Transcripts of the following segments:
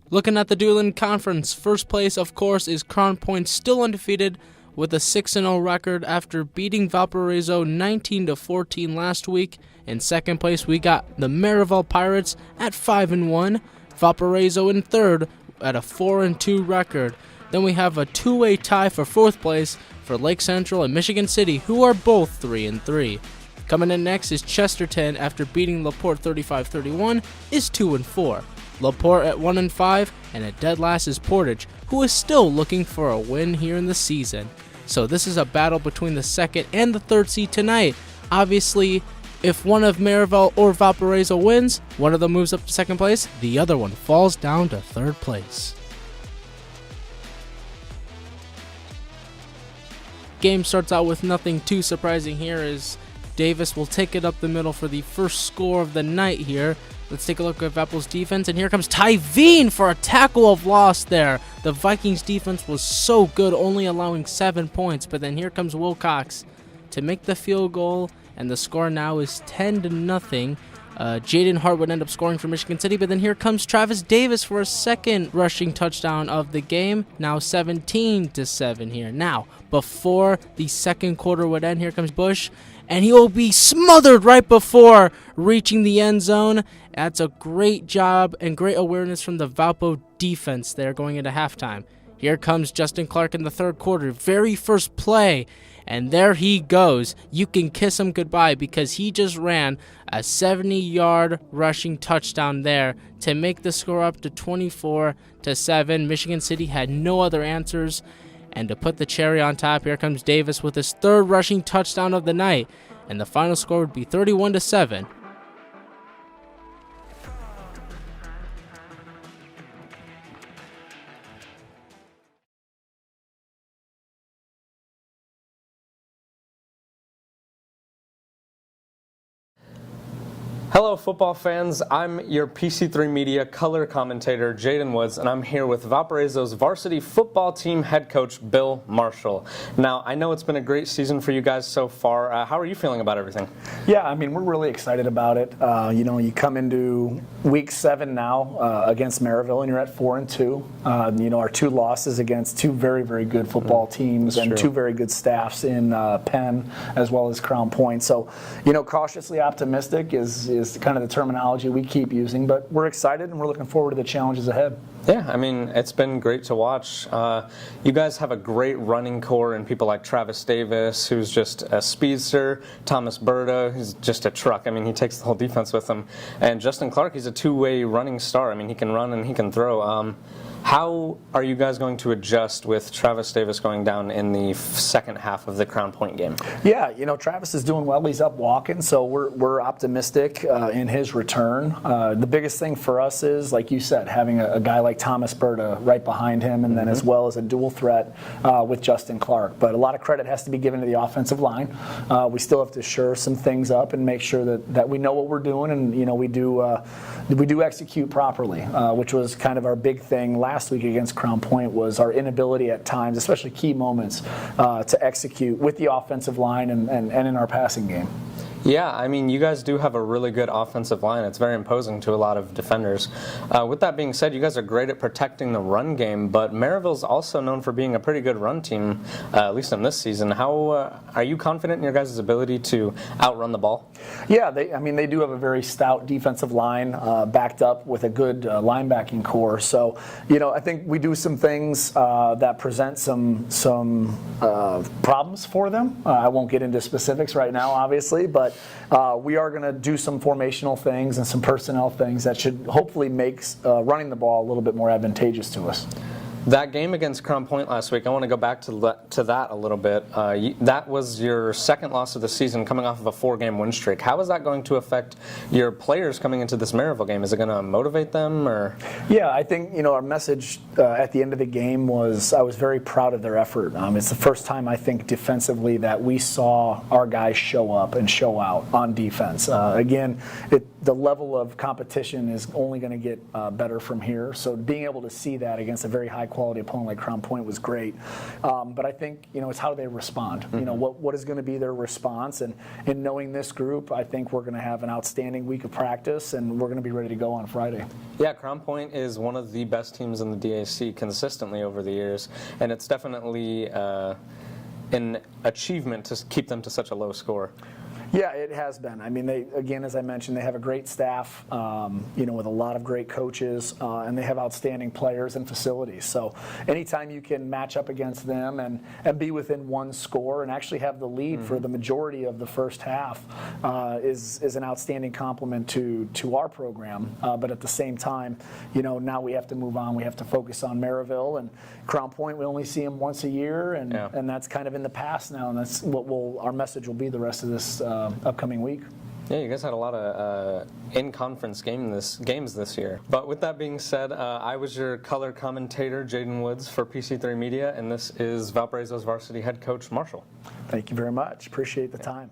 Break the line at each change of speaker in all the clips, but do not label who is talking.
Looking at the Dueling Conference, first place, of course, is Crown Point, still undefeated with a 6-0 record after beating Valparaiso 19-14 last week. In second place, we got the Merrillville Pirates at 5-1, Valparaiso in third at a 4-2 record. Then we have a two-way tie for fourth place for Lake Central and Michigan City, who are both 3-3. Coming in next is Chesterton, after beating LaPorte 35-31, is 2-4. LaPorte at 1-5, and at dead last is Portage, who is still looking for a win here in the season. So this is a battle between the second and the third seed tonight. Obviously, if one of Merrillville or Valparaiso wins, one of them moves up to second place, the other one falls down to third place. Game starts out with nothing too surprising here, as Davis will take it up the middle for the first score of the night here. Let's take a look at Valpo's defense, and here comes Tyveen for a tackle of loss there. The Vikings defense was so good, only allowing 7 points, but then here comes Wilcox to make the field goal, and the score now is 10-0. Jaden Hart would end up scoring for Michigan City, but then here comes Travis Davis for a second rushing touchdown of the game, now 17-7 here. Now, before the second quarter would end, here comes Bush, and he will be smothered right before reaching the end zone. That's a great job and great awareness from the Valpo defense there going into halftime. Here comes Justin Clark in the third quarter, very first play, and there he goes. You can kiss him goodbye, because he just ran a 70-yard rushing touchdown there to make the score up to 24-7. Michigan City had no other answers. And to put the cherry on top, here comes Davis with his third rushing touchdown of the night. And the final score would be 31-7.
Hello, football fans. I'm your PC3 Media color commentator, Jaden Woods, and I'm here with Valparaiso's varsity football team head coach, Bill Marshall. Now, I know it's been a great season for you guys so far. How are you feeling about everything?
Yeah, I mean, we're really excited about it. You come into week 7 now against Merrillville, and you're at 4-2. Our 2 losses against 2 very, very good football teams and 2 very good staffs in Penn as well as Crown Point. So, cautiously optimistic is kind of the terminology we keep using, but we're excited and we're looking forward to the challenges ahead.
Yeah, I mean, it's been great to watch. You guys have a great running core, and people like Travis Davis, who's just a speedster, Thomas Berta, who's just a truck. I mean, he takes the whole defense with him. And Justin Clark, he's a two-way running star. I mean, he can run and he can throw. How are you guys going to adjust with Travis Davis going down in the second half of the Crown Point game? Yeah,
Travis is doing well. He's up walking, so we're optimistic in his return. The biggest thing for us is, like you said, having a guy like Thomas Berta right behind him, and then as well as a dual threat with Justin Clark. But a lot of credit has to be given to the offensive line. We still have to shore some things up and make sure that we know what we're doing, and we do execute properly, which was kind of our big thing last week against Crown Point, was our inability at times, especially key moments, to execute with the offensive line and in our passing game.
Yeah, I mean, you guys do have a really good offensive line. It's very imposing to a lot of defenders. With that being said, you guys are great at protecting the run game, but Merrillville's also known for being a pretty good run team, at least in this season. How are you confident in your guys' ability to outrun the ball?
Yeah, they do have a very stout defensive line, backed up with a good linebacking core. So, I think we do some things that present some problems for them. I won't get into specifics right now, obviously, but we are going to do some formational things and some personnel things that should hopefully make running the ball a little bit more advantageous to us.
That game against Crown Point last week, I want to go back to that a little bit. That was your second loss of the season, coming off of a 4-game win streak. How is that going to affect your players coming into this Merrillville game? Is it going to motivate them? Or?
Yeah, I think our message at the end of the game was I was very proud of their effort. It's the first time, I think, defensively that we saw our guys show up and show out on defense. Again, the level of competition is only going to get better from here. So being able to see that against a very high quality opponent like Crown Point was great. But I think, it's how they respond. What is going to be their response, and in knowing this group, I think we're going to have an outstanding week of practice, and we're going to be ready to go on Friday.
Yeah, Crown Point is one of the best teams in the DAC consistently over the years, and it's definitely an achievement to keep them to such a low score.
Yeah, it has been. I mean, again, as I mentioned, they have a great staff, with a lot of great coaches, and they have outstanding players and facilities. So anytime you can match up against them and be within one score and actually have the lead for the majority of the first half is an outstanding compliment to our program. But at the same time, now we have to move on. We have to focus on Merrillville and Crown Point. We only see them once a year, and that's kind of in the past now, and that's what our message will be the rest of this upcoming week.
Yeah, you guys had a lot of in-conference games this year. But with that being said, I was your color commentator, Jaden Woods, for PC3 Media, and this is Valparaiso's varsity head coach, Marshall.
Thank you very much. Appreciate the time.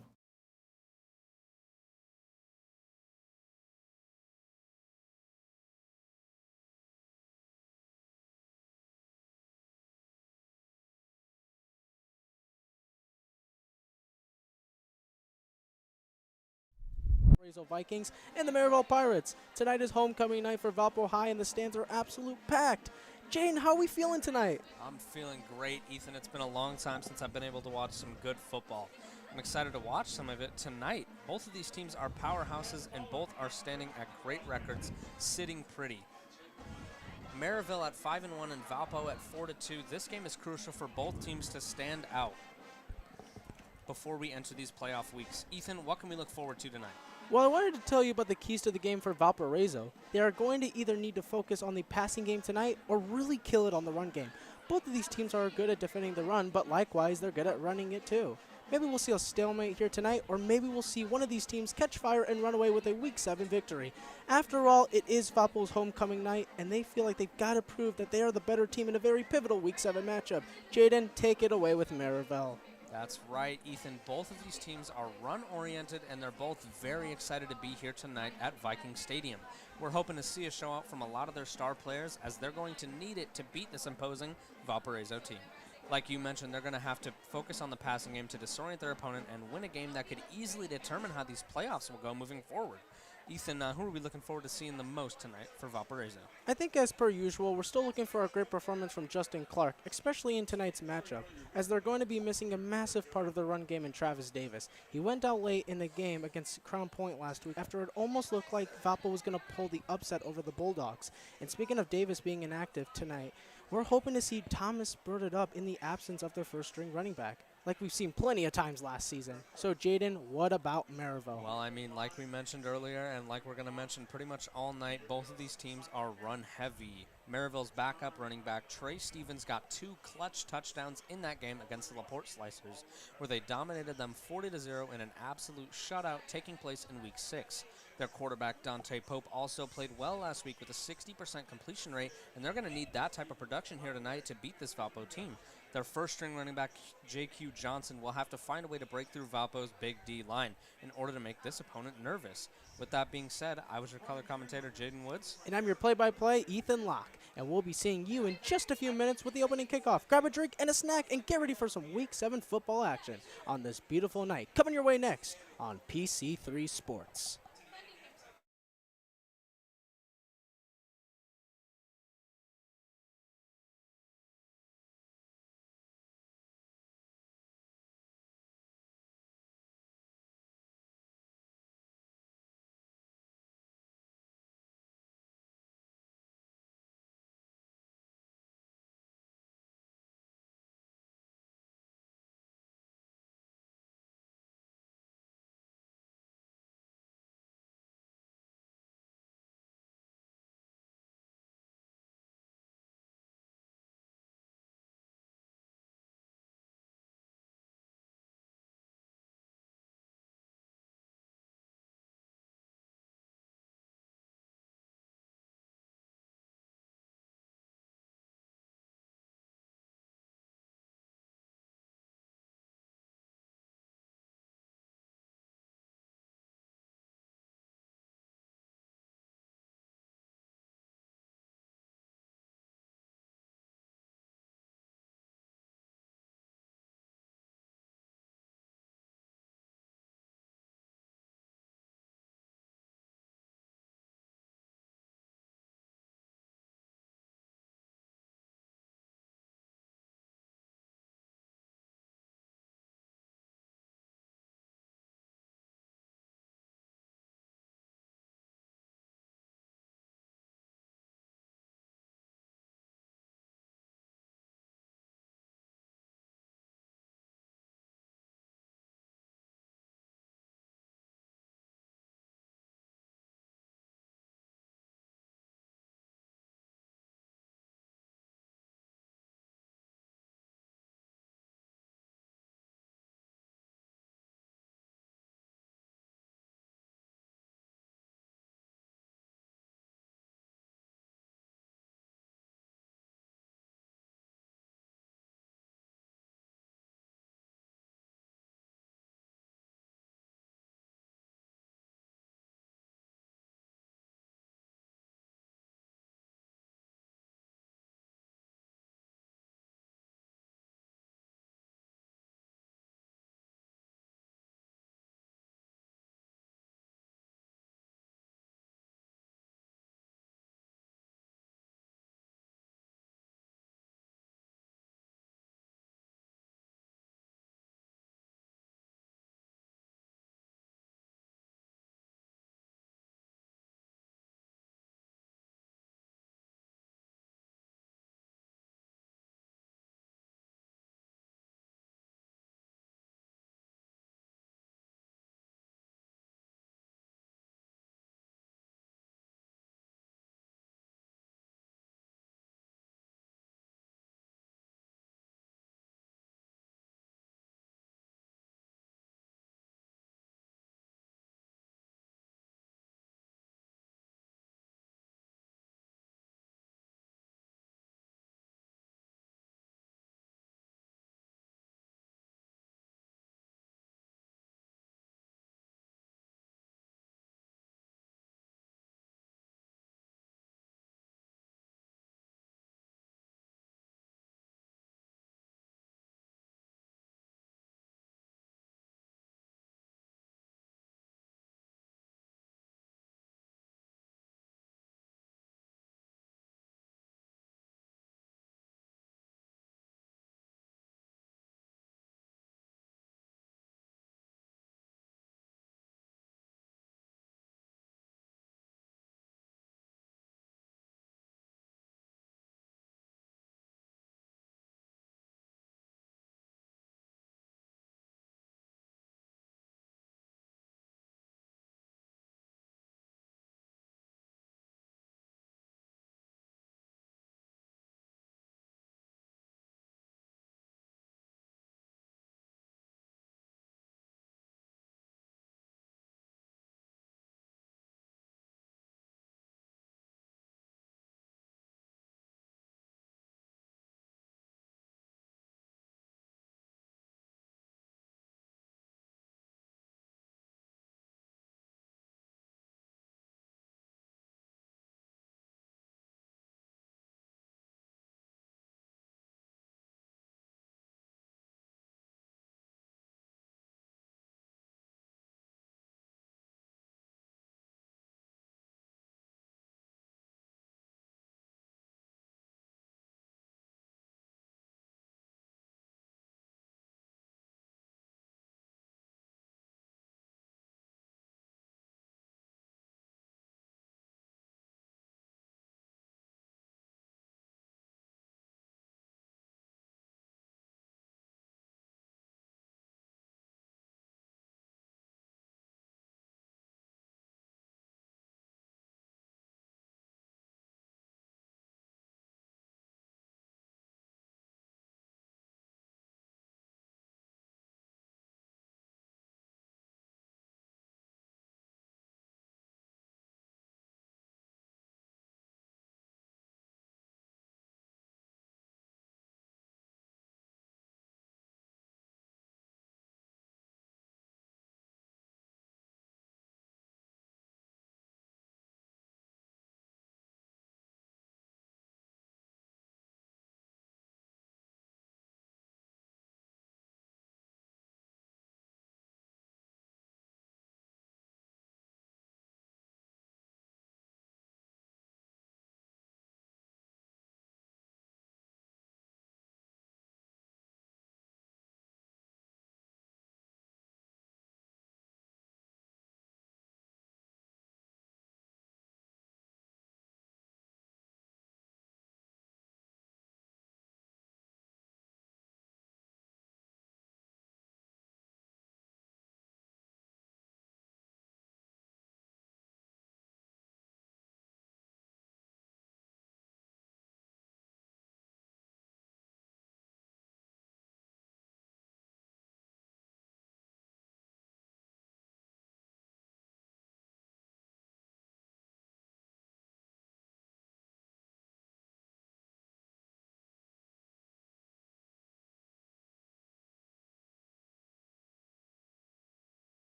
Valparaiso Vikings and the Merrillville Pirates. Tonight is homecoming night for Valpo High, and the stands are absolute packed. Jane, how are we feeling tonight?
I'm feeling great, Ethan. It's been a long time since I've been able to watch some good football. I'm excited to watch some of it tonight. Both of these teams are powerhouses, and both are standing at great records, sitting pretty. Merrillville at 5-1 and Valpo at 4-2. This game is crucial for both teams to stand out before we enter these playoff weeks. Ethan, what can we look forward to tonight?
Well, I wanted to tell you about the keys to the game for Valparaiso. They are going to either need to focus on the passing game tonight or really kill it on the run game. Both of these teams are good at defending the run, but likewise, they're good at running it too. Maybe we'll see a stalemate here tonight, or maybe we'll see one of these teams catch fire and run away with a Week 7 victory. After all, it is Valpo's homecoming night, and they feel like they've got to prove that they are the better team in a very pivotal Week 7 matchup. Jaden, take it away with Merrillville.
That's right, Ethan. Both of these teams are run-oriented, and they're both very excited to be here tonight at Viking Stadium. We're hoping to see a show out from a lot of their star players, as they're going to need it to beat this imposing Valparaiso team. Like you mentioned, they're going to have to focus on the passing game to disorient their opponent and win a game that could easily determine how these playoffs will go moving forward. Ethan, who are we looking forward to seeing the most tonight for Valparaiso?
I think as per usual, we're still looking for a great performance from Justin Clark, especially in tonight's matchup, as they're going to be missing a massive part of the run game in Travis Davis. He went out late in the game against Crown Point last week after it almost looked like Valpo was going to pull the upset over the Bulldogs. And speaking of Davis being inactive tonight, we're hoping to see Thomas Birded up in the absence of their first-string running back, like we've seen plenty of times last season. So, Jaden, what about Merrillville?
Well, I mean, like we mentioned earlier, and like we're going to mention pretty much all night, both of these teams are run-heavy. Merrillville's backup running back, Trey Stevens, got 2 clutch touchdowns in that game against the LaPorte Slicers, where they dominated them 40-0 in an absolute shutout taking place in Week 6. Their quarterback, Dante Pope, also played well last week with a 60% completion rate, and they're going to need that type of production here tonight to beat this Valpo team. Their first-string running back, J.Q. Johnson, will have to find a way to break through Valpo's Big D line in order to make this opponent nervous. With that being said, I was your color commentator, Jaden Woods.
And I'm your play-by-play, Ethan Locke. And we'll be seeing you in just a few minutes with the opening kickoff. Grab a drink and a snack and get ready for some Week 7 football action on this beautiful night. Coming your way next on PC3 Sports.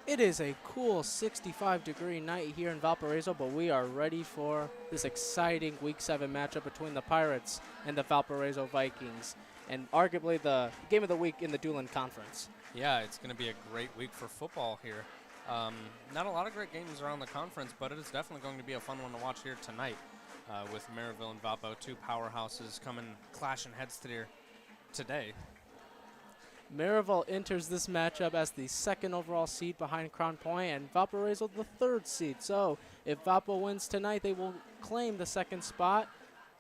It is a cool 65-degree night here in Valparaiso, but we are ready for this exciting Week 7 matchup between the Pirates and the Valparaiso Vikings, and arguably the game of the week in the Doolin Conference.
Yeah, it's going to be a great week for football here. Not a lot of great games around the conference, but it is definitely going to be a fun one to watch here tonight with Merrillville and Valpo, two powerhouses coming clashing heads today.
Merrillville enters this matchup as the second overall seed behind Crown Point, and Valparaiso the third seed. So if Valpo wins tonight, they will claim the second spot.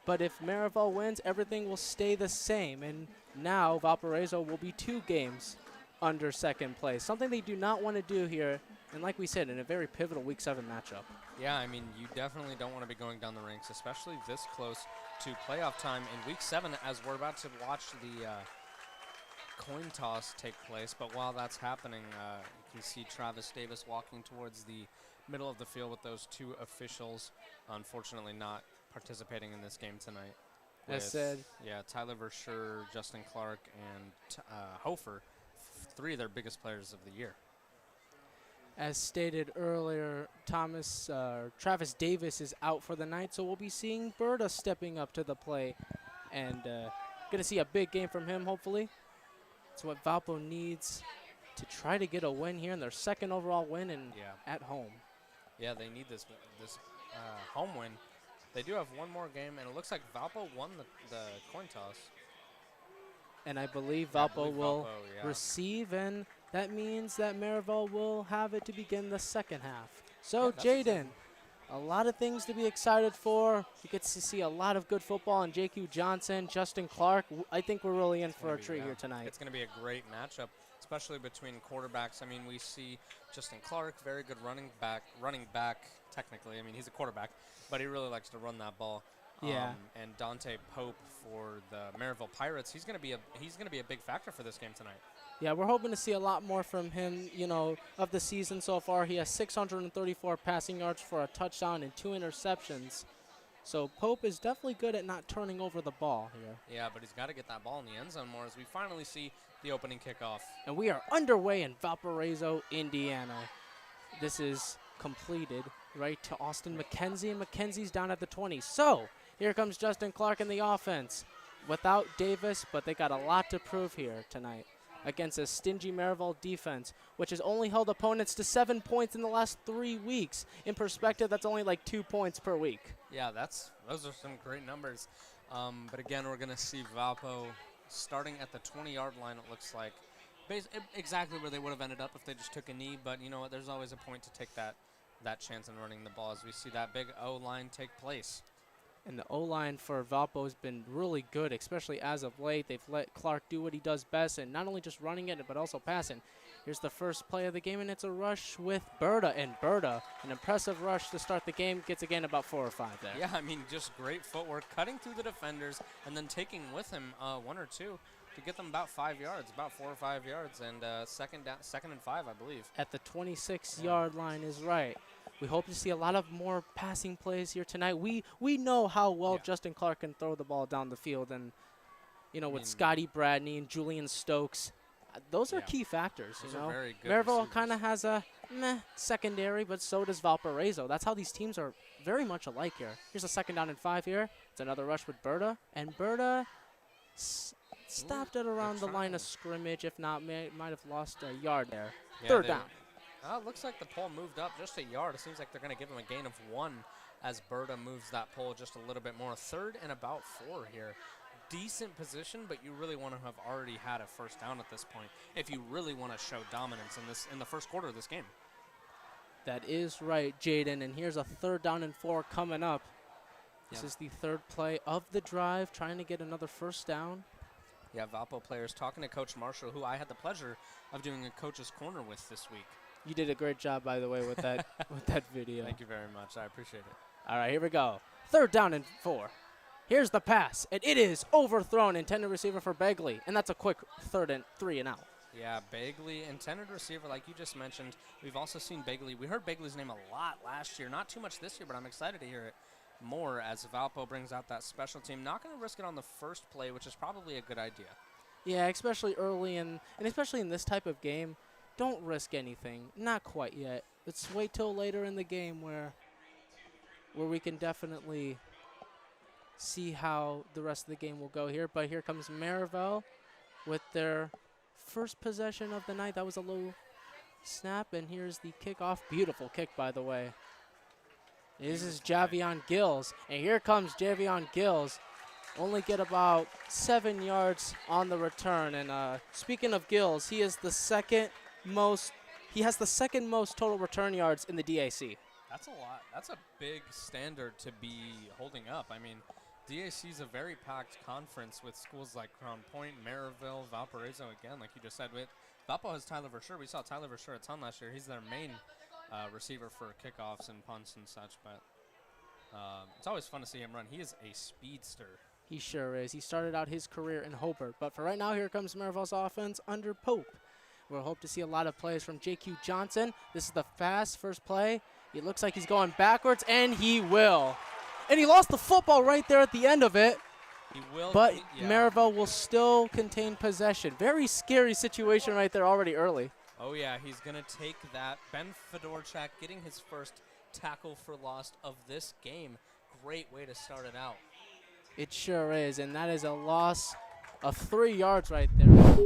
But if Merrillville wins, everything will stay the same. And now Valparaiso will be 2 games under second place, something they do not want to do here. And like we said, in a very pivotal Week 7 matchup.
Yeah, I mean, you definitely don't want to be going down the ranks, especially this close to playoff time in Week 7, as we're about to watch the coin toss take place. But while that's happening, you can see Travis Davis walking towards the middle of the field with those 2 officials, unfortunately not participating in this game tonight.
As said.
Yeah, Tyler Verschure, Justin Clark, and Hofer, 3 of their biggest players of the year.
As stated earlier, Travis Davis is out for the night, so we'll be seeing Berta stepping up to the plate, and going to see a big game from him, hopefully. It's what Valpo needs to try to get a win here in their second overall win at home.
Yeah, they need this home win. They do have one more game, and it looks like Valpo won the coin toss.
And I believe Valpo will receive, and that means that Merrillville will have it to begin the second half. So, Jaden, a lot of things to be excited for. You get to see a lot of good football, and J.Q. Johnson, Justin Clark. I think we're really in for a treat here tonight.
It's going to be a great matchup, especially between quarterbacks. I mean, we see Justin Clark, very good running back, technically. I mean, he's a quarterback, but he really likes to run that ball.
Yeah.
And Dante Pope for the Merrillville Pirates, he's going to be a big factor for this game tonight.
Yeah, we're hoping to see a lot more from him, of the season so far. He has 634 passing yards for a touchdown and 2 interceptions. So Pope is definitely good at not turning over the ball here.
Yeah, but he's got to get that ball in the end zone more as we finally see the opening kickoff.
And we are underway in Valparaiso, Indiana. This is completed right to Austin McKenzie, and McKenzie's down at the 20. So here comes Justin Clark in the offense without Davis, but they got a lot to prove here tonight against a stingy Merrillville defense, which has only held opponents to 7 points in the last 3 weeks. In perspective, that's only like 2 points per week.
Yeah, those are some great numbers. But again, we're going to see Valpo starting at the 20-yard line, it looks like. Exactly where they would have ended up if they just took a knee, but you know what, there's always a point to take that chance in running the ball as we see that big O-line take place.
And the O-line for Valpo has been really good, especially as of late. They've let Clark do what he does best, and not only just running it, but also passing. Here's the first play of the game, and it's a rush with Berta. And Berta, an impressive rush to start the game, gets again about 4 or 5 there.
Yeah, I mean, just great footwork, cutting through the defenders, and then taking with him 1 or 2 to get them about 5 yards, about 4 or 5 yards, and second and 5, I believe.
At the 26-yard line is right. We hope to see a lot of more passing plays here tonight. We know how well Justin Clark can throw the ball down the field, and with Scotty Bradney and Julian Stokes, those are key factors.
Those are very good
Merrillville kind of has a secondary, but so does Valparaiso. That's how these teams are very much alike here. Here's a 2nd down and 5 here. It's another rush with Berta, and Berta stopped at around the line of scrimmage. If not, might have lost a yard there.
Yeah,
3rd down.
It looks like the pole moved up just a yard. It seems like they're going to give him a gain of 1 as Berta moves that pole just a little bit more. 3rd and about 4 here. Decent position, but you really want to have already had a 1st down at this point if you really want to show dominance in the first quarter of this game.
That is right, Jaden. And here's a 3rd down and 4 coming up. This is the 3rd play of the drive, trying to get another 1st down.
Yeah, Valpo players talking to Coach Marshall, who I had the pleasure of doing a coach's corner with this week.
You did a great job, by the way, with that with that video.
Thank you very much. I appreciate it.
All right, here we go. 3rd down and 4. Here's the pass, and it is overthrown. Intended receiver for Begley, and that's a quick 3rd and 3 and out.
Yeah, Begley, intended receiver, like you just mentioned. We've also seen Begley. We heard Begley's name a lot last year. Not too much this year, but I'm excited to hear it more as Valpo brings out that special team. Not going to risk it on the first play, which is probably a good idea.
Yeah, especially early and especially in this type of game. don't risk anything. Not quite yet. Let's wait till later in the game where we can definitely see how the rest of the game will go here. But here comes Merrillville with their first possession of the night. That was a low snap, and here's the kickoff. Beautiful kick, by the way. This is Javion Gills, and here comes Javion Gills. Only get about 7 yards on the return. And speaking of Gills, he is the second most. He has the second most total return yards in the DAC.
That's a lot. That's a big standard to be holding up. I mean, DAC is a very packed conference with schools like Crown Point, Merrillville, Valparaiso, again, like you just said. With Valpo has Tyler Verschure. We saw Tyler Verschure a ton last year. He's their main receiver for kickoffs and punts and such. But it's always fun to see him run. He is a speedster.
He sure is. He started out his career in Hobart. But for right now, here comes Merrillville's offense under Pope. We'll hope to see a lot of plays from JQ Johnson. This is the fast first play. It looks like he's going backwards, and he will. And he lost the football right there at the end of it.
He will.
But Merrillville will still contain possession. Very scary situation right there already early.
Oh, yeah, he's going to take that. Ben Fedorchak getting his first tackle for loss of this game. Great way to start it out.
It sure is, and that is a loss of 3 yards right there.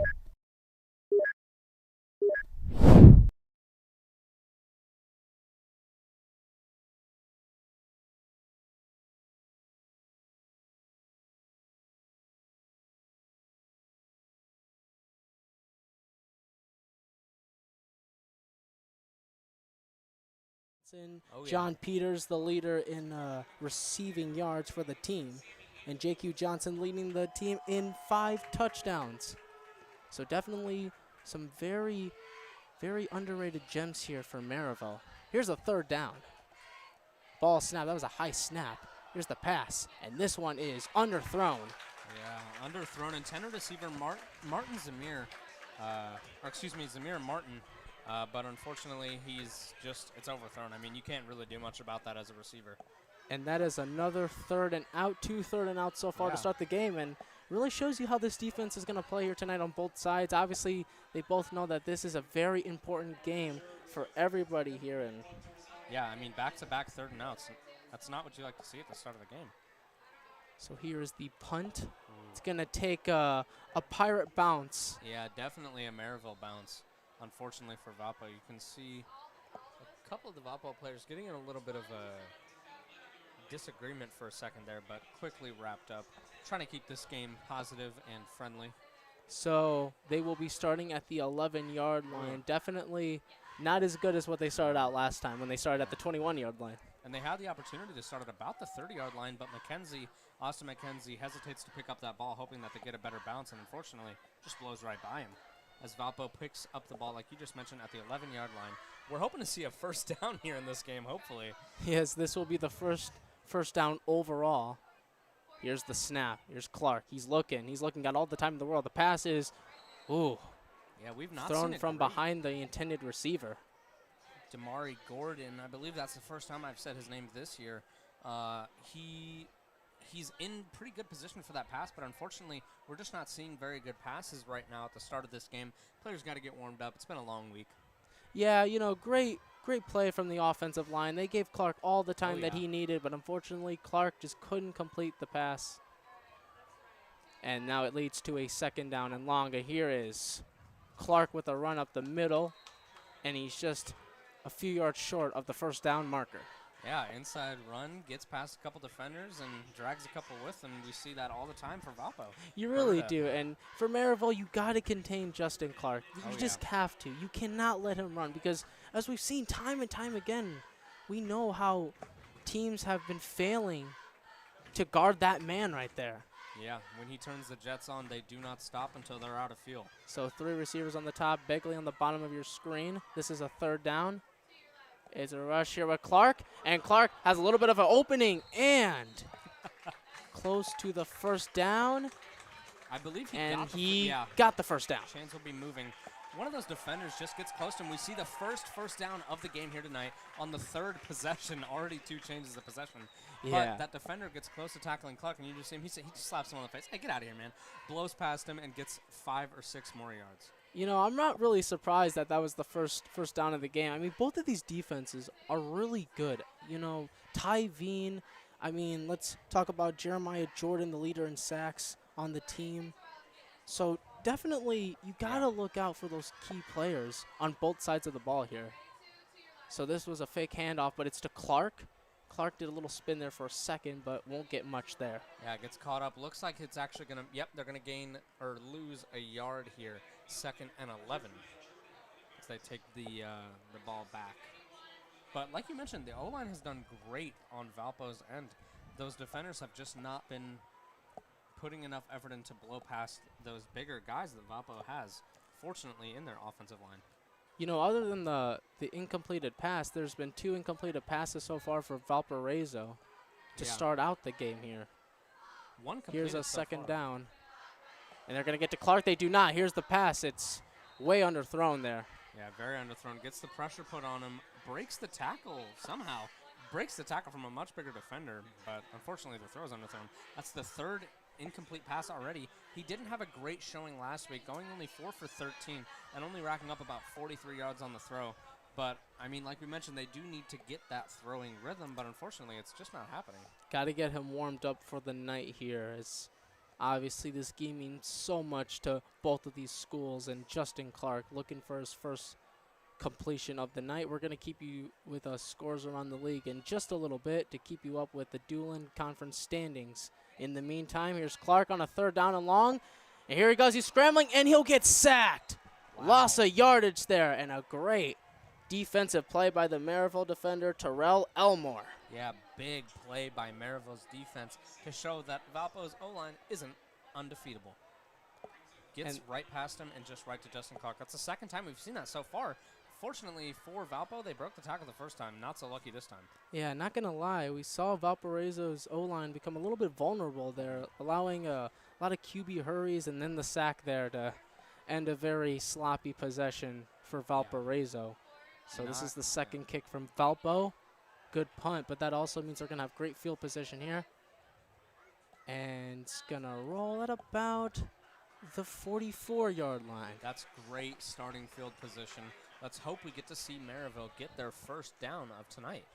John Peters, the leader in receiving yards for the team, and JQ Johnson leading the team in 5 touchdowns. So definitely some very, very underrated gems here for Merrillville. Here's a 3rd down. Ball snap. That was a high snap. Here's the pass, and this one is underthrown.
Yeah, underthrown. Intended receiver Martin Zamir, Zamir Martin. But unfortunately, it's overthrown. I mean, you can't really do much about that as a receiver.
And that is another 3rd and out, 2 third and outs so far to start the game. And really shows you how this defense is going to play here tonight on both sides. Obviously, they both know that this is a very important game for everybody here. And
yeah, I mean, back-to-back 3rd and outs. That's not what you like to see at the start of the game.
So here is the punt. It's going to take a Pirate bounce.
Yeah, definitely a Merrillville bounce. Unfortunately for Valpo, you can see a couple of the Valpo players getting in a little bit of a disagreement for a second there, but quickly wrapped up. Trying to keep this game positive and friendly.
So they will be starting at the 11-yard line. Definitely not as good as what they started out last time when they started at the 21-yard line.
And they had the opportunity to start at about the 30-yard line, but Austin McKenzie hesitates to pick up that ball, hoping that they get a better bounce, and unfortunately just blows right by him. As Valpo picks up the ball, like you just mentioned, at the 11-yard line. We're hoping to see a first down here in this game, hopefully.
Yes, this will be the first down overall. Here's the snap. Here's Clark. He's looking, got all the time in the world. The pass is, ooh.
Yeah, we've not
thrown
seen it
from behind the intended receiver.
Damari Gordon, I believe that's the first time I've said his name this year. He's in pretty good position for that pass, but unfortunately, we're just not seeing very good passes right now at the start of this game. Players got to get warmed up. It's been a long week.
Yeah, great play from the offensive line. They gave Clark all the time that he needed, but unfortunately, Clark just couldn't complete the pass. And now it leads to a 2nd down and long. And here is Clark with a run up the middle, and he's just a few yards short of the 1st down marker.
Yeah, inside run, gets past a couple defenders and drags a couple with him. We see that all the time for Valpo.
You really do. And for Merrillville, you got to contain Justin Clark. You just have to. You cannot let him run because, as we've seen time and time again, we know how teams have been failing to guard that man right there.
Yeah, when he turns the jets on, they do not stop until they're out of field.
So 3 receivers on the top, Begley on the bottom of your screen. This is a 3rd down. It's a rush here with Clark, and Clark has a little bit of an opening and close to the 1st down.
I believe
he got the 1st down.
Chains will be moving. One of those defenders just gets close to him. We see the first down of the game here tonight on the 3rd possession. Already 2 changes of possession.
Yeah.
But that defender gets close to tackling Clark, and you just see him. He just slaps him on the face. Hey, get out of here, man. Blows past him and gets 5 or 6 more yards.
You know, I'm not really surprised that that was the first down of the game. I mean, both of these defenses are really good. You know, Ty Veen, I mean, let's talk about Jeremiah Jordan, the leader in sacks on the team. So definitely you got to look out for those key players on both sides of the ball here. So this was a fake handoff, but it's to Clark. Clark did a little spin there for a second, but won't get much there.
Yeah, it gets caught up. Looks like it's actually going to, yep, they're going to gain or lose a yard here. 2nd and 11 as they take the ball back. But like you mentioned, the O-line has done great on Valpo's end. Those defenders have just not been putting enough effort in to blow past those bigger guys that Valpo has, fortunately, in their offensive line.
You know, other than the incompleted pass, there's been 2 incompleted passes so far for Valparaiso to start out the game here.
One
Here's a
so
second
far.
down. And they're going to get to Clark. They do not. Here's the pass. It's way underthrown there.
Yeah, very underthrown. Gets the pressure put on him. Breaks the tackle somehow. Breaks the tackle from a much bigger defender, but unfortunately the throw is underthrown. That's the 3rd incomplete pass already. He didn't have a great showing last week, going only 4 for 13 and only racking up about 43 yards on the throw. But, I mean, like we mentioned, they do need to get that throwing rhythm, but unfortunately it's just not happening.
Got to get him warmed up for the night here, as obviously this game means so much to both of these schools, and Justin Clark looking for his first completion of the night. We're going to keep you with scores around the league in just a little bit to keep you up with the Doolin Conference standings. In the meantime, here's Clark on a 3rd down and long. And here he goes. He's scrambling, and he'll get sacked.
Wow.
Loss of yardage there, and a great defensive play by the Merrillville defender, Terrell Elmore.
Yeah, big play by Merrillville's defense to show that Valpo's O-line isn't undefeatable. Gets right past him and just right to Justin Clark. That's the 2nd time we've seen that so far. Fortunately for Valpo, they broke the tackle the first time. Not so lucky this time.
Yeah, not going to lie. We saw Valparaiso's O-line become a little bit vulnerable there, allowing a lot of QB hurries and then the sack there to end a very sloppy possession for Valparaiso. So this is the 2nd kick from Valpo. Good punt, but that also means they're going to have great field position here. And it's going to roll at about the 44-yard line.
That's great starting field position. Let's hope we get to see Merrillville get their first down of tonight.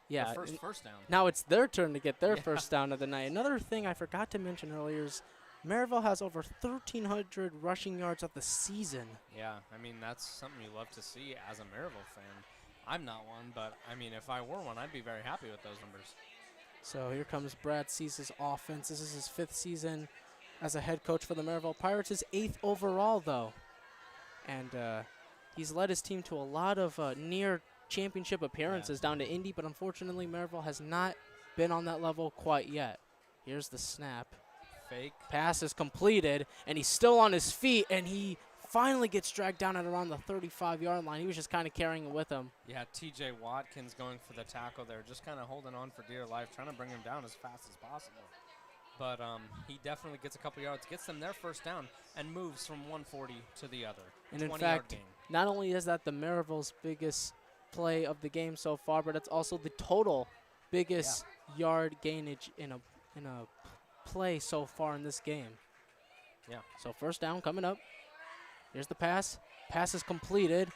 Yeah.
Their first down.
Now it's their turn to get their first down of the night. Another thing I forgot to mention earlier is Merrillville has over 1,300 rushing yards of the season.
Yeah, I mean, that's something you love to see as a Merrillville fan. I'm not one, but, I mean, if I were one, I'd be very happy with those numbers.
So here comes Brad Cease's offense. This is his 5th season as a head coach for the Merrillville Pirates. His 8th overall, though. And he's led his team to a lot of near championship appearances down to Indy, but unfortunately Merrillville has not been on that level quite yet. Here's the snap.
Fake.
Pass is completed, and he's still on his feet, and he finally gets dragged down at around the 35-yard line. He was just kind of carrying it with him.
Yeah, T.J. Watkins going for the tackle there, just kind of holding on for dear life, trying to bring him down as fast as possible. But he definitely gets a couple yards, gets them their first down, and moves from 140 to the other.
And in fact, not only is that the Merrillville's biggest play of the game so far, but it's also the total biggest yard gainage in a play so far in this game.
Yeah.
So first down coming up. Here's the pass. Pass is completed,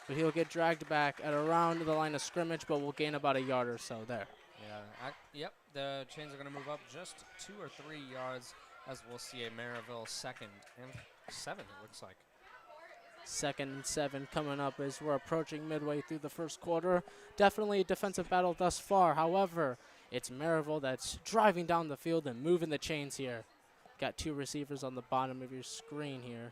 but he'll get dragged back at around the line of scrimmage, but we'll gain about a yard or so there.
Yeah, yep, the chains are going to move up just 2 or 3 yards as we'll see a Merrillville 2nd and 7, it looks like.
2nd and 7 coming up as we're approaching midway through the first quarter. Definitely a defensive battle thus far. However, it's Merrillville that's driving down the field and moving the chains here. Got 2 receivers on the bottom of your screen here.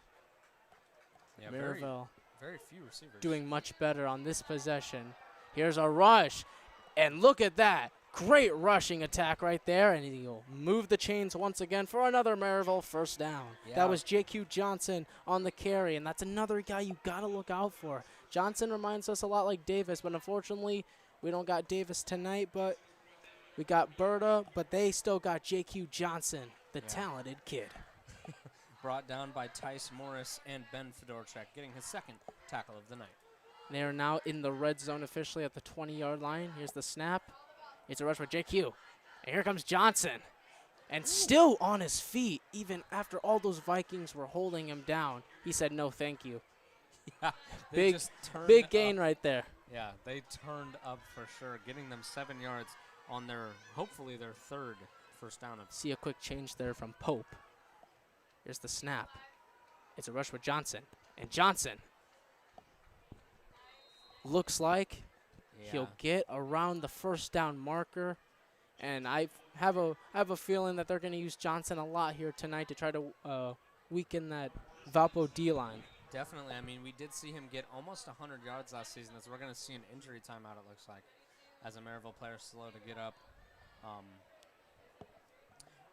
Yeah,
Merrillville
very few receivers.
doing much better on this possession. Here's a rush, and look at that. Great rushing attack right there, and he'll move the chains once again for another Merrillville first down.
Yeah.
That was J.Q. Johnson on the carry, and that's another guy you got to look out for. Johnson reminds us a lot like Davis, but unfortunately we don't got Davis tonight, but we got Berta, but they still got J.Q. Johnson, the talented kid.
Brought down by Tice Morris and Ben Fedorchak, getting his 2nd tackle of the night.
They are now in the red zone officially at the 20-yard line. Here's the snap. It's a rush for JQ. And here comes Johnson. And still on his feet, even after all those Vikings were holding him down. He said, no, thank you.
Yeah,
Big gain right there.
Yeah, they turned up for sure, getting them 7 yards on their, hopefully their third first down.
See a quick change there from Pope. Here's the snap. It's a rush with Johnson. And Johnson looks like he'll get around the first down marker. And I have a feeling that they're going to use Johnson a lot here tonight to try to weaken that Valpo D-line.
Definitely. I mean, we did see him get almost 100 yards last season. As we're going to see an injury timeout, it looks like, as a Merrillville player slow to get up.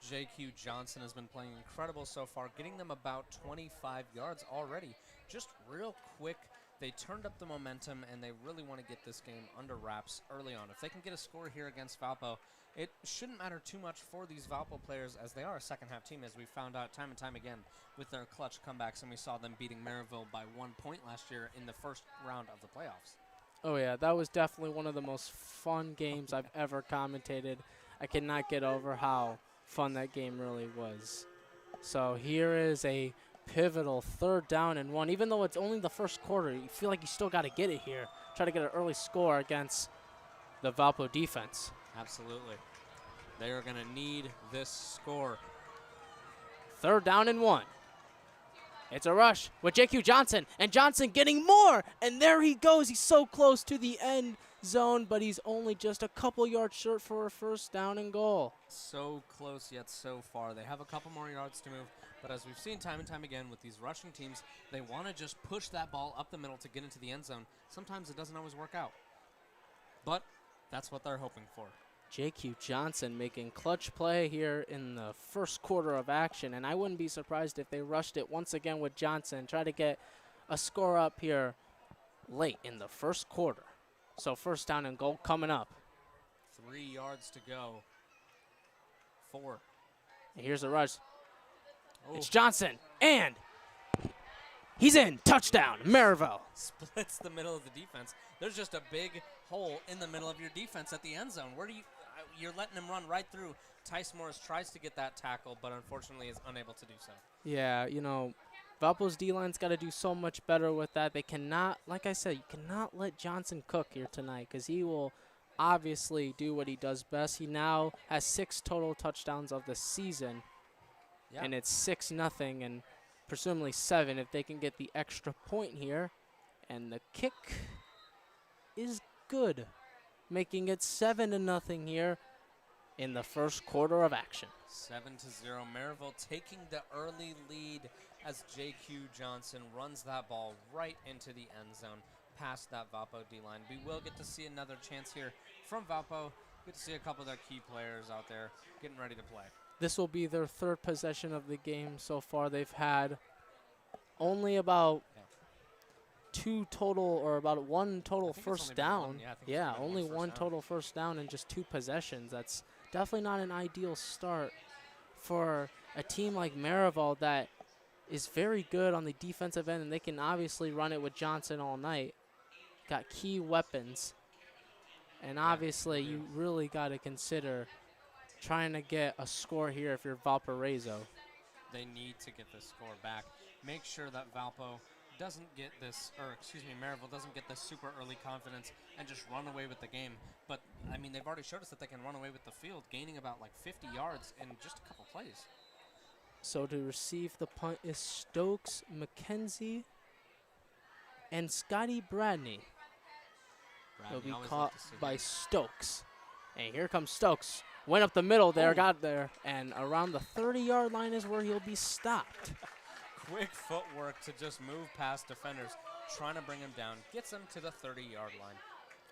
J.Q. Johnson has been playing incredible so far, getting them about 25 yards already. Just real quick. They turned up the momentum, and they really want to get this game under wraps early on. If they can get a score here against Valpo, it shouldn't matter too much for these Valpo players, as they are a second-half team, as we found out time and time again with their clutch comebacks, and we saw them beating Merrillville by 1 point last year in the first round of the playoffs.
Oh, yeah, that was definitely one of the most fun games I've ever commentated. I cannot get over how fun that game really was. So here is a pivotal 3rd down and 1. Even though it's only the first quarter, you feel like you still got to get it here. Try to get an early score against the Valpo defense.
Absolutely. They are going to need this score.
3rd down and 1. It's a rush with J.Q. Johnson, and Johnson getting more, and there he goes. He's so close to the end zone, but he's only just a couple yards short for a first down and goal.
So close yet so far. They have a couple more yards to move, but as we've seen time and time again with these rushing teams, they want to just push that ball up the middle to get into the end zone. Sometimes it doesn't always work out, but that's what they're hoping for.
J.Q. Johnson making clutch play here in the first quarter of action, and I wouldn't be surprised if they rushed it once again with Johnson, try to get a score up here late in the first quarter. So first down and goal coming up.
3 yards to go. 4.
And here's a rush.
Oh.
It's Johnson, and he's in. Touchdown, Merrillville.
Splits the middle of the defense. There's just a big hole in the middle of your defense at the end zone. Where do you're letting him run right through. Tice Morris tries to get that tackle, but unfortunately is unable to do so.
Yeah, you know, Valpo's D-line's got to do so much better with that. They cannot, like I said, you cannot let Johnson cook here tonight, because he will obviously do what he does best. He now has 6 total touchdowns of the season, and it's 6-0, and presumably 7 if they can get the extra point here. And the kick is good, making it 7-0 here in the first quarter of action.
7-0. Merrillville taking the early lead as J.Q. Johnson runs that ball right into the end zone past that Valpo D-line. We will get to see another chance here from Valpo. Get to see a couple of their key players out there getting ready to play.
This will be their 3rd possession of the game so far. They've had only about 2 total, or about 1 total first down. Only one total first down in just 2 possessions. That's definitely not an ideal start for a team like Merrillville that is very good on the defensive end, and they can obviously run it with Johnson all night. Got key weapons, and obviously you really got to consider trying to get a score here if you're Valparaiso.
They need to get this score back. Make sure that Valpo doesn't get this, or excuse me, Merrillville doesn't get this super early confidence and just run away with the game. But, I mean, they've already showed us that they can run away with the field, gaining about like 50 yards in just a couple plays.
So to receive the punt is Stokes, McKenzie, and Scotty Bradney. He'll be caught by Stokes. And here comes Stokes. Went up the middle there, got there, and around the 30-yard line is where he'll be stopped.
Quick footwork to just move past defenders, trying to bring him down. Gets him to the 30-yard line.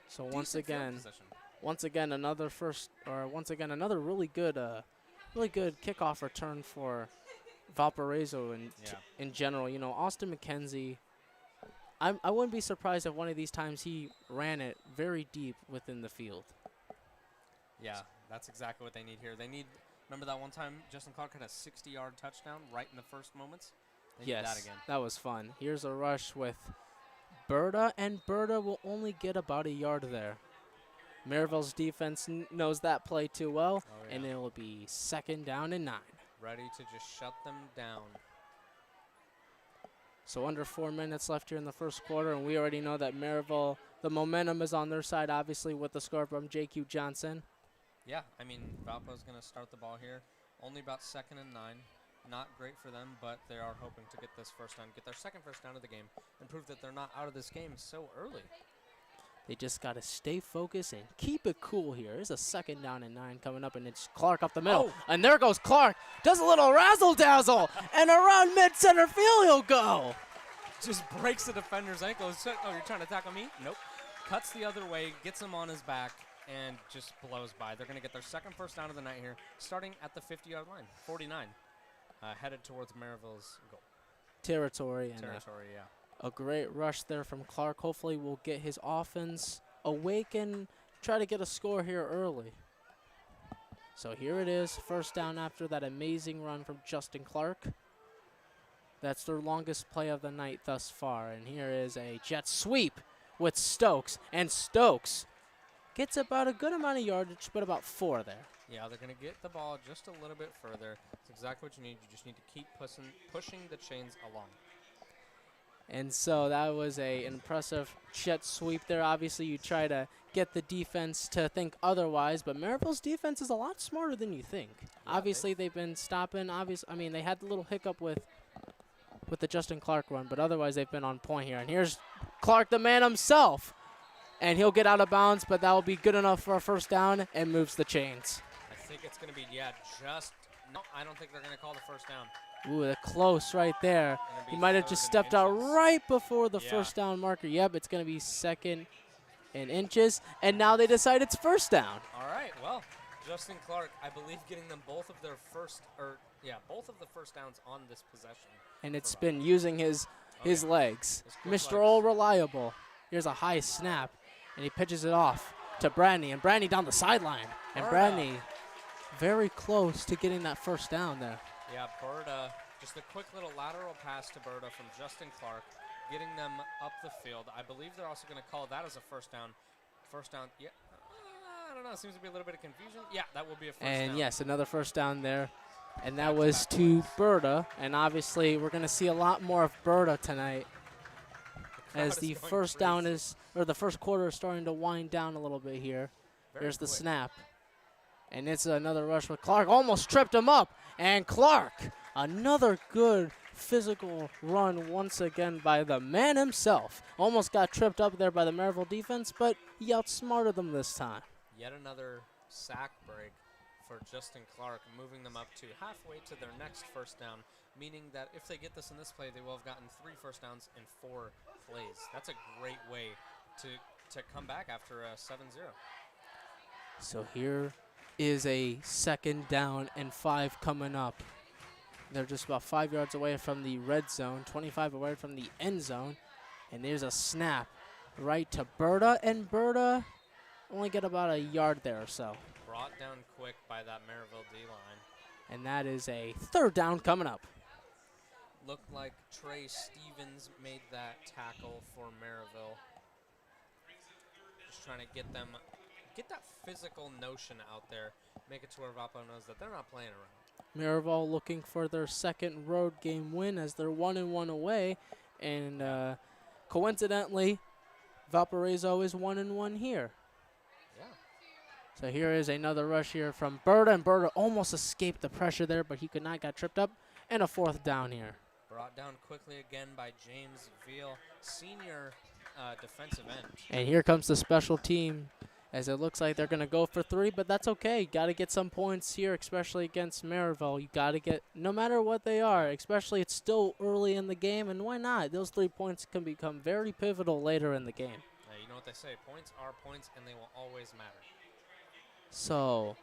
So once again, another really good kickoff return for Valparaiso in general. You know, Austin McKenzie, I wouldn't be surprised if one of these times he ran it very deep within the field.
Yeah, that's exactly what they need here. They need, remember that one time Justin Clark had a 60-yard touchdown right in the first moments? They need that again.
That was fun. Here's a rush with Berta, and Berta will only get about a yard there. Merrillville's defense knows that play too well,
Oh, yeah.
and it will be 2nd down and 9.
Ready to just shut them down.
So under 4 minutes left here in the first quarter, and we already know that Merrillville, the momentum is on their side, obviously, with the score from J.Q. Johnson.
Yeah, I mean, Valpo's going to start the ball here. Only about 2nd and 9. Not great for them, but they are hoping to get this first down, get their second first down of the game, and prove that they're not out of this game so early.
They just got to stay focused and keep it cool here. There's a 2nd down and 9 coming up, and it's Clark up the middle.
Oh.
And there goes Clark. Does a little razzle-dazzle, and around mid-center field he'll go.
Just breaks the defender's ankle. Oh, you're trying to tackle me? Nope. Cuts the other way, gets him on his back, and just blows by. They're going to get their second first down of the night here, starting at the 50-yard line, 49, headed towards Merrillville's goal.
Territory. And
Territory, yeah.
a great rush there from Clark. Hopefully we'll get his offense awake and try to get a score here early. So here it is, first down after that amazing run from Justin Clark. That's their longest play of the night thus far. And here is a jet sweep with Stokes. And Stokes gets about a good amount of yardage, but about 4 there.
Yeah, they're going to get the ball just a little bit further. That's exactly what you need. You just need to keep pushing the chains along.
And so that was an impressive jet sweep there. Obviously, you try to get the defense to think otherwise, but Merrillville's defense is a lot smarter than you think.
Yeah,
Obviously, they've been stopping. I mean, they had the little hiccup with the Justin Clark run, but otherwise they've been on point here. And here's Clark, the man himself, and he'll get out of bounds, but that will be good enough for a first down and moves the chains.
I think it's going to be, no, I don't think they're going to call the first down.
Ooh, they're close right there.
Gonna be
He might have
3rd
just
and
stepped out
inches.
right before the
Yeah.
first down marker. Yep, it's going to be 2nd and inches, and now they decide it's first down.
All right, well, Justin Clark, I believe, getting them both of the first downs on this possession.
And it's been using his legs.
His quick
Mr.
legs.
All Reliable. Here's a high snap, and he pitches it off to Bradney, and Bradney down the sideline. And Bradney very close to getting that first down there.
Yeah, Berta, just a quick little lateral pass to Berta from Justin Clark, getting them up the field. I believe they're also going to call that as a first down. First down, yeah. I don't know. Seems to be a little bit of confusion. Yeah, that will be a first down.
And yes, another first down there. And that
Back to
was
back
to
plays.
Berta. And obviously, we're going to see a lot more of Berta tonight
crowd
as
is
the
going
first down
crazy.
the first quarter is starting to wind down a little bit here.
Very
Here's the
quick.
snap. And it's another rush with Clark. Almost tripped him up. And Clark, another good physical run once again by the man himself. Almost got tripped up there by the Merrillville defense, but he outsmarted them this time.
Yet another sack break for Justin Clark, moving them up to halfway to their next first down, meaning that if they get this in this play, they will have gotten 3 first downs in 4 plays. That's a great way to come back after a 7-0.
So here is a 2nd down and 5 coming up. They're just about 5 yards away from the red zone, 25 away from the end zone. And there's a snap right to Berta, and Berta only get about a yard there or so.
Brought down quick by that Merrillville D-line.
And that is a 3rd down coming up.
Looked like Trey Stevens made that tackle for Merrillville. Just trying to get that physical notion out there, make it to where Valpo knows that they're not playing around.
Merrillville looking for their 2nd road game win as they're 1-1 away. And coincidentally, Valparaiso is 1-1 here.
Yeah.
So here is another rush here from Berta, and Berta almost escaped the pressure there, but he could not get tripped up, and a 4th down here.
Brought down quickly again by James Veal, senior defensive end.
And here comes the special team, as it looks like they're going to go for 3, but that's okay. Got to get some points here, especially against Merrillville. You got to get, no matter what they are, especially it's still early in the game, and why not? Those 3 points can become very pivotal later in the game.
You know what they say, points are points, and they will always matter.
So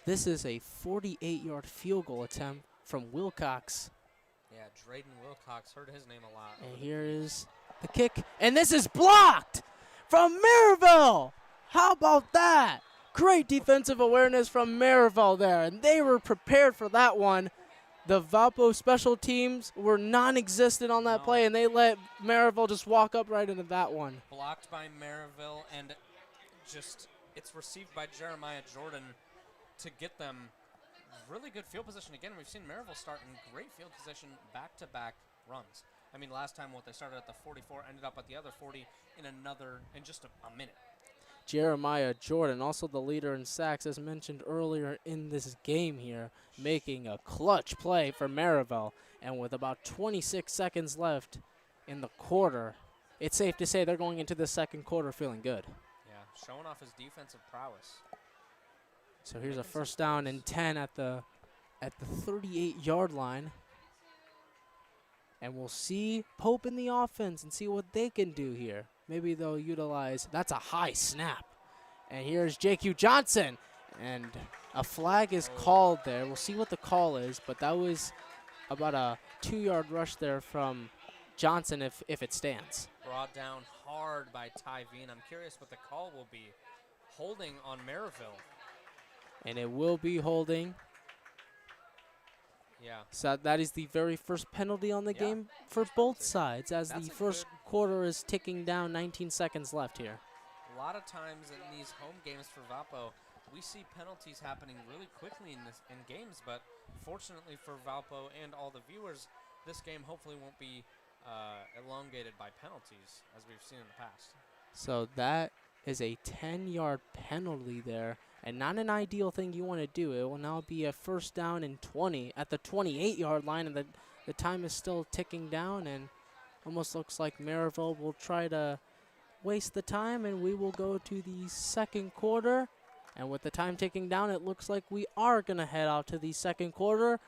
this is a 48-yard field goal attempt from Wilcox.
Yeah, Drayden Wilcox, heard his name a lot.
And here is the kick, and this is blocked from Merrillville. How about that? Great defensive awareness from Merrillville there, and they were prepared for that one. The Valpo special teams were non-existent on that play, and they let Merrillville just walk up right into that one.
Blocked by Merrillville, and just it's received by Jeremiah Jordan to get them really good field position. Again, we've seen Merrillville start in great field position back-to-back runs. I mean, last time they started at the 44, ended up at the other 40 in just a minute.
Jeremiah Jordan, also the leader in sacks, as mentioned earlier in this game here, making a clutch play for Merrillville. And with about 26 seconds left in the quarter, it's safe to say they're going into the second quarter feeling good.
Yeah, showing off his defensive prowess.
So here's a first down and 10 at the 38-yard line. And we'll see Pope in the offense and see what they can do here. Maybe they'll utilize, that's a high snap. And here's JQ Johnson. And a flag is called there. We'll see what the call is, but that was about a 2-yard rush there from Johnson if it stands.
Brought down hard by Tyveen. I'm curious what the call will be. Holding on Merrillville.
And it will be holding.
Yeah.
So that is the very first penalty on the game for both sides as the first quarter is ticking down. 19 seconds left here.
A lot of times in these home games for Valpo, we see penalties happening really quickly in games, but fortunately for Valpo and all the viewers, this game hopefully won't be elongated by penalties as we've seen in the past.
So that is a 10-yard penalty there, and not an ideal thing you want to do. It will now be a first down and 20 at the 28-yard line, and the time is still ticking down, and almost looks like Merrillville will try to waste the time, and we will go to the second quarter. And with the time ticking down, it looks like we are going to head out to the second quarter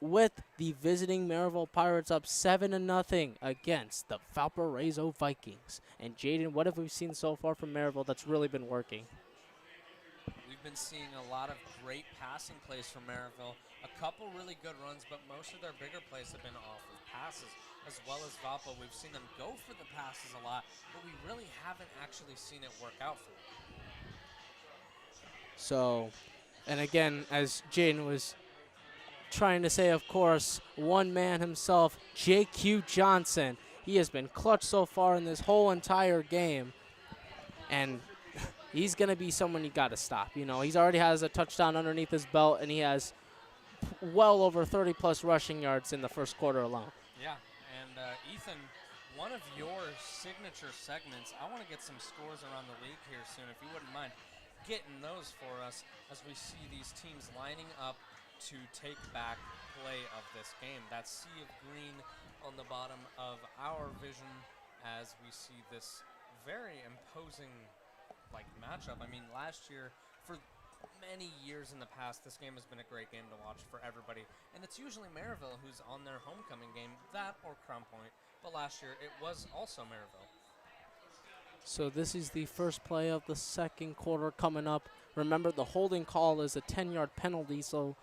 with the visiting Merrillville Pirates up 7-0 against the Valparaiso Vikings. And Jaden, what have we seen so far from Merrillville that's really been working?
We've been seeing a lot of great passing plays from Merrillville, a couple really good runs, but most of their bigger plays have been off of passes, as well as Valpo. We've seen them go for the passes a lot, but we really haven't actually seen it work out for them.
So, and again, as Jaden was trying to say, of course, one man himself, JQ Johnson. He has been clutch so far in this whole entire game, and he's going to be someone you got to stop. You know, he's already has a touchdown underneath his belt, and he has well over 30-plus rushing yards in the first quarter alone.
Yeah, and Ethan, one of your signature segments, I want to get some scores around the league here soon, if you wouldn't mind getting those for us as we see these teams lining up to take back play of this game. That sea of green on the bottom of our vision as we see this very imposing matchup. I mean, last year, for many years in the past, this game has been a great game to watch for everybody. And it's usually Merrillville who's on their homecoming game, that or Crown Point. But last year, it was also Merrillville.
So this is the first play of the second quarter coming up. Remember, the holding call is a 10-yard penalty, so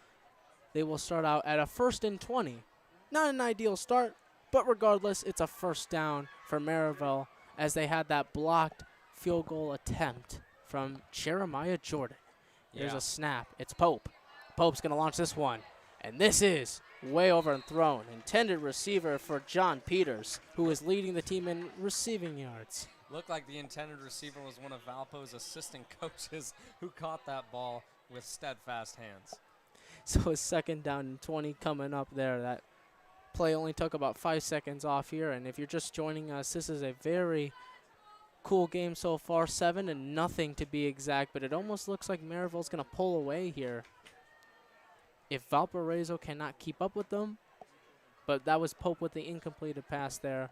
they will start out at a 1st and 20. Not an ideal start, but regardless, it's a first down for Merrillville as they had that blocked field goal attempt from Jeremiah Jordan. There's a snap. It's Pope. Pope's going to launch this one. And this is way overthrown. Intended receiver for John Peters, who is leading the team in receiving yards.
Looked like the intended receiver was one of Valpo's assistant coaches who caught that ball with steadfast hands.
So a second down and 20 coming up there. That play only took about 5 seconds off here. And if you're just joining us, this is a very cool game so far. 7-0 to be exact. But it almost looks like Merrillville's going to pull away here if Valparaiso cannot keep up with them. But that was Pope with the incompleted pass there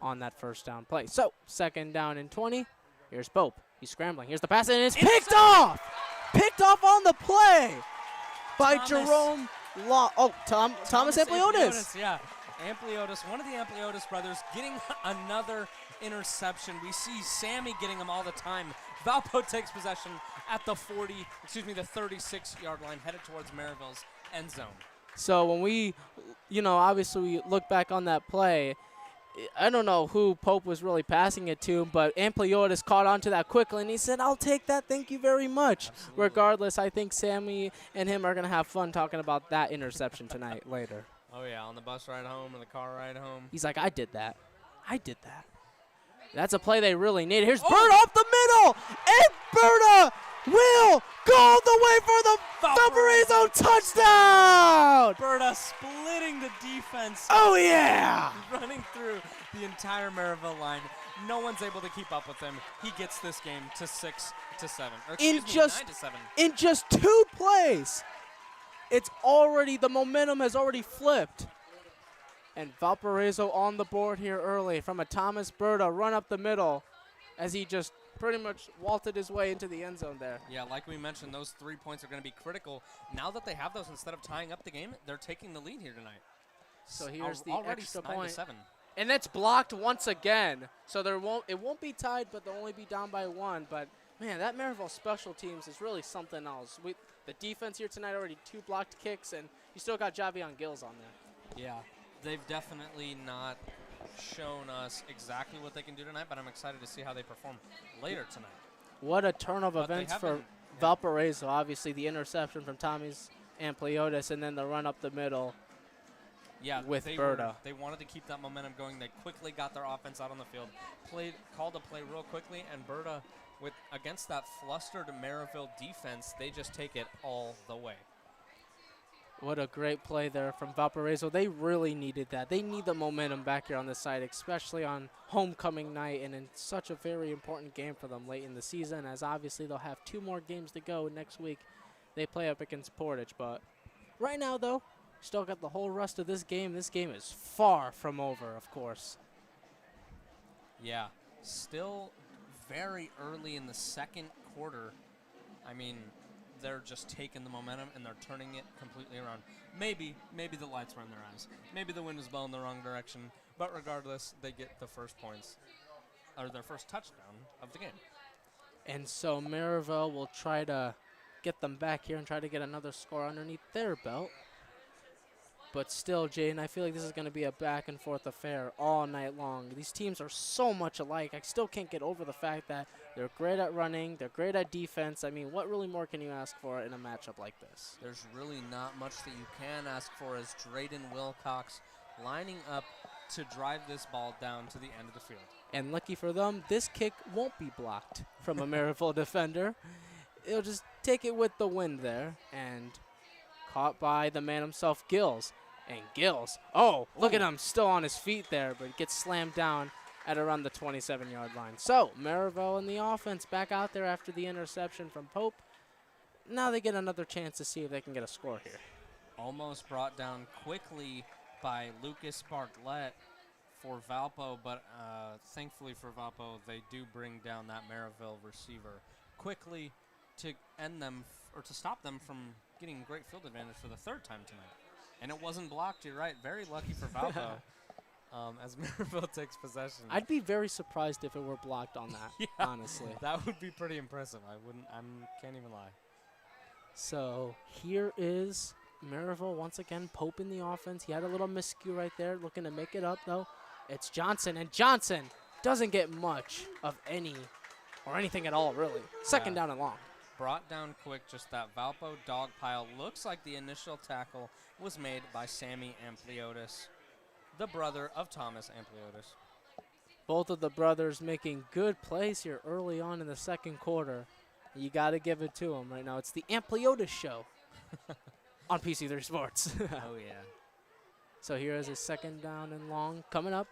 on that first down play. So second down and 20. Here's Pope. He's scrambling. Here's the pass, and it's picked off! Picked off on the play by Jerome Law. Oh, Thomas Ampliotis.
Yeah, Ampliotis, one of the Ampliotis brothers, getting another interception. We see Sammy getting them all the time. Valpo takes possession at the 36-yard line, headed towards Merrillville's end zone.
So when we, obviously we look back on that play, I don't know who Pope was really passing it to, but Ampliotis caught onto that quickly, and he said, I'll take that, thank you very much. Absolutely. Regardless, I think Sammy and him are going to have fun talking about that interception tonight later.
Oh, yeah, on the bus ride home or the car ride home.
He's like, I did that. I did that. That's a play they really need. Here's Berta up the middle, and Berta will go all the way for the Valparaiso touchdown!
Berta splitting the defense.
Oh, yeah!
Running through the entire Merrillville line. No one's able to keep up with him. He gets this game to 6-7. Or excuse me, 9-7.
In just 2 plays, the momentum has already flipped. And Valparaiso on the board here early from a Thomas Berta run up the middle as he just pretty much vaulted his way into the end zone there.
Yeah, like we mentioned, those 3 points are going to be critical. Now that they have those, instead of tying up the game, they're taking the lead here tonight.
So here's the
already
extra
9-7.
point. And that's blocked once again. So it won't be tied, but they'll only be down by 1. But, man, that Merrillville special teams is really something else. The defense here tonight, already 2 blocked kicks, and you still got Javion Gills on there.
Yeah, they've definitely not shown us exactly what they can do tonight, but I'm excited to see how they perform later tonight.
What a turn of events for Valparaiso. Obviously, the interception from Tommy's Ampliotis, and then the run up the middle with Berta.
They wanted to keep that momentum going. They quickly got their offense out on the field, called a play real quickly, and Berta, against that flustered Merrillville defense, they just take it all the way.
What a great play there from Valparaiso. They really needed that. They need the momentum back here on this side, especially on homecoming night and in such a very important game for them late in the season, as obviously they'll have 2 more games to go next week. They play up against Portage, but right now, though, still got the whole rest of this game. This game is far from over, of course.
Yeah, still very early in the second quarter. I mean, they're just taking the momentum and they're turning it completely around. Maybe the lights were in their eyes. Maybe the wind was blowing the wrong direction. But regardless, they get the first points, or their first touchdown of the game.
And so Merrillville will try to get them back here and try to get another score underneath their belt. But still, Jaden, I feel like this is going to be a back-and-forth affair all night long. These teams are so much alike. I still can't get over the fact that they're great at running, they're great at defense. I mean, what really more can you ask for in a matchup like this?
There's really not much that you can ask for as Drayden Wilcox lining up to drive this ball down to the end of the field.
And lucky for them, this kick won't be blocked from a Merrillville defender. It'll just take it with the wind there and caught by the man himself, Gills. And Gills, look at him, still on his feet there, but gets slammed down at around the 27-yard line. So, Merrillville in the offense back out there after the interception from Pope. Now they get another chance to see if they can get a score here.
Almost brought down quickly by Lucas Bartlett for Valpo, but thankfully for Valpo, they do bring down that Merrillville receiver quickly to end them, or to stop them from getting great field advantage for the 3rd time tonight. And it wasn't blocked, you're right. Very lucky for Valpo as Merrillville takes possession.
I'd be very surprised if it were blocked on that, honestly.
That would be pretty impressive. I can't even lie.
So here is Merrillville once again, Pope in the offense. He had a little miscue right there, looking to make it up, though. It's Johnson, and Johnson doesn't get much of anything at all, really. Second down and long.
Brought down quick, just that Valpo dog pile. Looks like the initial tackle was made by Sammy Ampliotis, the brother of Thomas Ampliotis.
Both of the brothers making good plays here early on in the second quarter. You got to give it to them right now. It's the Ampliotis show on PC3 Sports.
Oh, yeah.
So here is a 2nd down and long coming up.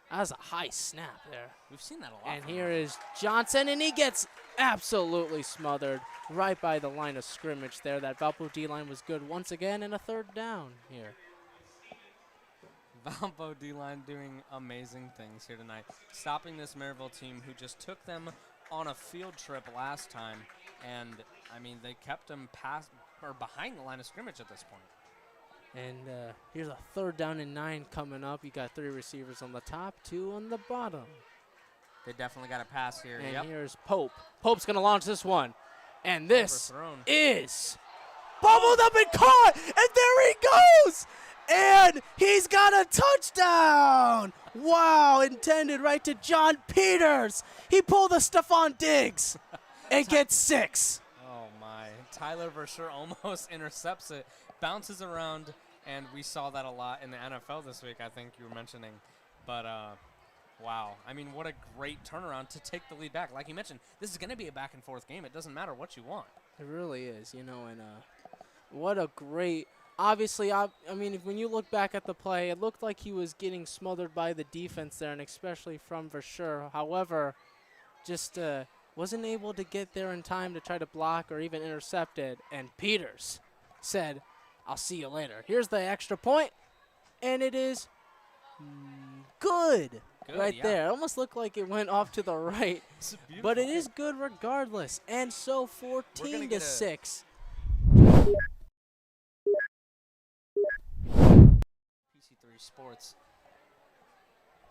That was a high snap there.
We've seen that a lot.
And here is Johnson, and he gets absolutely smothered right by the line of scrimmage there. That Valpo D-line was good once again, and a 3rd down here.
Valpo D-line doing amazing things here tonight. Stopping this Merrillville team who just took them on a field trip last time. And, I mean, they kept them behind the line of scrimmage at this point.
And here's a 3rd down and 9 coming up. You got 3 receivers on the top, 2 on the bottom.
They definitely got a pass here.
And here's Pope. Pope's going to launch this one. And this is bubbled up and caught. And there he goes. And he's got a touchdown. Wow, intended right to John Peters. He pulled a Stephon Diggs and gets 6.
Oh, my. Tyler Verscher almost intercepts it. Bounces around, and we saw that a lot in the NFL this week, I think you were mentioning. But Wow. I mean, what a great turnaround to take the lead back. Like you mentioned, this is going to be a back-and-forth game. It doesn't matter what you want.
It really is, you know, and what a great. Obviously, I mean, when you look back at the play, it looked like he was getting smothered by the defense there, and especially from Verschure. However, just wasn't able to get there in time to try to block or even intercept it. And Peters said, "I'll see you later." Here's the extra point, and it is good. Right there. It almost looked like it went off to the right, but it is good regardless. And so 14 to 6.
PC3 Sports.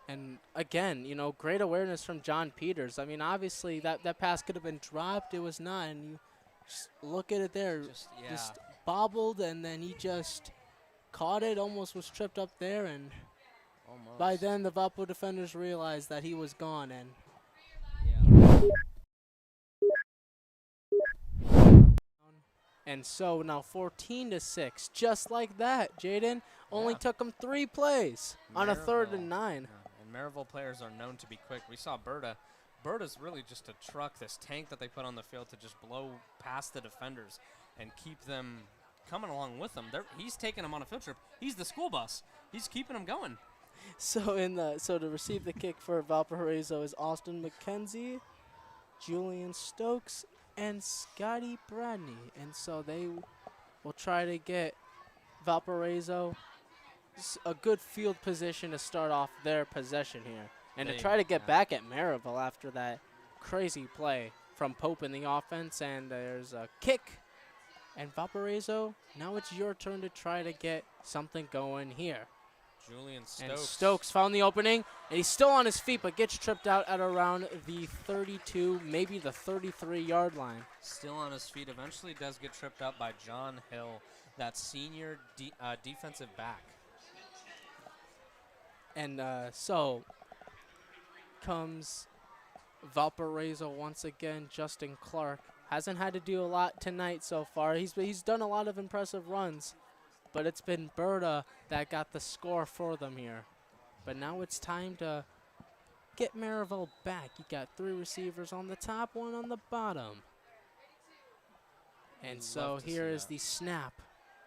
And again, you know, great awareness from John Peters. I mean, obviously that pass could have been dropped. It was not. And you just look at it there. Just bobbled, and then he just caught it, almost was tripped up there, and by then, the Valpo defenders realized that he was gone, and so now 14 to 6, just like that. Jaden only took him 3 plays on a 3rd and 9.
And Merrillville players are known to be quick. We saw Berta. Berta's really just a truck, this tank that they put on the field to just blow past the defenders and keep them coming along with them. He's taking them on a field trip. He's the school bus. He's keeping them going.
So to receive the kick for Valparaiso is Austin McKenzie, Julian Stokes, and Scotty Bradney. And so they will try to get Valparaiso a good field position to start off their possession here. And to try to get back at Merrillville after that crazy play from Pope in the offense. And there's a kick. And Valparaiso, now it's your turn to try to get something going here.
Julian Stokes.
And Stokes found the opening, and he's still on his feet, but gets tripped out at around the 32, maybe the 33-yard line.
Still on his feet. Eventually does get tripped up by John Hill, that senior defensive back.
And so comes Valparaiso once again. Justin Clark hasn't had to do a lot tonight so far. He's done a lot of impressive runs. But it's been Berta that got the score for them here. But now it's time to get Merrillville back. You got 3 receivers on the top, 1 on the bottom. And so here is the snap.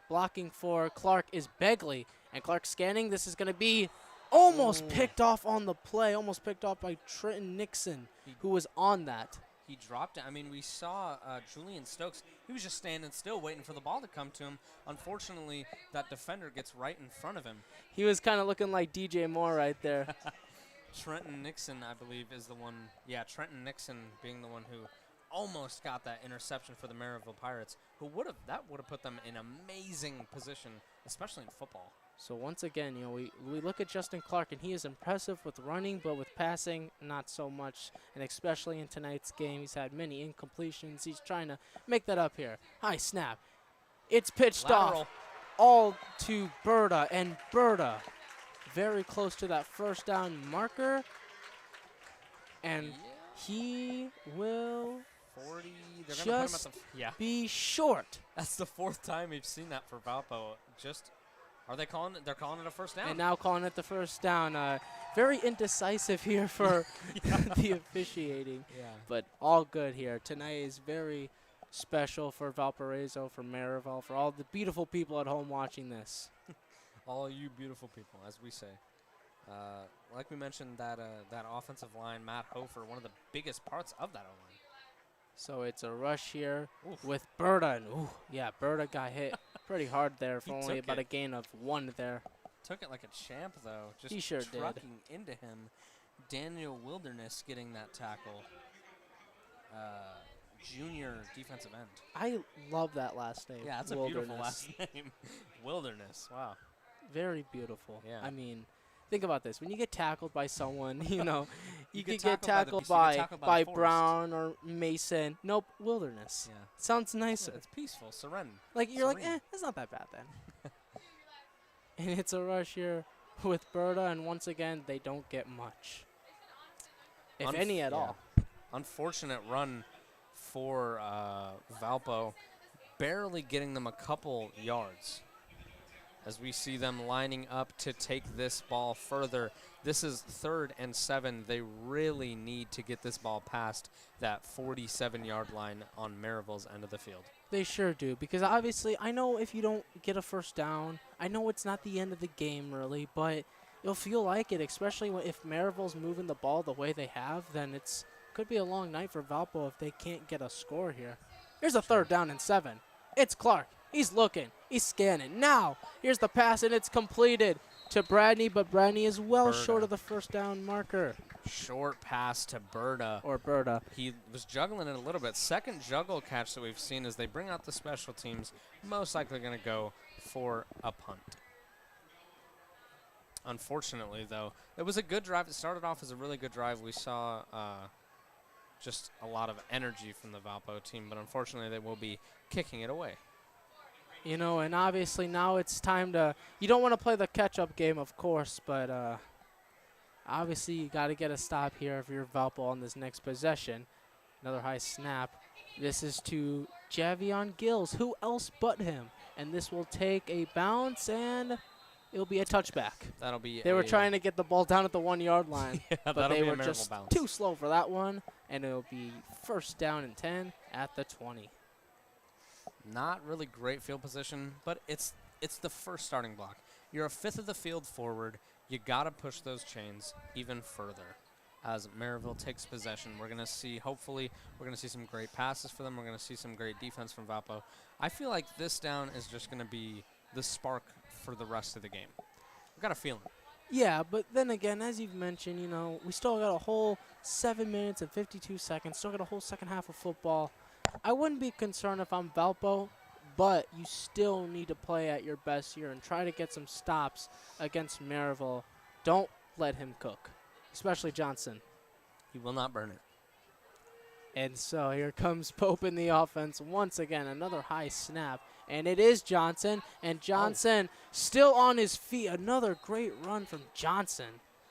Blocking for Clark is Begley. And Clark scanning. This is going to be almost picked off on the play. Almost picked off by Trenton Nixon, who was on that.
He dropped it. I mean, we saw Julian Stokes. He was just standing still waiting for the ball to come to him. Unfortunately, that defender gets right in front of him.
He was kind of looking like DJ Moore right there.
Trenton Nixon, I believe, is the one. Yeah, Trenton Nixon being the one who almost got that interception for the Merrillville Pirates, that would have put them in amazing position, especially in football.
So once again, you know, we look at Justin Clark, and he is impressive with running, but with passing, not so much. And especially in tonight's game, he's had many incompletions. He's trying to make that up here. High snap. It's pitched off all to Berta, and Berta very close to that first down marker. And he will
40.
just be short.
That's the 4th time we've seen that for Valpo. They're calling it a first down.
And now calling it the first down. Very indecisive here for the officiating.
Yeah.
But all good here. Tonight is very special for Valparaiso, for Merrillville, for all the beautiful people at home watching this.
All you beautiful people, as we say. Like we mentioned, that offensive line, Matt Hofer, one of the biggest parts of that O-line.
So it's a rush here with Berta. And Berta got hit pretty hard there for only about a gain of 1 there.
Took it like a champ, though. Just
he sure
trucking into him. Daniel Wilderness getting that tackle. Junior defensive end.
I love that last name.
Yeah, that's a beautiful last name. Wilderness. Wow.
Very beautiful.
Yeah.
I mean, think about this. When you get tackled by someone, you know, you could get
tackled
tackled
by
by Brown or Mason. Nope, Wilderness.
Yeah.
Sounds nicer.
Yeah, it's peaceful, serene.
Like, you're like, it's not that bad then. And it's a rush here with Berta, and once again, they don't get much. If any at all.
Unfortunate run for Valpo, barely getting them a couple yards. as we see them lining up to take this ball further. This is 3rd and 7. They really need to get this ball past that 47-yard line on Merrillville's end of the field.
They sure do, because obviously I know if you don't get a first down, I know it's not the end of the game really, but you'll feel like it, especially if Merrillville's moving the ball the way they have, then it's could be a long night for Valpo if they can't get a score here. Here's a 3rd down and 7. It's Clark. He's looking. He's scanning. Now, here's the pass, and it's completed to Bradney, but Bradney is well short of the first down marker.
Short pass to Berta.
Or Berta.
He was juggling it a little bit. Second juggle catch that we've seen as they bring out the special teams. Most likely going to go for a punt. Unfortunately, though, it was a good drive. It started off as a really good drive. We saw just a lot of energy from the Valpo team, but unfortunately they will be kicking it away.
You know, and obviously now it's time to, you don't want to play the catch-up game, of course, but obviously you got to get a stop here if you're Valpo on this next possession. Another high snap. This is to Javion Gills. Who else but him? And this will take a bounce, and it'll be a touchback.
That'll be
They were trying to get the ball down at the 1-yard line,
yeah,
but they
be a
were just
bounce.
too slow for that one, and it'll be 1st down and 10 at the 20.
Not really great field position, but it's the first starting block. You're a 5th of the field forward. You got to push those chains even further. As Merrillville takes possession, we're going to see, hopefully, we're going to see some great passes for them. We're going to see some great defense from Valpo. I feel like this down is just going to be the spark for the rest of the game. I've got a feeling.
Yeah, but then again, as you've mentioned, you know, we still got a whole 7 minutes and 52 seconds, still got a whole second half of football. I wouldn't be concerned if I'm Valpo, but you still need to play at your best here and try to get some stops against Merrillville. Don't let him cook, especially Johnson.
He will not burn it.
And so here comes Pope in the offense once again, another high snap. And it is Johnson, and Johnson still on his feet. Another great run from Johnson.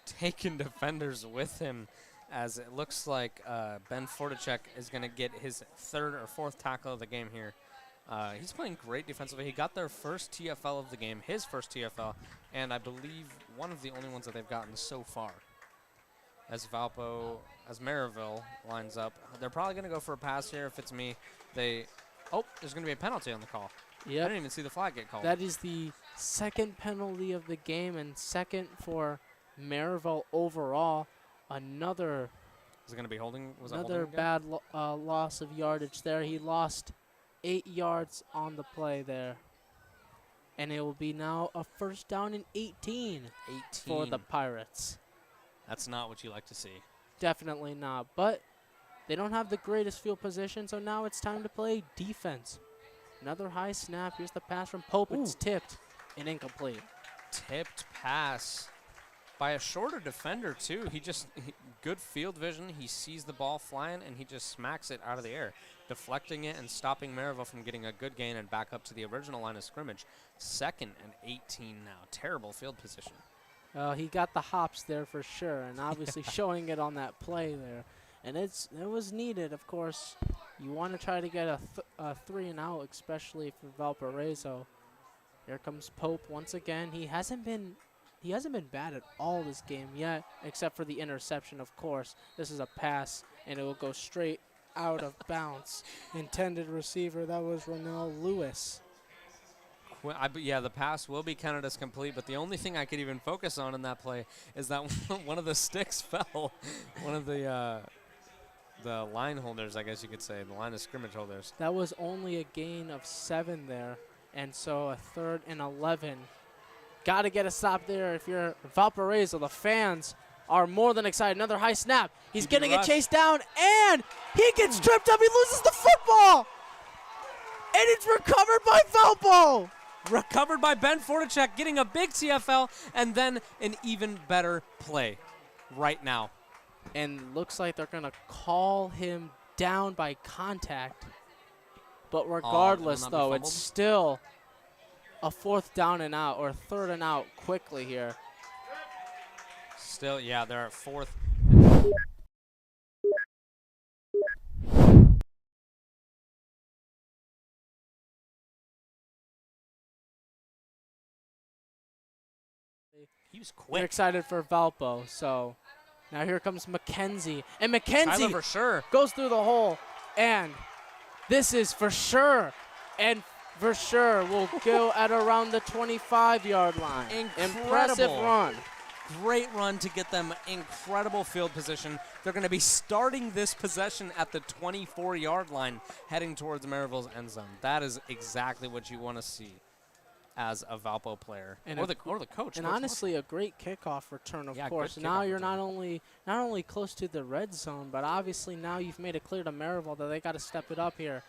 Taking defenders with him, as it looks like Ben Forticek is going to get his 3rd or 4th tackle of the game here. He's playing great defensively. He got their first TFL of the game, his first TFL, and I believe one of the only ones that they've gotten so far. As Merrillville lines up, they're probably going to go for a pass here. If it's me, there's going to be a penalty on the call.
Yep.
I didn't even see the flag get called.
That is the 2nd penalty of the game and 2nd for Merrillville overall. Another
Is it going to be holding? Was that
another
holding again?
bad loss of yardage there. He lost 8 yards on the play there. And it will be now a 1st down and 18 for the Pirates.
That's not what you like to see.
Definitely not. But they don't have the greatest field position, so now it's time to play defense. Another high snap. Here's the pass from Pope. It's tipped and incomplete.
Tipped pass by a shorter defender, too. Good field vision. He sees the ball flying, and he just smacks it out of the air, deflecting it and stopping Merrillville from getting a good gain and back up to the original line of scrimmage. 2nd and 18 now. Terrible field position.
He got the hops there for sure, and obviously showing it on that play there. And it was needed, of course. You want to try to get a 3 and out, especially for Valparaiso. Here comes Pope once again. He hasn't been bad at all this game yet, except for the interception, of course. This is a pass, and it will go straight out of bounds. Intended receiver, that was Ronell Lewis.
Yeah, the pass will be counted as complete, but the only thing I could even focus on in that play is that one of the sticks fell. One of the line holders, I guess you could say, the line of scrimmage holders.
That was only a gain of 7 there, and so a 3rd and 11. Got to get a stop there if you're Valparaiso. The fans are more than excited. Another high snap. He's going to get chased down, and he gets tripped up. He loses the football, and it's recovered by Valpo.
Recovered by Ben Forticek, getting a big TFL, and then an even better play right now.
And looks like they're going to call him down by contact. But regardless, though, it's still a 4th down and out, or 3rd and out quickly here.
Still, yeah, they're at 4th. He was
We're
quick.
excited for Valpo. So now here comes Mackenzie. And
Tyler
Mackenzie
for sure.
goes through the hole. And this is for sure. And for sure will go at around the 25-yard line. Impressive
Incredible.
run.
Great run to get them incredible field position. They're going to be starting this possession at the 24-yard line, heading towards Merrillville's end zone. That is exactly what you want to see as a Valpo player,
And
or the coach.
And
Coach
honestly, a great kickoff return, of
Yeah,
course.
good
Now
kickoff
you're
return.
not only close to the red zone, but obviously now you've made it clear to Merrillville that they got to step it up here.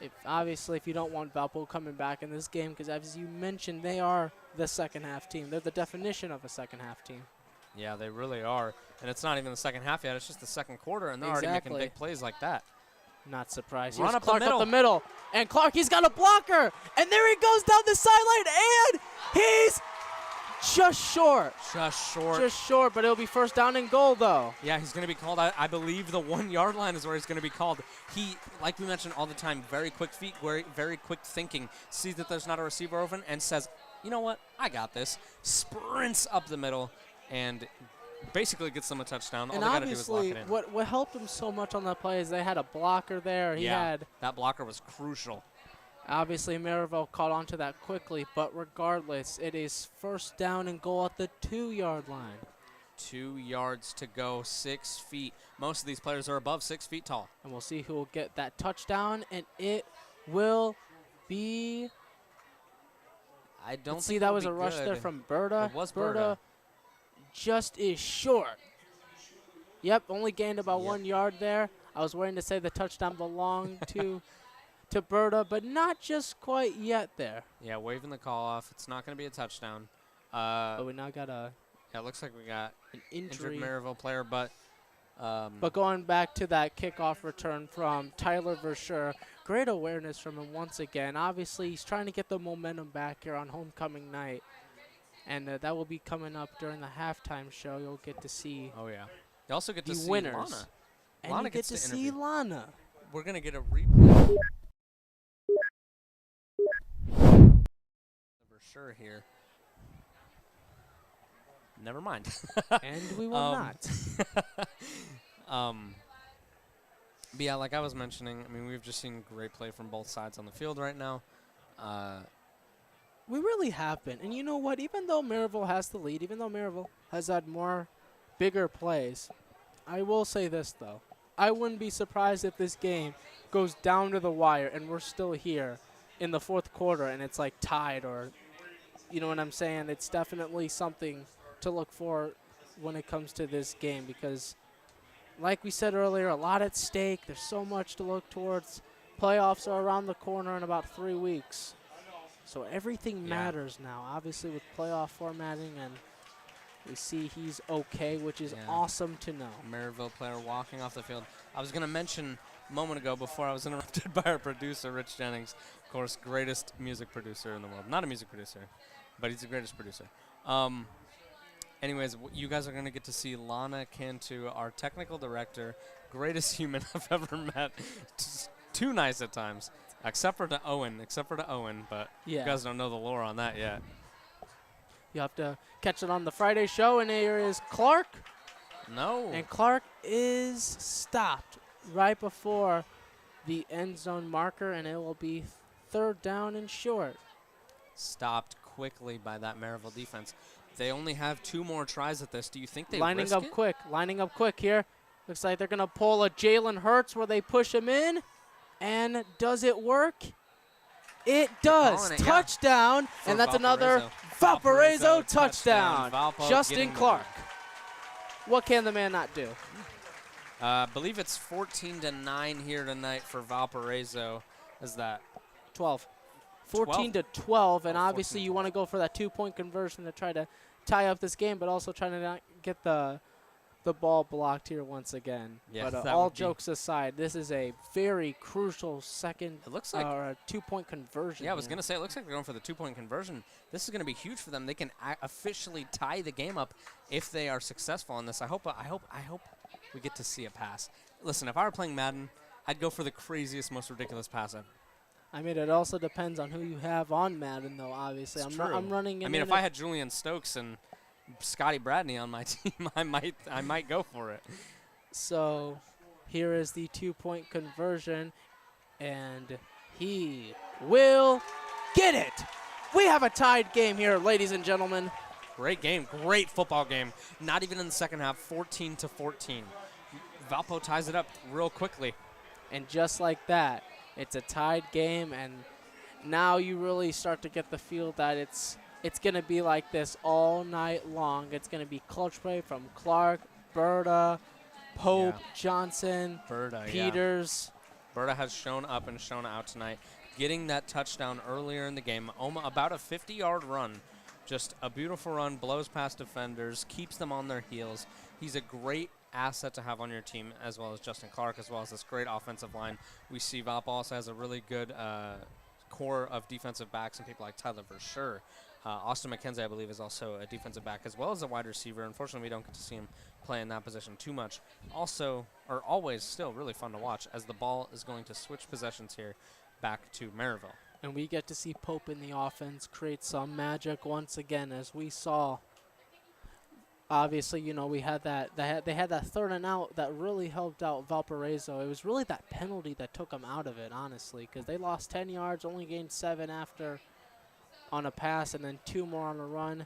If you don't want Valpo coming back in this game, because as you mentioned, they are the second half team. They're the definition of a second half team.
Yeah, they really are. And it's not even the second half yet. It's just the second quarter, and they're already
Exactly.
making big plays like that.
Not surprised.
Run
Here's
up the
Clark
middle.
up the middle. And Clark, he's got a blocker. And there he goes down the sideline. And he's just short.
Just short.
Just short, but it'll be first down and goal, though.
Yeah, he's going to be called, I believe the 1-yard line is where he's going to be called. He, like we mentioned all the time, very quick feet, very quick thinking, sees that there's not a receiver open and says, you know what, I got this. Sprints up the middle and basically gets them a touchdown. All
And
they got to do is lock
obviously,
it in.
what helped him so much on that play is they had a blocker there. He had,
that blocker was crucial.
obviously, Merrillville caught on to that quickly, but regardless, it is first down and goal at the 2-yard line.
2 yards to go, 6 feet. Most of these players are above 6 feet tall.
And we'll see who will get that touchdown, and it will be.
I don't
Let's
think
see, that
it'll
was
be
a rush there
good.
from Berta.
It was Berta.
Just is short. Yep, only gained about
Yep.
1 yard there. I was waiting to say the touchdown belonged to Berta, but not just quite yet there.
Yeah, waving the call off. It's not going to be a touchdown.
But we now got
Yeah, it looks like we got
an
injured
injury.
Merrillville player, but
But going back to that kickoff return from Tyler Verschure, great awareness from him once again. Obviously, he's trying to get the momentum back here on homecoming night. And that will be coming up during the halftime show. You'll get to see
oh yeah, you also get to
the
see
winners.
Lana.
And
Lana
you get
gets
to
to
see
interview.
Lana.
We're gonna get a replay for sure here. Never mind.
And we will not.
But yeah, like I was mentioning, I mean, we've just seen great play from both sides on the field right now.
We really have been. And you know what? Even though Merrillville has the lead, even though Merrillville has had more bigger plays, I will say this, though. I wouldn't be surprised if this game goes down to the wire and we're still here in the fourth quarter and it's like tied, or, you know what I'm saying? It's definitely something to look for when it comes to this game because, like we said earlier, a lot at stake. There's so much to look towards. Playoffs are around the corner in about 3 weeks. So everything matters now, obviously, with playoff formatting, and we see he's okay, which is awesome to know.
Merrillville player walking off the field. I was going to mention a moment ago before I was interrupted by our producer, Rich Jennings, of course, greatest music producer in the world. Not a music producer, but he's the greatest producer. Anyways, you guys are going to get to see Lana Cantu, our technical director, greatest human I've ever met. Just too nice at times. Except for to Owen, but you guys don't know the lore on that yet.
You have to catch it on the Friday show, and here is Clark.
No.
And Clark is stopped right before the end zone marker, and it will be third down and short.
Stopped quickly by that Merrillville defense. They only have 2 more tries at this. Do you think they
lining
risk
up
it?
quick here. Looks like they're going to pull a Jalen Hurts where they push him in. And does it work? It does.
calling it,
Touchdown.
For
And that's another
Valparaiso.
Valparaiso touchdown.
Valpo
Justin
getting the
Clark.
lead.
What can the man not do?
I believe it's 14-9 here tonight for Valparaiso. Is that
12. 14 to 12. And
Oh,
obviously
14
you want to go for that 2-point conversion to try to tie up this game, but also trying to not get the ball blocked here once again.
Yeah,
But
that
all
would be-
jokes aside, this is a very crucial second
It looks like
or a 2-point conversion.
Yeah, I was
here.
going to say, it looks like they're going for the 2-point conversion. This is going to be huge for them. They can officially tie the game up if they are successful on this. I hope we get to see a pass. Listen, if I were playing Madden, I'd go for the craziest, most ridiculous pass ever.
I mean, it also depends on who you have on Madden, though, obviously.
It's
I'm
true.
running in
I mean,
in
if I had Julian Stokes and Scotty Bradney on my team, I might go for it.
So here is the 2-point conversion, and he will get it. We have a tied game here, ladies and gentlemen.
Great game, great football game. Not even in the second half, 14-14. Valpo ties it up real quickly.
And just like that, it's a tied game, and now you really start to get the feel that it's going to be like this all night long. It's going to be clutch play from Clark, Berta, Pope, Johnson,
Berta,
Peters.
Berta has shown up and shown out tonight. Getting that touchdown earlier in the game, about a 50-yard run. Just a beautiful run, blows past defenders, keeps them on their heels. He's a great asset to have on your team, as well as Justin Clark, as well as this great offensive line. We see Valpo also has a really good core of defensive backs and people like Tyler Verschure. Austin McKenzie, I believe, is also a defensive back as well as a wide receiver. Unfortunately, we don't get to see him play in that position too much. Always still really fun to watch as the ball is going to switch possessions here back to Merrillville.
And we get to see Pope in the offense create some magic once again, as we saw. Obviously, we had they had that 3rd and out that really helped out Valparaiso. It was really that penalty that took them out of it, honestly, because they lost 10 yards, only gained 7 after on a pass, and then 2 more on a run,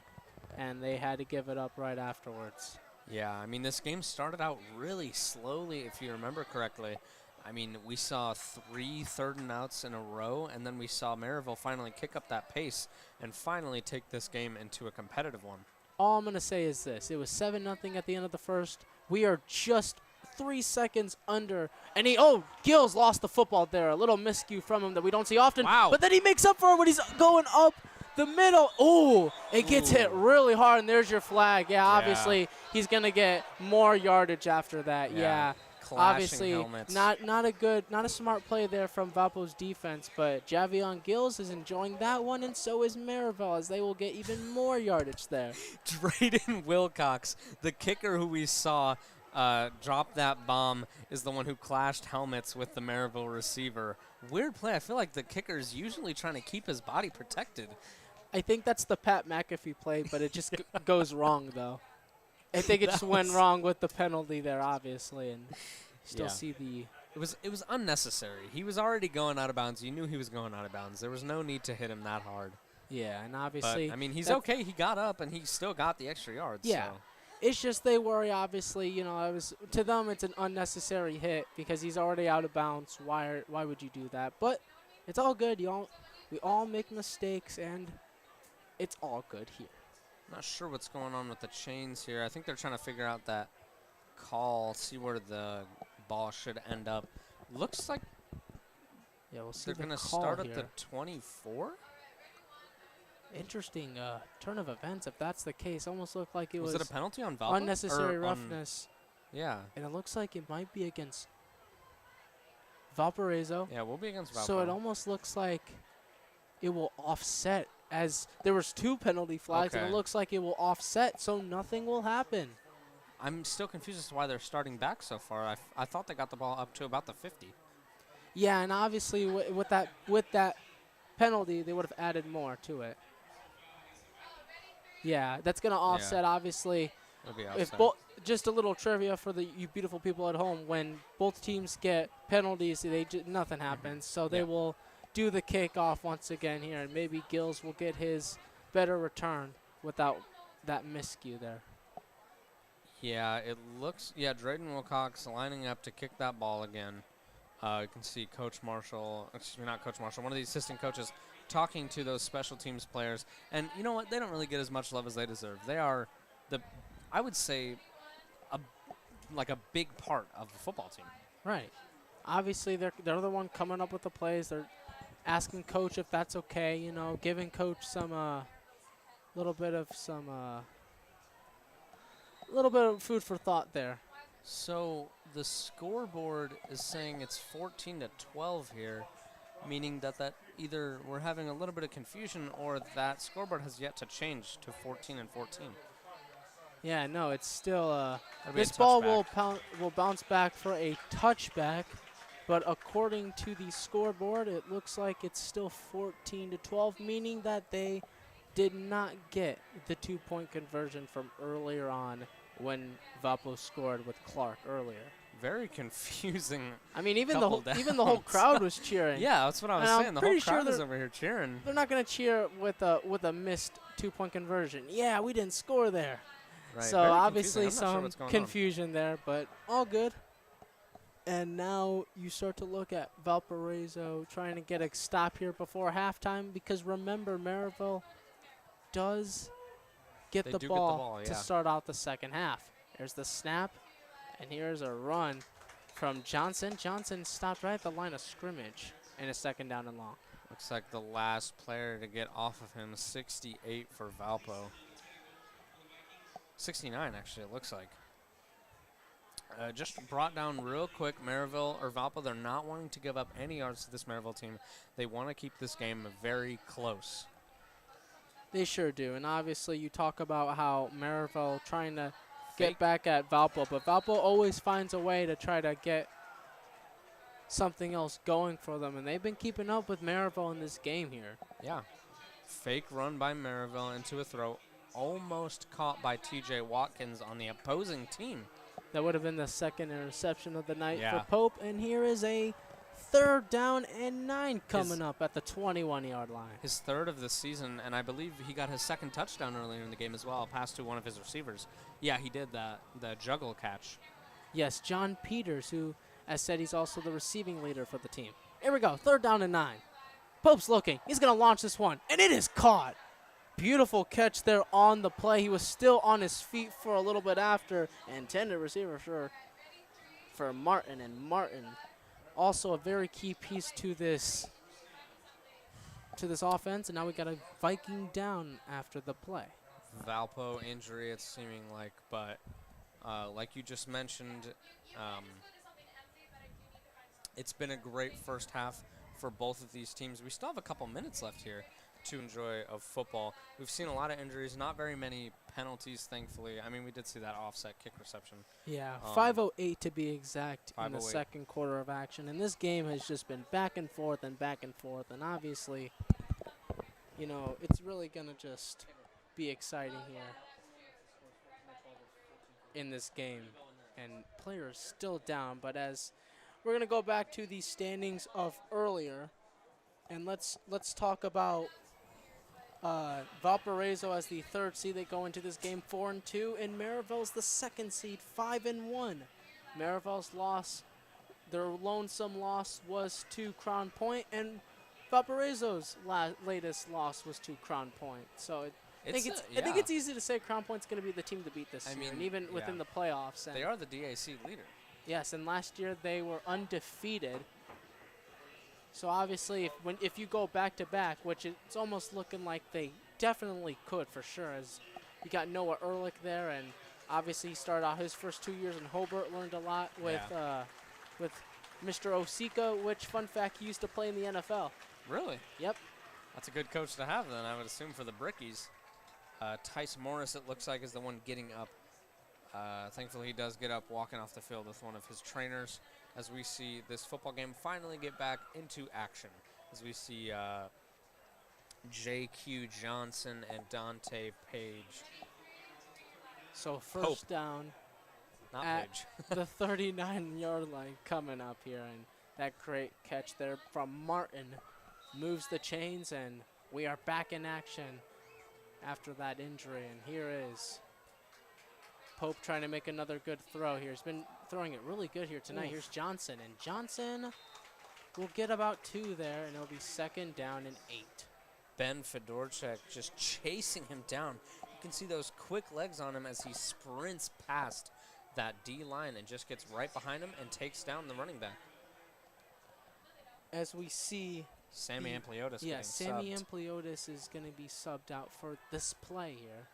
and they had to give it up right afterwards.
Yeah, I mean, this game started out really slowly, if you remember correctly. I mean, we saw 3 3rd and outs in a row, and then we saw Merrillville finally kick up that pace and finally take this game into a competitive one.
All I'm going to say is this. It was 7-0 at the end of the first. We are just 3 seconds under. And Gills lost the football there. A little miscue from him that we don't see often.
Wow.
But then he makes up for it when he's going up the middle. Ooh, it gets hit really hard, and there's your flag. Yeah, obviously he's going to get more yardage after that. Yeah. Obviously,
helmets.
not a smart play there from Valpo's defense, but Javion Gills is enjoying that one, and so is Merrillville, as they will get even more yardage there.
Drayden Wilcox, the kicker who we saw drop that bomb, is the one who clashed helmets with the Merrillville receiver. Weird play. I feel like the kicker is usually trying to keep his body protected.
I think that's the Pat McAfee play, but it just goes wrong, though. I think it just went wrong with the penalty there, obviously, and still see the...
It was unnecessary. He was already going out of bounds. You knew he was going out of bounds. There was no need to hit him that hard.
Yeah, and obviously...
But, I mean, he's okay. He got up, and he still got the extra yards.
Yeah.
So.
It's just they worry, obviously. To them, it's an unnecessary hit because he's already out of bounds. Why would you do that? But it's all good. We all make mistakes, and it's all good here.
Not sure what's going on with the chains here. I think they're trying to figure out that call, see where the ball should end up. Looks like
we'll see
they're going to start at the 24?
Interesting turn of events, if that's the case. Almost looked like it was
it a penalty on Valpo?
Unnecessary roughness.
Yeah.
And it looks like it might be against Valparaiso.
Yeah, we'll be against Valpo.
So it almost looks like it will offset, as there was 2 penalty flags, and it looks like it will offset, so nothing will happen.
I'm still confused as to why they're starting back so far. I thought they got the ball up to about the 50.
Yeah, and obviously with that penalty, they would have added more to it. Yeah, that's going to offset, obviously.
It'll be offset.
Just a little trivia for you beautiful people at home. When both teams get penalties, nothing happens. So they will do the kickoff once again here, and maybe Gills will get his better return without that miscue there.
Yeah, it looks, Drayden Wilcox lining up to kick that ball again. You can see Coach Marshall, not Coach Marshall, one of the assistant coaches talking to those special teams players. And you know what? They don't really get as much love as they deserve. They are I would say, a big part of the football team.
Right. Obviously, they're the one coming up with the plays. They're asking Coach if that's okay, giving Coach some little bit of food for thought there.
So the scoreboard is saying it's 14-12 here, meaning that either we're having a little bit of confusion or that scoreboard has yet to change to 14-14.
Yeah, no, it's still this ball will bounce back for a touchback, but according to the scoreboard, it looks like it's still 14-12, meaning that they did not get the 2-point conversion from earlier on when Valpo scored with Clark earlier.
Very confusing.
I mean, even
couple
the whole crowd was cheering.
Yeah, that's what I was
And I'm
saying. The
pretty
whole crowd
sure
is over here cheering.
They're not going to cheer with a missed 2-point conversion. Yeah, we didn't score there.
Right.
So
Very
obviously
confusing. I'm not sure what's
some
going
confusion there, but all good. And now you start to look at Valparaiso trying to get a stop here before halftime, because remember, Merrillville does get
They
the
do
ball
yeah.
to start out the second half. There's the snap, and here's a run from Johnson. Johnson stopped right at the line of scrimmage in a second down and long.
Looks like the last player to get off of him, 68 for Valpo. 69, actually, it looks like. Just brought down real quick. Merrillville or Valpo, they're not wanting to give up any yards to this Merrillville team. They want to keep this game very close.
They sure do. And obviously you talk about how Merrillville trying to get back at Valpo, but Valpo always finds a way to try to get something else going for them, and they've been keeping up with Merrillville in this game here.
Yeah. Fake run by Merrillville into a throw. Almost caught by TJ Watkins on the opposing team.
That would have been the second interception of the night
Yeah.
for Pope, and here is a 3rd down and 9 coming up at the 21-yard line.
His 3rd of the season, and I believe he got his 2nd touchdown earlier in the game as well, pass to one of his receivers. Yeah, he did that, the juggle catch.
Yes, John Peters, who, as said, he's also the receiving leader for the team. Here we go, 3rd down and 9. Pope's looking. He's going to launch this one, and it is caught. Beautiful catch there on the play. He was still on his feet for a little bit after. Intended receiver for Martin, and Martin also a very key piece to this offense. And now we got a Viking down after the play.
Valpo injury, it's seeming like, but like you just mentioned, it's been a great first half for both of these teams. We still have a couple minutes left here to enjoy of football. We've seen a lot of injuries, not very many penalties, thankfully. I mean, we did see that offset kick reception.
Yeah, 5:08 to be exact in the
5:08.
second quarter of action. And this game has just been back and forth and back and forth. And obviously, you know, it's really going to just be exciting here in this game. And players still down. But as we're going to go back to the standings of earlier, and let's talk about Valparaiso as the 3rd seed. They go into this game 4-2, and Merrillville's the 2nd seed, 5-1. Merrillville's loss, their lonesome loss, was to Crown Point, and Valparaiso's latest loss was to Crown Point. So I think it's easy to say Crown Point's going to be the team to beat this year, and even within the playoffs. And
they are the DAC leader.
Yes, and last year they were undefeated. So obviously, if you go back-to-back, which it's almost looking like they definitely could for sure, as you got Noah Ehrlich there, and obviously he started out his first 2 years in Hobart, learned a lot with Mr. Osika, which, fun fact, he used to play in the NFL.
Really?
Yep.
That's a good coach to have then, I would assume, for the Brickies. Tice Morris, it looks like, is the one getting up. Thankfully, he does get up, walking off the field with one of his trainers, as we see this football game finally get back into action. As we see J.Q. Johnson and Dante Page.
So first down
Not
at
Page.
the 39-yard line coming up here, and that great catch there from Martin moves the chains, and we are back in action after that injury. And here is Pope trying to make another good throw here. He's been throwing it really good here tonight. Oof. Here's Johnson, and Johnson will get about 2 there, and it'll be 2nd down and 8.
Ben Fedorchak just chasing him down. You can see those quick legs on him as he sprints past that D-line and just gets right behind him and takes down the running back.
As we see
Sammy Ampliotis getting
Sammy
subbed.
Ampliotis is going to be subbed out for this play here.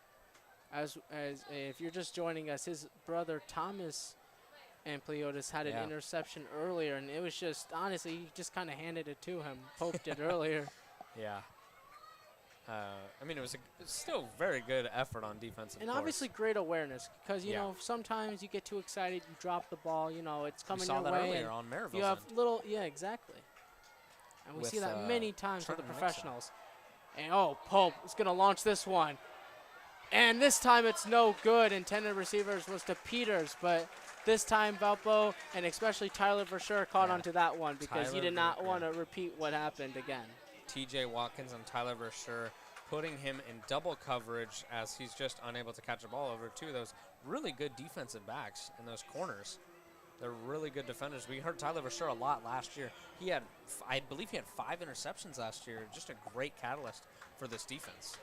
As if you're just joining us, his brother Thomas Ampliotis had an interception earlier, and it was just, honestly, he just kind of handed it to him. Pope did earlier.
Yeah. I mean, it was still very good effort on defense.
And obviously great awareness, because, you know, sometimes you get too excited, you drop the ball, you know, it's coming your way.
We saw that earlier on Merrillville's
You have exactly. And we see that many times with the professionals. And, oh, Pope is going to launch this one. And this time it's no good. Intended receivers was to Peters, but this time Valpo and especially Tyler Verschure caught onto that one because he did not want to repeat what happened again.
TJ Watkins and Tyler Verschure putting him in double coverage as he's just unable to catch a ball over two of those really good defensive backs in those corners. They're really good defenders. We heard Tyler Verschure a lot last year. He had, I believe he had 5 interceptions last year. Just a great catalyst for this defense.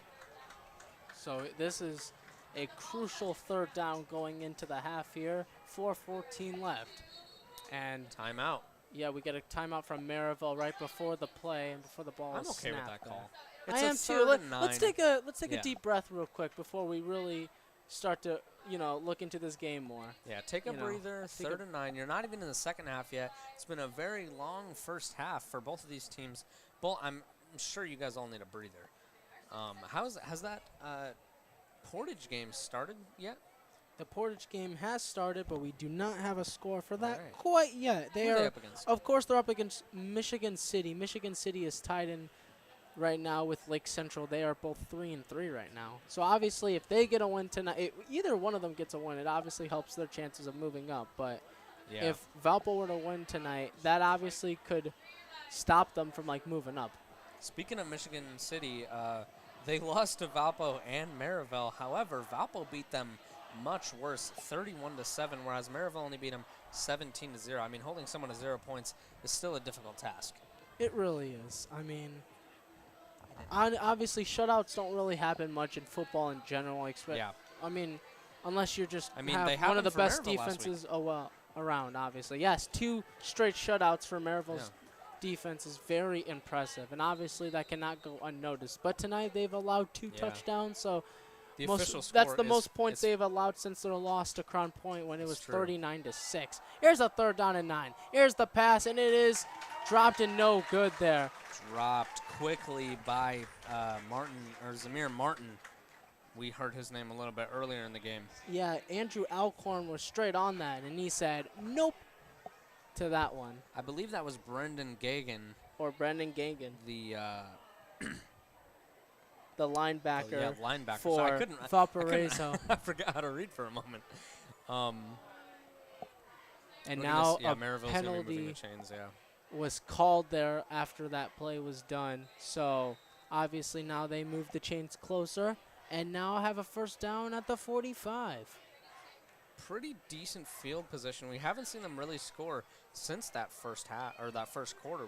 So this is a crucial third down going into the half here. 4:14 left. And
timeout.
Yeah, we get a timeout from Merrillville right before the play and before the ball is snapped.
I'm okay with that call.
I am too. Let's take a deep breath real quick before we really start to, look into this game more.
Yeah, take a breather. 3rd and 9. You're not even in the second half yet. It's been a very long first half for both of these teams. I'm sure you guys all need a breather. Has that Portage game started yet?
The Portage game has started, but we do not have a score for that quite yet.
Who are they up against?
Of course, they're up against Michigan City. Michigan City is tied in right now with Lake Central. They are both 3-3 right now. So obviously, if they get a win tonight, either one of them gets a win, it obviously helps their chances of moving up. But if Valpo were to win tonight, that obviously could stop them from moving up.
Speaking of Michigan City, they lost to Valpo and Merrillville. However, Valpo beat them much worse, 31-7, whereas Merrillville only beat them 17-0. I mean, holding someone to 0 points is still a difficult task.
It really is. I mean, obviously, shutouts don't really happen much in football in general. I mean, unless you're just have one of the best defenses around, obviously. Yes, 2 straight shutouts for Merrillville's defense is very impressive, and obviously that cannot go unnoticed. But tonight they've allowed 2 touchdowns, so
the official score
that's the most points they've allowed since their loss to Crown Point when it was 39-6. Here's a 3rd down and 9. Here's the pass, and it is dropped and no good there.
Dropped quickly by Zamir Martin. We heard his name a little bit earlier in the game.
Yeah, Andrew Alcorn was straight on that, and he said nope to that one.
I believe that was Brendan Gagan.
Or Brendan Gagan. The linebacker,
linebacker.
For Valparaiso.
I forgot how to read for a moment.
And now a
penalty
was called there after that play was done. So obviously now they move the chains closer and now have a 1st down at the 45.
Pretty decent field position. We haven't seen them really score since that first half or that first quarter.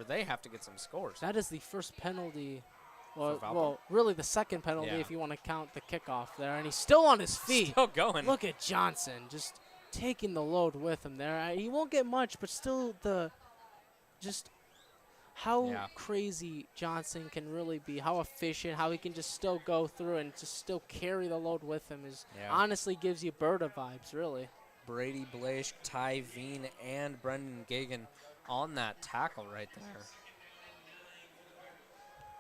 They have to get some scores.
That is the first penalty. Well, really the second penalty if you want to count the kickoff there. And he's still on his feet.
Still going.
Look at Johnson just taking the load with him there. He won't get much, but still how crazy Johnson can really be, how efficient, how he can just still go through and just still carry the load with him honestly gives you Berta vibes, really.
Brady Blaish, Ty Veen, and Brendan Gagan on that tackle right there.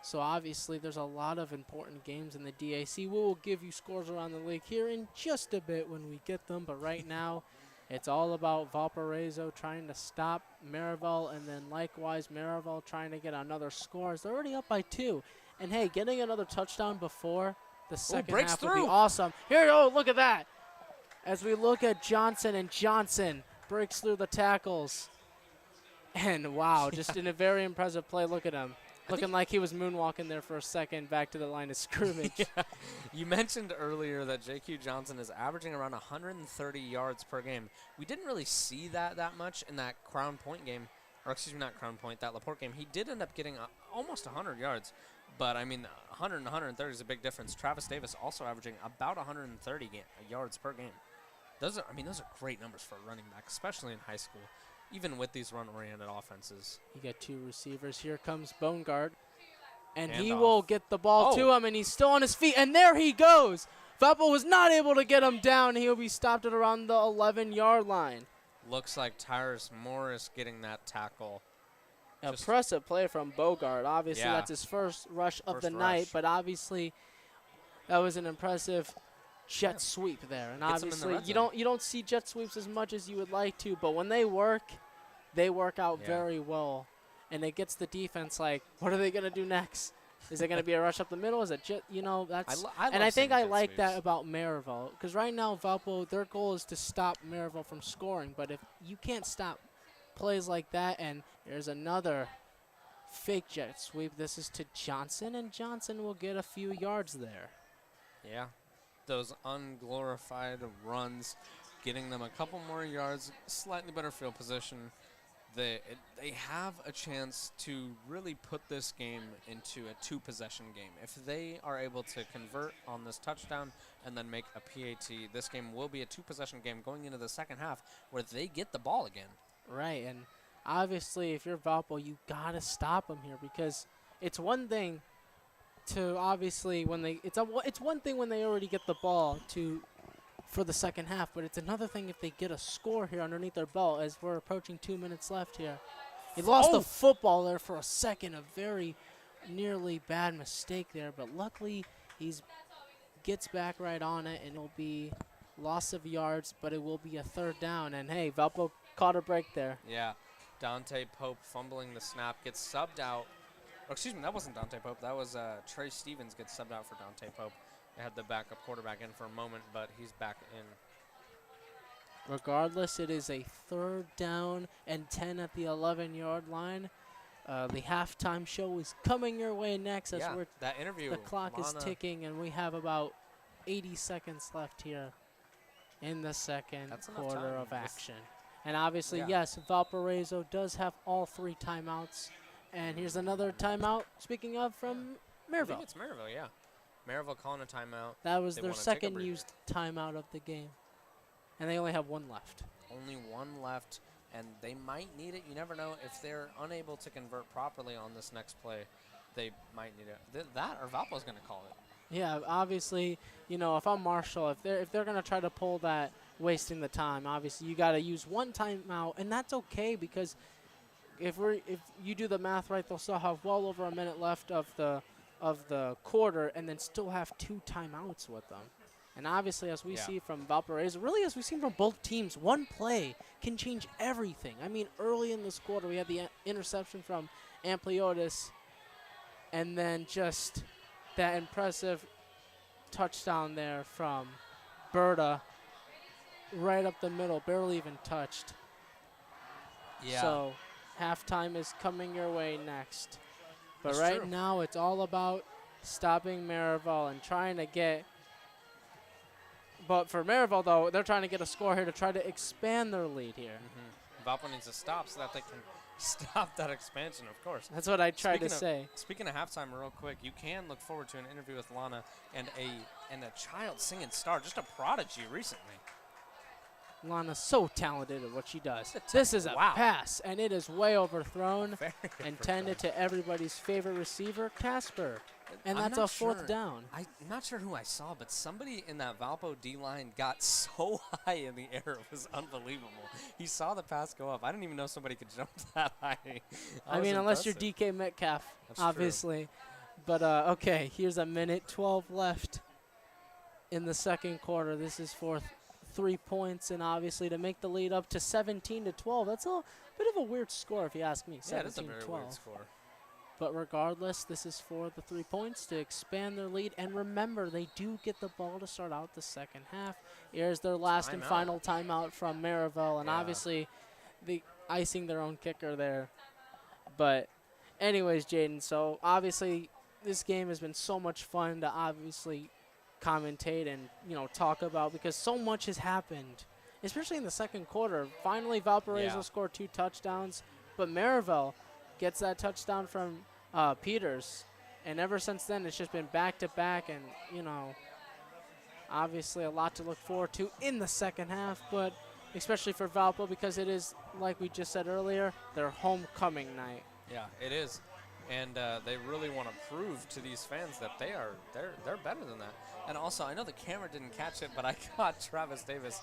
So obviously there's a lot of important games in the DAC. We will give you scores around the league here in just a bit when we get them, but right now it's all about Valparaiso trying to stop Merrillville, and then likewise Merrillville trying to get another score. They're already up by 2. And hey, getting another touchdown before the second half would be awesome. Here, look at that. As we look at Johnson, and Johnson breaks through the tackles. And wow, just in a very impressive play. Look at him. Looking like he was moonwalking there for a second back to the line of scrimmage.
You mentioned earlier that J.Q. Johnson is averaging around 130 yards per game. We didn't really see that much in that Crown Point game. Or excuse me, not Crown Point, that LaPorte game. He did end up getting almost 100 yards. But, I mean, 100 and 130 is a big difference. Travis Davis also averaging about 130 yards per game. Those are great numbers for a running back, especially in high school. Even with these run-oriented offenses.
You got 2 receivers. Here comes Bonegard. And he will get the ball to him, and he's still on his feet. And there he goes. Valpo was not able to get him down. He'll be stopped at around the 11-yard line.
Looks like Tyrus Morris getting that tackle.
Impressive play from Bogart. Obviously, that's his first rush of the night, but obviously that was an impressive jet sweep there. And obviously you don't see jet sweeps as much as you would like to, but when they work out very well. And it gets the defense like, what are they going to do next? Is it going to be a rush up the middle? Is it just, you know, that's...
I
and I think I like that
sweeps.
about Merrillville. Because right now, Valpo, their goal is to stop Merrillville from scoring. But if you can't stop plays like that, and there's another fake jet sweep. This is to Johnson, and Johnson will get a few yards there.
Yeah, those unglorified runs, getting them a couple more yards, slightly better field position. They have a chance to really put this game into a two-possession game. If they are able to convert on this touchdown and then make a PAT, this game will be a two-possession game going into the second half where they get the ball again.
Right, and obviously if you're Valpo, you got to stop them here because it's one thing to obviously when they it's one thing when they already get the ball for the second half, but it's another thing if they get a score here underneath their belt as we're approaching 2 minutes left here. He lost the football there for a second, a very nearly bad mistake there, but luckily he's gets back right on it, and it'll be loss of yards, but it will be a third down. And hey, Valpo caught a break there.
Yeah, Dante Pope fumbling the snap, gets subbed out. Oh, excuse me, that wasn't Dante Pope. That was Trey Stevens gets subbed out for Dante Pope. They had the backup quarterback in for a moment, but he's back in.
Regardless, it is a third down and 10 at the 11-yard line. The halftime show is coming your way next as
that interview.
The clock is ticking, and we have about 80 seconds left here in the second quarter of action. And obviously, yes, Valparaiso does have all 3 timeouts. And here's another timeout, speaking of, from Merrillville.
I think it's Merrillville, yeah. Merrillville calling a timeout.
That was their second used timeout of the game. And they only have 1 left.
Only 1 left, and they might need it. You never know. If they're unable to convert properly on this next play, they might need it. That or Valpo's going to call it.
Yeah, obviously, you know, if I'm Marshall, if they're going to try to pull that wasting the time, obviously you got to use 1 timeout, and that's okay because if you do the math right, they'll still have well over a minute left of the quarter, and then still have 2 timeouts with them. And obviously, as we see from Valparaiso, really as we've seen from both teams, 1 play can change everything. I mean, early in this quarter, we had the interception from Ampliotis, and then just that impressive touchdown there from Berta right up the middle, barely even touched.
Yeah.
So halftime is coming your way next. But
That's
right
true.
now it's all about stopping Merrillville and trying to get – but for Merrillville, though, they're trying to get a score here to try to expand their lead here.
Valpo needs to stop so that they can stop that expansion, of course.
That's what I tried to say.
Speaking of halftime real quick, you can look forward to an interview with Lana and a child singing star, just a prodigy recently.
Lana's so talented at what she does. This is a pass, and it is way overthrown, intended to everybody's favorite receiver, Casper. And that's a 4th down.
I'm not sure who I saw, but somebody in that Valpo D-line got so high in the air. It was unbelievable. He saw the pass go up. I didn't even know somebody could jump that high.
I mean, unless you're DK Metcalf,
That's
obviously. True. But, okay, here's a minute 12 left in the second quarter. This is for 3 points, and obviously to make the lead up to 17-12. That's a bit of a weird score, if you ask me.
Yeah, it is a very weird score.
But regardless, this is for the 3 points to expand their lead. And remember, they do get the ball to start out the second half. Here's their last and final timeout from Merrillville. And obviously, the icing their own kicker there. But anyways, Jaden, so obviously this game has been so much fun to obviously commentate and, you know, talk about because so much has happened, especially in the second quarter. Finally, Valparaiso scored 2 touchdowns, but Merrillville gets that touchdown from Peters, and ever since then it's just been back-to-back, and, you know, obviously a lot to look forward to in the second half, but especially for Valpo because it is, like we just said earlier, their homecoming night.
Yeah, it is. And they really want to prove to these fans that they're better than that. And also, I know the camera didn't catch it, but I caught Travis Davis,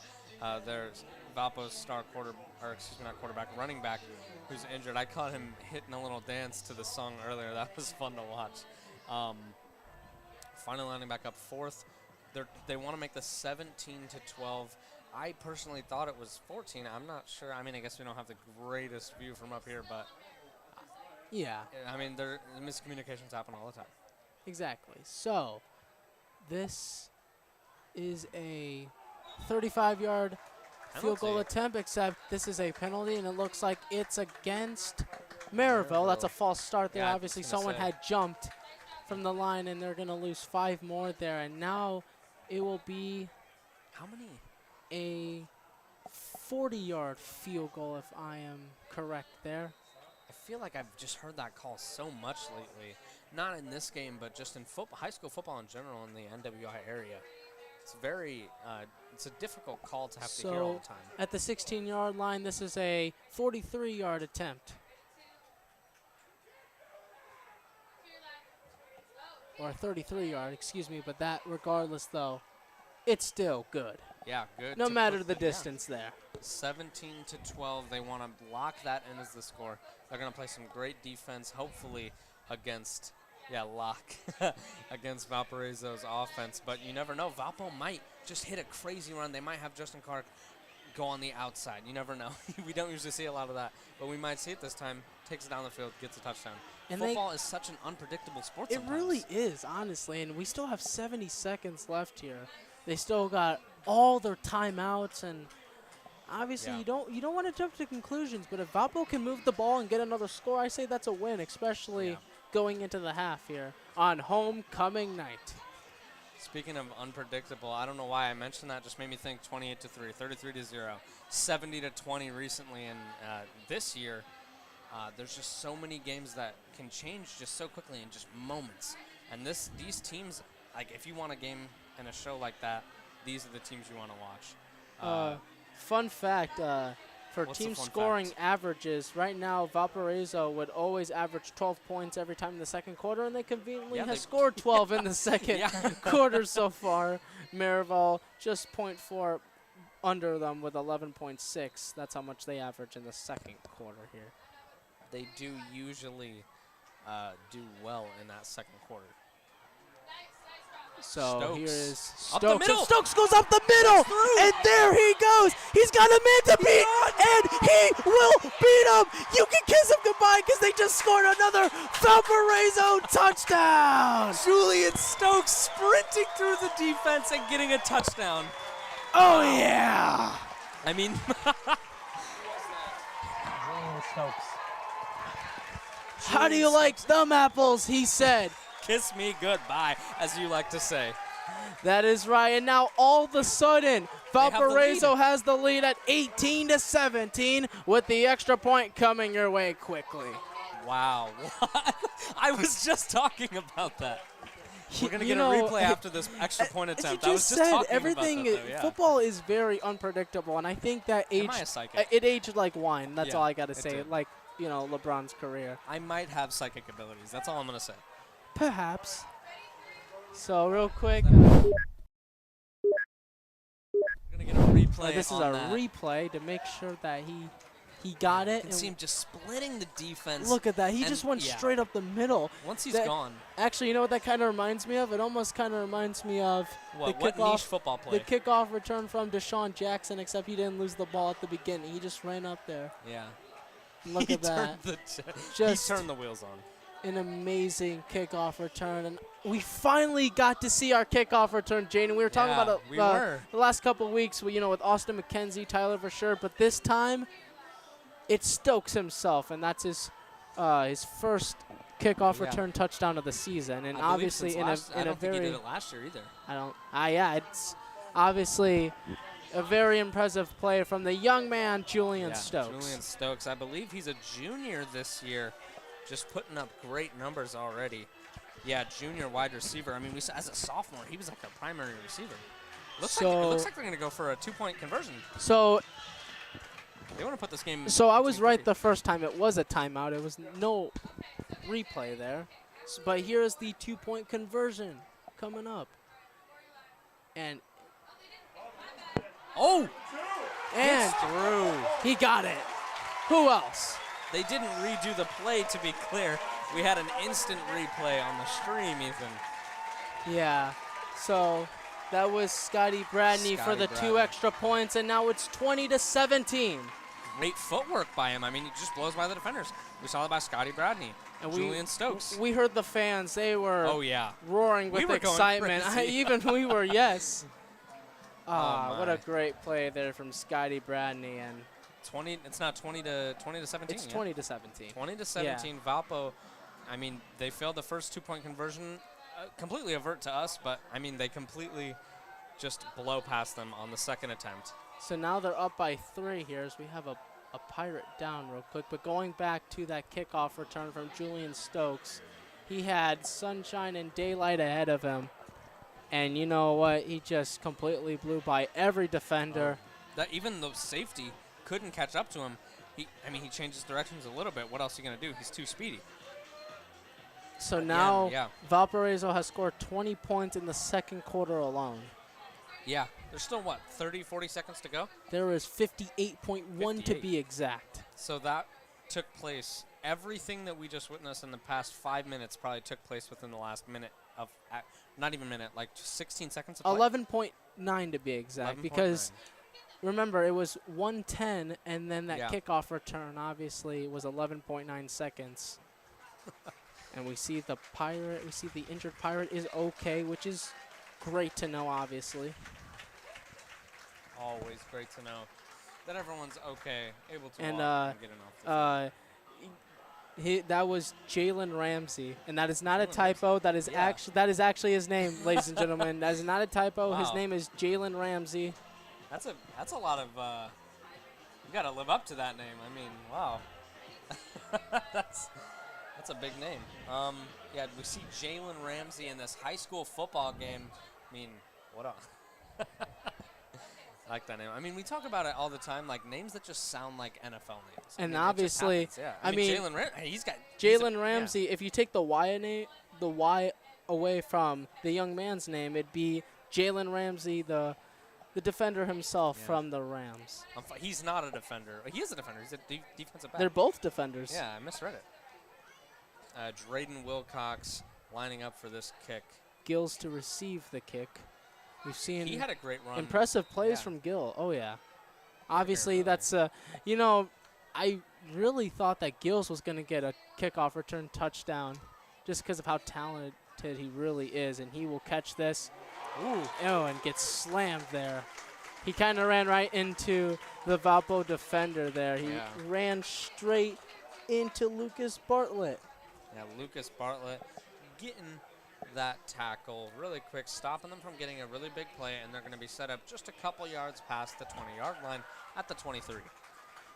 their Valpo's star running back, who's injured. I caught him hitting a little dance to the song earlier. That was fun to watch. Finally lining back up 4th. They want to make the 17-12. I personally thought it was 14. I'm not sure. I mean, I guess we don't have the greatest view from up here, but
yeah.
I mean, miscommunications happen all the time.
Exactly. So this is a 35-yard field goal attempt, except this is a penalty, and it looks like it's against Merrillville. That's a false start there.
Yeah,
Obviously, someone had jumped from the line, and they're going to lose 5 more there. And now it will be
How many?
a 40-yard field goal, if I am correct there.
I feel like I've just heard that call so much lately. Not in this game, but just in high school football in general in the NWI area. It's very, it's a difficult call to have to hear all the time.
At the 16-yard line, this is a 43-yard attempt. Or 33-yard, excuse me, but that, regardless, though, it's still good.
Yeah, good.
No matter the distance there.
17-12, they want to lock that in as the score. They're going to play some great defense, hopefully against, against Valparaiso's offense. But you never know. Valpo might just hit a crazy run. They might have Justin Clark go on the outside. You never know. We don't usually see a lot of that, but we might see it this time. Takes it down the field, gets a touchdown. And football is such an unpredictable sport sometimes.
It really is, honestly, and we still have 70 seconds left here. They still got all their timeouts, and obviously you don't want to jump to conclusions, but if Valpo can move the ball and get another score, I say that's a win, especially going into the half here on homecoming night.
Speaking of unpredictable, I don't know why I mentioned that. Just made me think 28-3, 33-0, 70-20 recently, and this year there's just so many games that can change just so quickly in just moments. And these teams, like if you want a game and a show like that, these are the teams you want to watch.
Fun fact, for team scoring averages, right now Valparaiso would always average 12 points every time in the second quarter, and they conveniently have scored 12 in the second quarter so far. Merrillville just 0.4 under them with 11.6. That's how much they average in the second quarter here.
They do usually do well in that second quarter.
So
Stokes.
here is
Up the
Stokes.
middle.
And Stokes goes up the middle, and there he goes. He's got a man to beat, and he will beat him. You can kiss him goodbye because they just scored another Valparaiso touchdown.
Julian Stokes sprinting through the defense and getting a touchdown.
Oh, yeah.
I mean,
how do you like them apples, he said.
kiss me goodbye, as you like to say.
That is right. And now all of a sudden, Valparaiso has the lead at 18-17 with the extra point coming your way quickly.
Wow. I was just talking about that. We're going to get a replay after this extra point attempt.
I was just talking everything about that, though, football is very unpredictable, and I think that it aged like wine. That's all I got to say. Like, LeBron's career.
I might have psychic abilities. That's all I'm going to say.
Perhaps. So real quick.
We're going to get a replay.
This is a replay to make sure that he got it.
You can see him just splitting the defense.
Look at that. He just went straight up the middle.
Once he's gone.
Actually, you know what that kind of reminds me of? It almost kind of reminds me of
what niche football play?
The kickoff return from Deshaun Jackson, except he didn't lose the ball at the beginning. He just ran up there.
Yeah.
Look at that.
He turned the wheels on.
An amazing kickoff return, and we finally got to see our kickoff return, Jaden. We were talking about it the last couple of weeks, with Austin McKenzie, Tyler Verschure, but this time it's Stokes himself, and that's his first kickoff return touchdown of the season, and obviously
I don't think he did it last year either.
It's obviously a very impressive play from the young man Julian Stokes.
Julian Stokes, I believe he's a junior this year. Just putting up great numbers already. Yeah, junior wide receiver. I mean, we saw, as a sophomore, he was like a primary receiver. It looks like they're going to go for a 2-point conversion.
So
they want to put this game.
So I was right the first time. It was a timeout. It was no replay there. But here's the 2-point conversion coming up. And
through.
He got it. Who else?
They didn't redo the play, to be clear. We had an instant replay on the stream, Ethan.
Yeah. So that was Scotty Bradney for the 2 extra points, and now it's 20-17.
Great footwork by him. I mean, he just blows by the defenders. We saw it by Scotty Bradney.
And
Julian Stokes.
We heard the fans. They were roaring with excitement. Even we were, yes. What a great play there from Scotty Bradney. And
20. It's not 20 to 17.
It's 20 to 17.
20 to 17. Yeah. Valpo. I mean, they failed the first 2-point conversion, completely avert to us. But I mean, they completely just blow past them on the second attempt.
So now they're up by 3 here as we have a Pirate down real quick. But going back to that kickoff return from Julian Stokes, he had sunshine and daylight ahead of him. And you know what? He just completely blew by every defender.
That even the safety couldn't catch up to him. He changes directions a little bit. What else are you going to do? He's too speedy.
So now Valparaiso has scored 20 points in the second quarter alone.
Yeah. There's still, 30, 40 seconds to go?
There is 58.1 to be exact.
So that took place. Everything that we just witnessed in the past 5 minutes probably took place within the last minute of, not even minute, like just 16 seconds of play.
11.9 to be exact. Because remember, it was 1:10, and then that kickoff return obviously was 11.9 seconds. And we see the injured Pirate is okay, which is great to know, obviously.
Always great to know that everyone's okay, able to
and
walk and get enough.
That was Jalen Ramsey, and that is not a typo. That is actually his name, ladies and gentlemen. That is not a typo.
Wow.
His name is Jalen Ramsey.
That's a lot of. You got to live up to that name. I mean, wow. That's a big name. We see Jalen Ramsey in this high school football game. I mean, what up? I like that name. I mean, we talk about it all the time, like names that just sound like NFL names.
And obviously, Jalen Ramsey. If you take the Y away from the young man's name, it'd be Jalen Ramsey, the defender himself from the Rams.
He's not a defender. He is a defender. He's a defensive back.
They're both defenders.
Yeah, I misread it. Drayden Wilcox lining up for this kick.
Gills to receive the kick. We've seen
he had a great run.
Impressive plays from Gill. Oh, yeah. Obviously, that's, I really thought that Gills was going to get a kickoff return touchdown just because of how talented he really is. And he will catch this. And get slammed there. He kind of ran right into the Valpo defender there. He ran straight into Lucas Bartlett.
Yeah, Lucas Bartlett getting that tackle really quick, stopping them from getting a really big play, and they're going to be set up just a couple yards past the 20-yard line at the 23.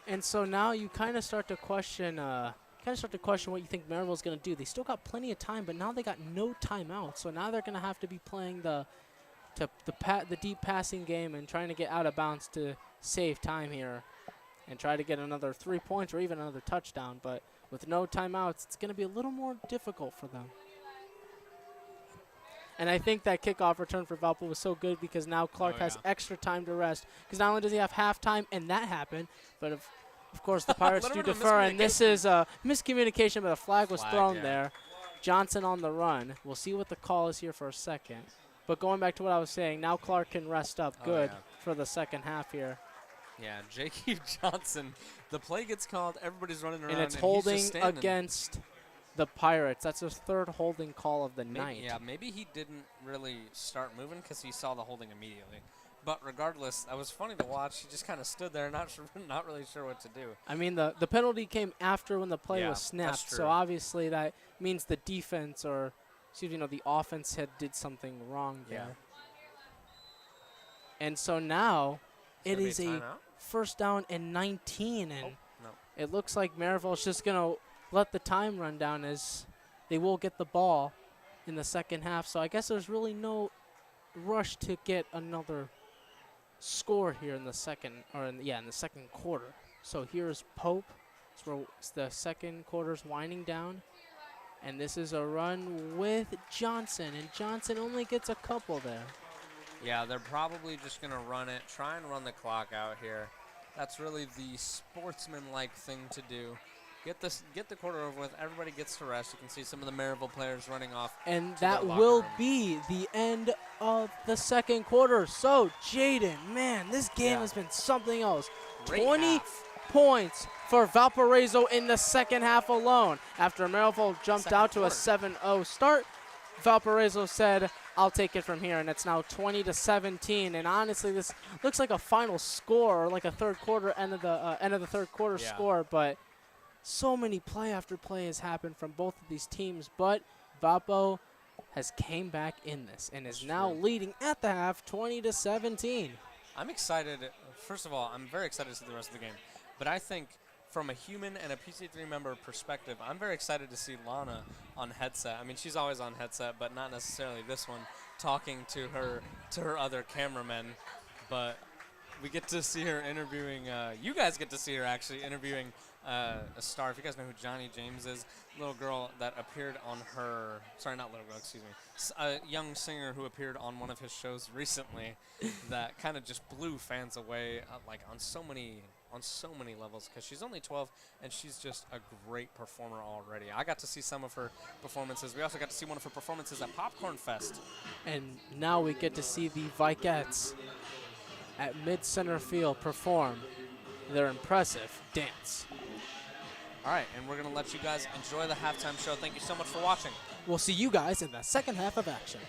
And so now you kind of start to question what you think Merrillville's going to do. They still got plenty of time, but now they got no timeout. So now they're going to have to be playing the deep passing game and trying to get out of bounds to save time here and try to get another 3 points or even another touchdown. But with no timeouts, it's going to be a little more difficult for them. And I think that kickoff return for Valpo was so good because now Clark has extra time to rest. Because not only does he have halftime, and that happened, but of course the Pirates do defer. And this is a miscommunication, but a flag was thrown there. Johnson on the run. We'll see what the call is here for a second. But going back to what I was saying, now Clark can rest up good for the second half here.
Yeah, J.Q. Johnson. The play gets called. Everybody's running around.
And it's holding against the Pirates. That's his third holding call of the night.
Yeah, maybe he didn't really start moving because he saw the holding immediately. But regardless, that was funny to watch. He just kind of stood there, not really sure what to do.
I mean, the penalty came after when the play was snapped. So obviously that means the defense or, the offense did something wrong there. And so now it is a first down and 19. And it looks like Merrillville's just going to let the time run down as they will get the ball in the second half. So I guess there's really no rush to get another score here in the second quarter. So here's Pope. So the second quarter's winding down. And this is a run with Johnson. And Johnson only gets a couple there.
Yeah, they're probably just going to run it, try and run the clock out here. That's really the sportsman-like thing to do. Get the quarter over with. Everybody gets to rest. You can see some of the Merrillville players running off.
And that will be the end of the second quarter. So, Jaden, man, this game has been something else.
Great
points for Valparaiso in the second half alone. After Merrillville jumped out to a 7-0 start, Valparaiso said, I'll take it from here, and it's now 20-17. And honestly, this looks like a final score, or like a third quarter, end of the third quarter score. But so many play after play has happened from both of these teams. But Valpo has came back in this and is now leading at the half, 20-17.
I'm excited. First of all, I'm very excited to see the rest of the game. But I think from a human and a PC3 member perspective, I'm very excited to see Lana on headset. I mean, she's always on headset, but not necessarily this one, talking to her other cameramen. But we get to see her interviewing, you guys get to see her actually interviewing a star. If you guys know who Johnny James is, little girl that appeared on her, sorry, not little girl, excuse me, a young singer who appeared on one of his shows recently that kind of just blew fans away, like on so many levels, because she's only 12 and she's just a great performer already. I got to see some of her performances. We also got to see one of her performances at Popcorn Fest.
And now we get to see the Vikettes at mid-center field perform their impressive dance.
All right, and we're going to let you guys enjoy the halftime show. Thank you so much for watching.
We'll see you guys in the second half of action.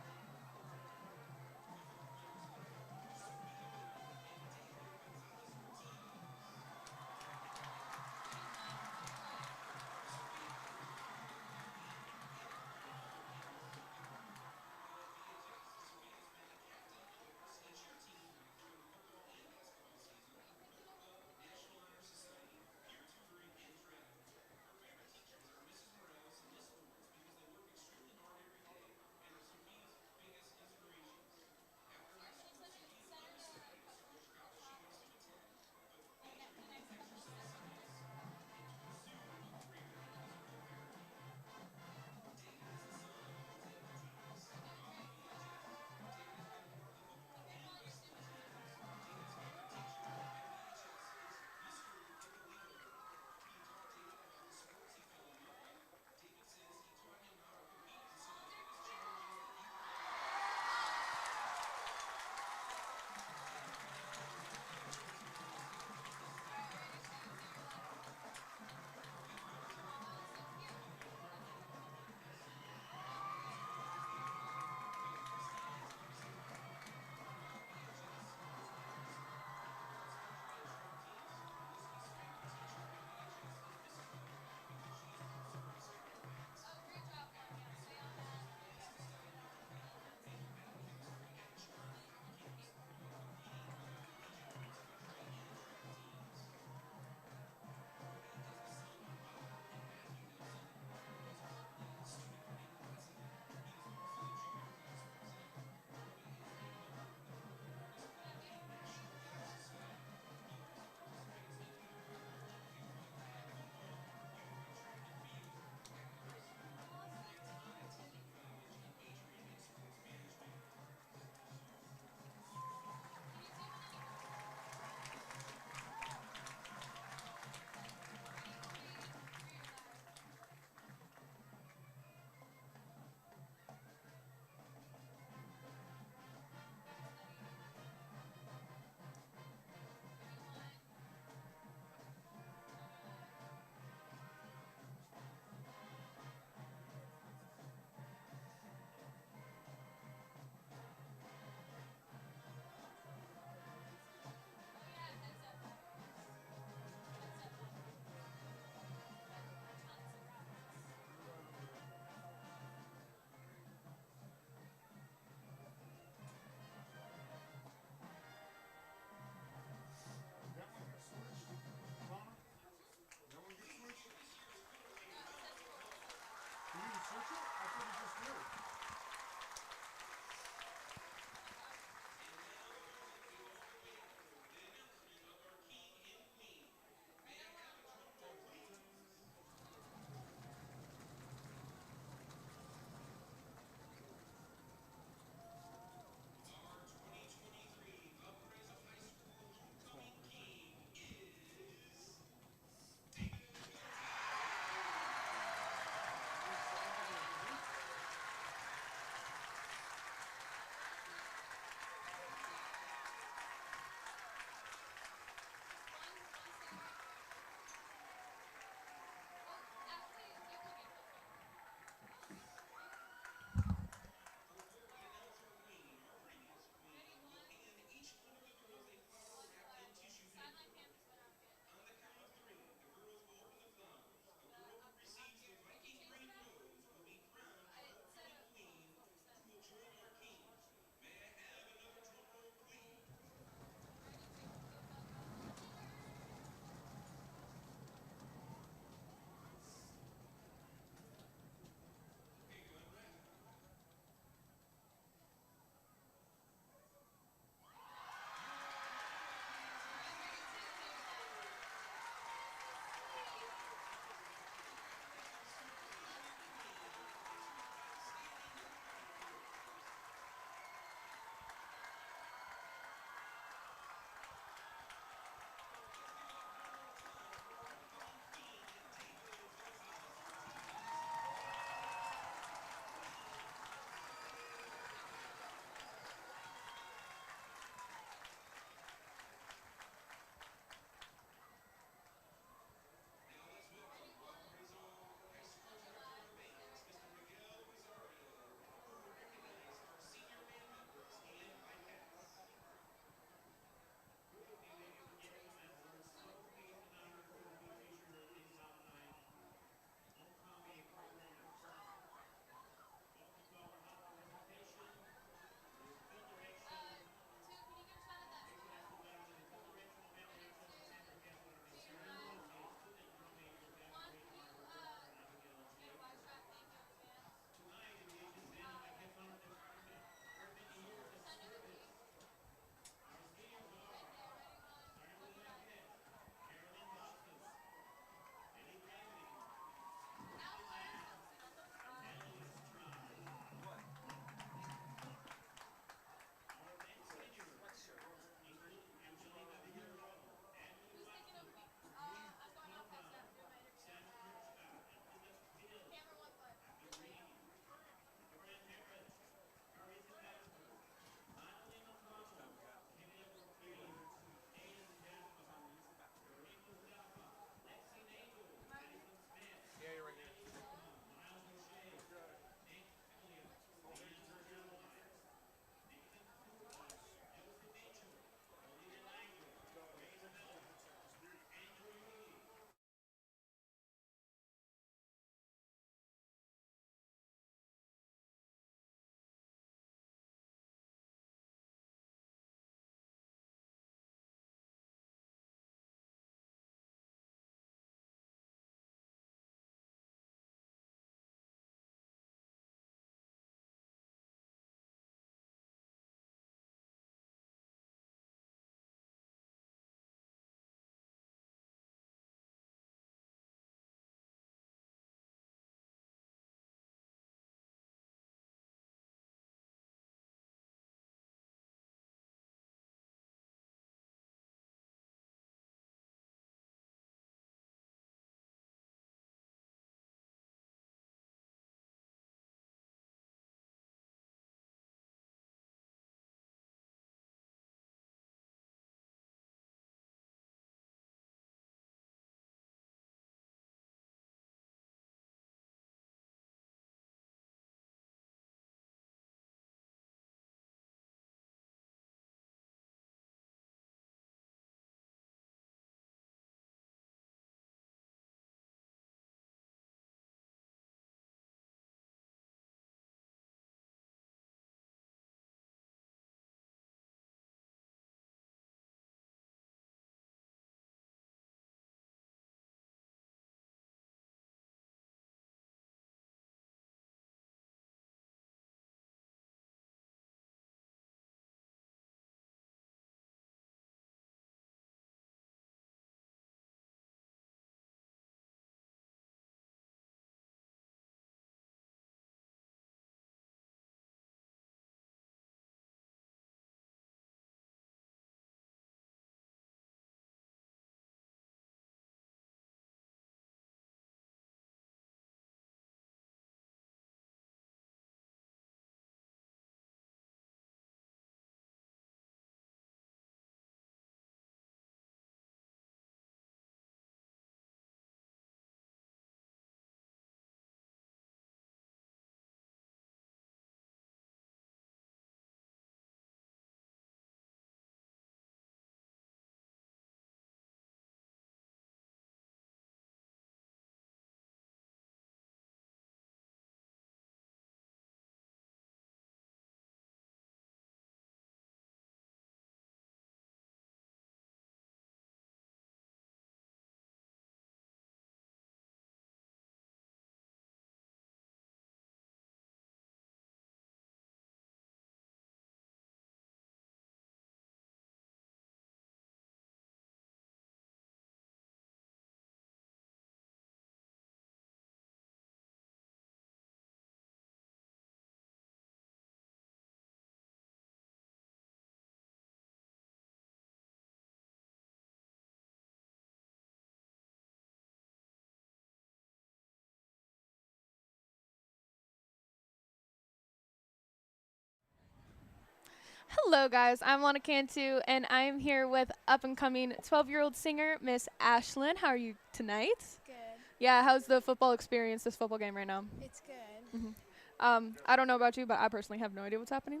Hello, guys. I'm Lana Cantu, and I'm here with up-and-coming 12-year-old singer, Miss Ashlyn. How are you tonight?
Good.
Yeah, how's the football experience, this football game right now?
It's good.
I don't know about you, but I personally have no idea what's happening.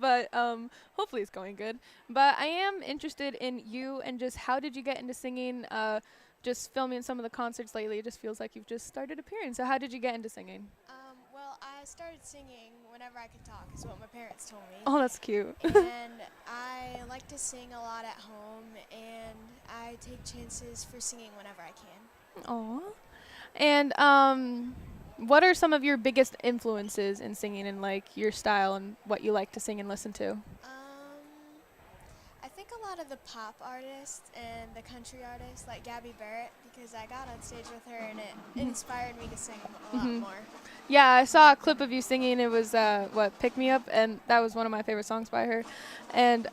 But hopefully it's going good. But I am interested in you and just how did you get into singing? Just filming some of the concerts lately, it just feels like you've just started appearing. So how did you get into singing?
Well, I started singing whenever I could talk, is what my parents told me.
Oh, that's cute.
And I like to sing a lot at home, and I take chances for singing whenever I can.
Aw. And what are some of your biggest influences in singing and like your style and what you like to sing and listen to?
I think a lot of the pop artists and the country artists, like Gabby Barrett, because I got on stage with her and it inspired me to sing a lot more.
Yeah, I saw a clip of you singing. It was Pick Me Up, and that was one of my favorite songs by her. And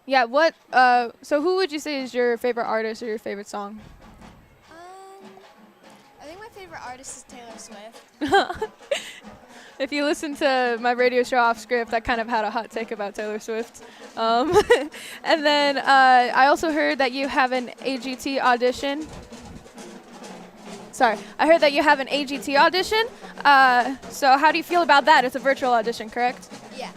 yeah, so who would you say is your favorite artist or your favorite song?
I think my favorite artist is Taylor Swift.
If you listen to my radio show Off Script, I kind of had a hot take about Taylor Swift. And then I also heard that you have an AGT audition. Sorry, I heard that you have an AGT audition. So how do you feel about that? It's a virtual audition, correct?
Yeah.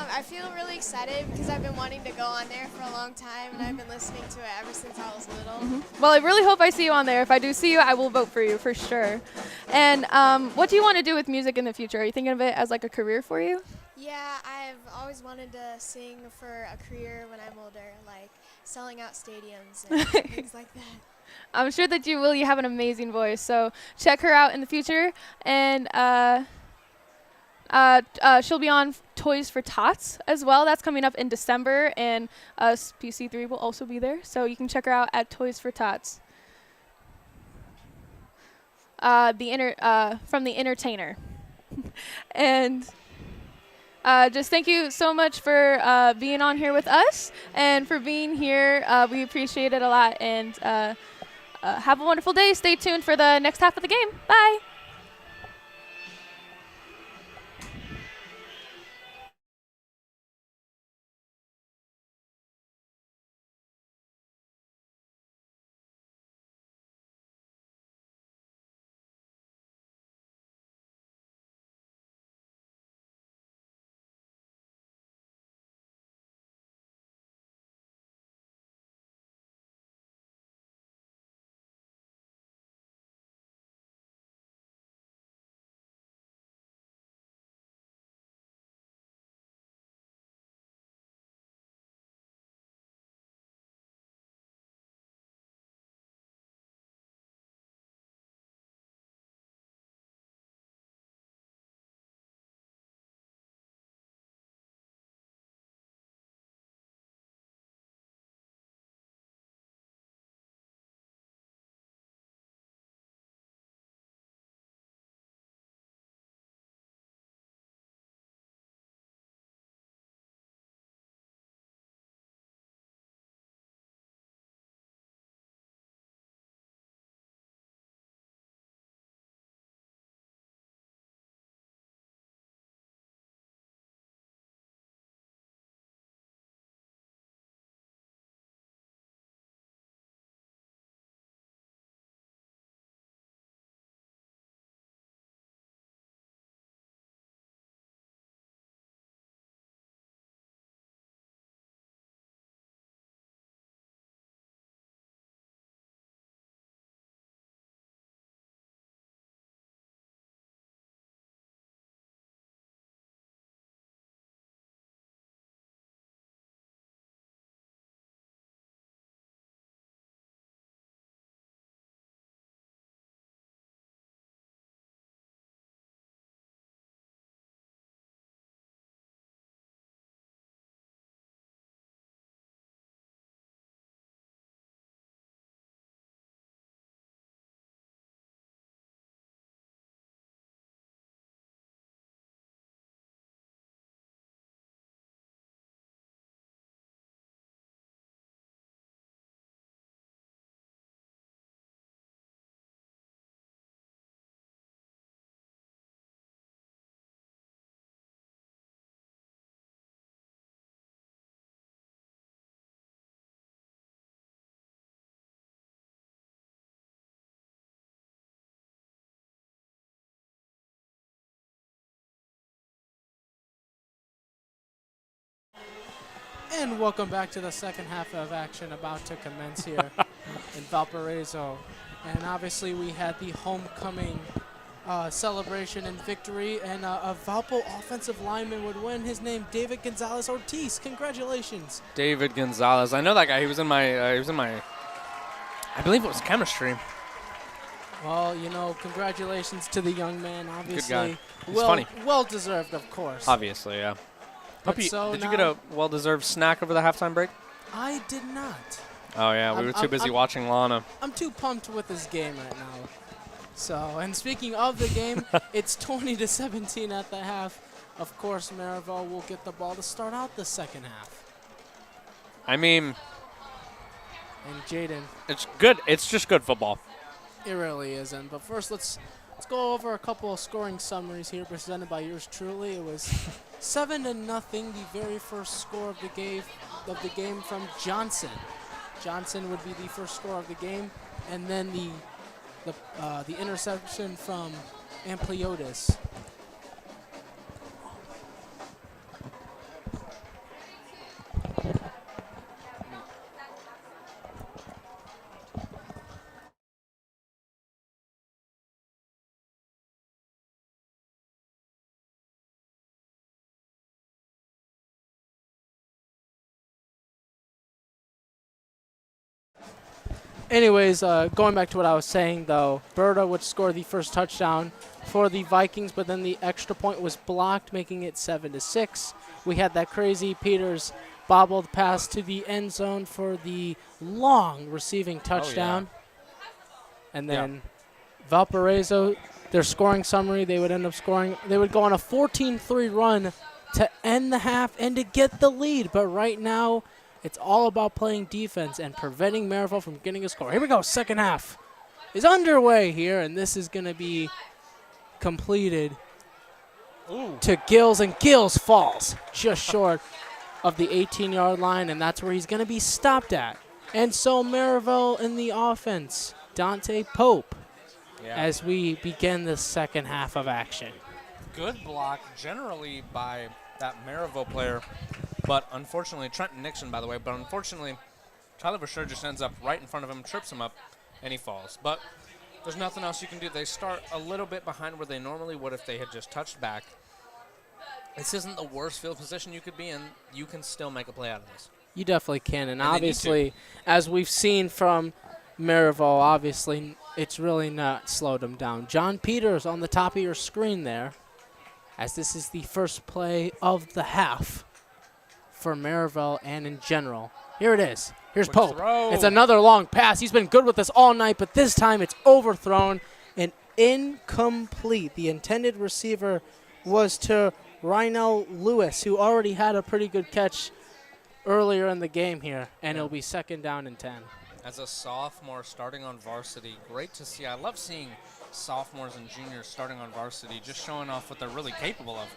I feel really excited because I've been wanting to go on there for a long time, and I've been listening to it ever since I was little.
Well, I really hope I see you on there. If I do see you, I will vote for you for sure. And what do you want to do with music in the future? Are you thinking of it as like a career for you?
Yeah, I've always wanted to sing for a career when I'm older, like selling out stadiums and things like that.
I'm sure that you will. You have an amazing voice. So check her out in the future. And she'll be on Toys for Tots as well. That's coming up in December. And us, PC3, will also be there. So you can check her out at Toys for Tots. From The Entertainer. And just thank you so much for being on here with us and for being here. We appreciate it a lot. And have a wonderful day. Stay tuned for the next half of the game. Bye.
And welcome back to the second half of action about to commence here in Valparaiso. And obviously we had the homecoming celebration and victory, and a Valpo offensive lineman would win. His name, David Gonzalez Ortiz. Congratulations.
David Gonzalez. I know that guy. He was in my, I believe it was chemistry.
Well, you know, congratulations to the young man. Obviously,
Good guy. He's funny.
Well deserved, of course.
Obviously, yeah.
But
Did
so
you get a well-deserved snack over the halftime break?
I did not.
Oh, yeah. We were too busy watching Lana.
I'm too pumped with this game right now. So, and speaking of the game, it's 20-17 at the half. Of course, Merrillville will get the ball to start out the second half.
I mean,
And Jaden,
it's good. It's just good football.
it really isn't. But first, let's go over a couple of scoring summaries here presented by yours truly. It was 7-0, the very first score of the game from Johnson. Johnson would be the first score of the game, and then the interception from Ampliotis. Anyways, going back to what I was saying, though, Berta would score the first touchdown for the Vikings, but then the extra point was blocked, making it 7-6. We had that crazy Peters bobbled pass to the end zone for the long receiving touchdown. And then Valparaiso, their scoring summary, they would end up scoring. They would go on a 14-3 run to end the half and to get the lead. But right now, it's all about playing defense and preventing Merrillville from getting a score. Here we go. Second half is underway here, and this is going to be completed to Gills, and Gills falls just short of the 18-yard line, and that's where he's going to be stopped at. And so Merrillville in the offense, Dante Pope, as we begin the second half of action.
Good block generally by that Merrillville player. But unfortunately, Trenton Nixon, by the way, but unfortunately, Tyler Verschure just ends up right in front of him, trips him up, and he falls. But there's nothing else you can do. They start a little bit behind where they normally would if they had just touched back. This isn't the worst field position you could be in. You can still make a play out of this.
You definitely can, and obviously, as we've seen from Merrillville, obviously, it's really not slowed them down. John Peters on the top of your screen there, as this is the first play of the half for Merrillville and in general. Here it is. Here's
Quick
Pope.
throw.
It's another long pass. He's been good with us all night, but this time it's overthrown and incomplete. The intended receiver was to Rhinell Lewis, who already had a pretty good catch earlier in the game here, and it'll be second down and 10.
As a sophomore starting on varsity, great to see. I love seeing sophomores and juniors starting on varsity, just showing off what they're really capable of,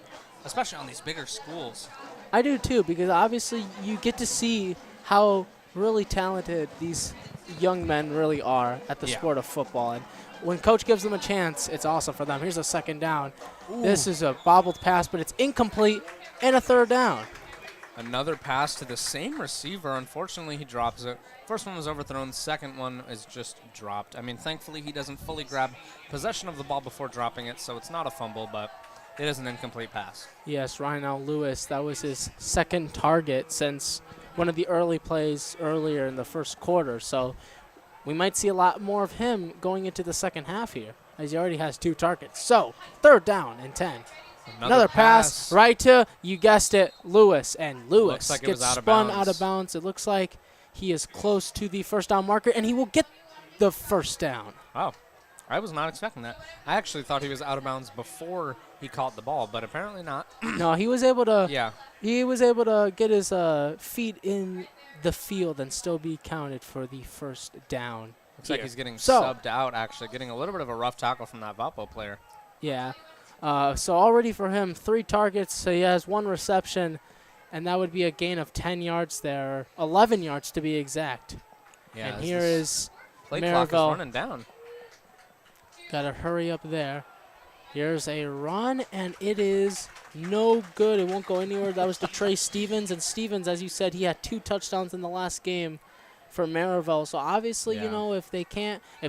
especially on these bigger schools.
I do too, because obviously you get to see how really talented these young men really are at the sport of football. And when coach gives them a chance, it's awesome for them. Here's a second down. This is a bobbled pass, but it's incomplete, and a third down.
Another pass to the same receiver. Unfortunately, he drops it. First one was overthrown. Second one is just dropped. I mean, thankfully, he doesn't fully grab possession of the ball before dropping it, so it's not a fumble, but it is an incomplete pass.
Yes, Rhinell Lewis, that was his second target since one of the early plays earlier in the first quarter. So we might see a lot more of him going into the second half here, as he already has 2 targets. So third down and 10. Another pass right to, you guessed it, Lewis. And Lewis
like
gets spun out of bounds. It looks like he is close to the first down marker, and he will get the first down.
Wow. I was not expecting that. I actually thought he was out of bounds before he caught the ball, but apparently not.
No, he was able to.
Yeah.
He was able to get his feet in the field and still be counted for the first down.
Looks like he's getting subbed out, actually, getting a little bit of a rough tackle from that Valpo player.
Yeah. So already for him, 3 targets. So he has 1 reception, and that would be a gain of 10 yards there, 11 yards to be exact.
Yeah.
And here is
play clock is
Merrillville.
running down.
Got to hurry up there. Here's a run, and it is no good. It won't go anywhere. That was to Trey Stevens. And Stevens, as you said, he had 2 touchdowns in the last game for Merrillville. So obviously, you know, if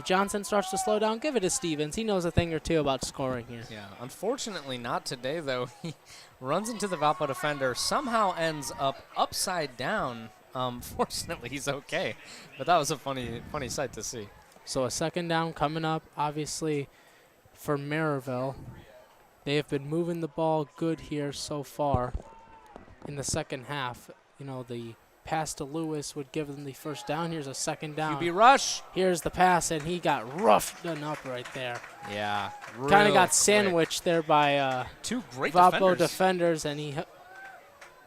Johnson starts to slow down, give it to Stevens. He knows a thing or two about scoring here.
Yeah, unfortunately not today, though. He runs into the Valpo defender, somehow ends up upside down. Fortunately, he's okay. But that was a funny sight to see.
So a second down coming up, obviously, for Merrillville. They have been moving the ball good here so far in the second half. You know, the pass to Lewis would give them the first down. Here's a second down.
QB rush.
Here's the pass, and he got roughed up right there.
Yeah,
kind of got sandwiched there by
2 great
Valpo defenders, and he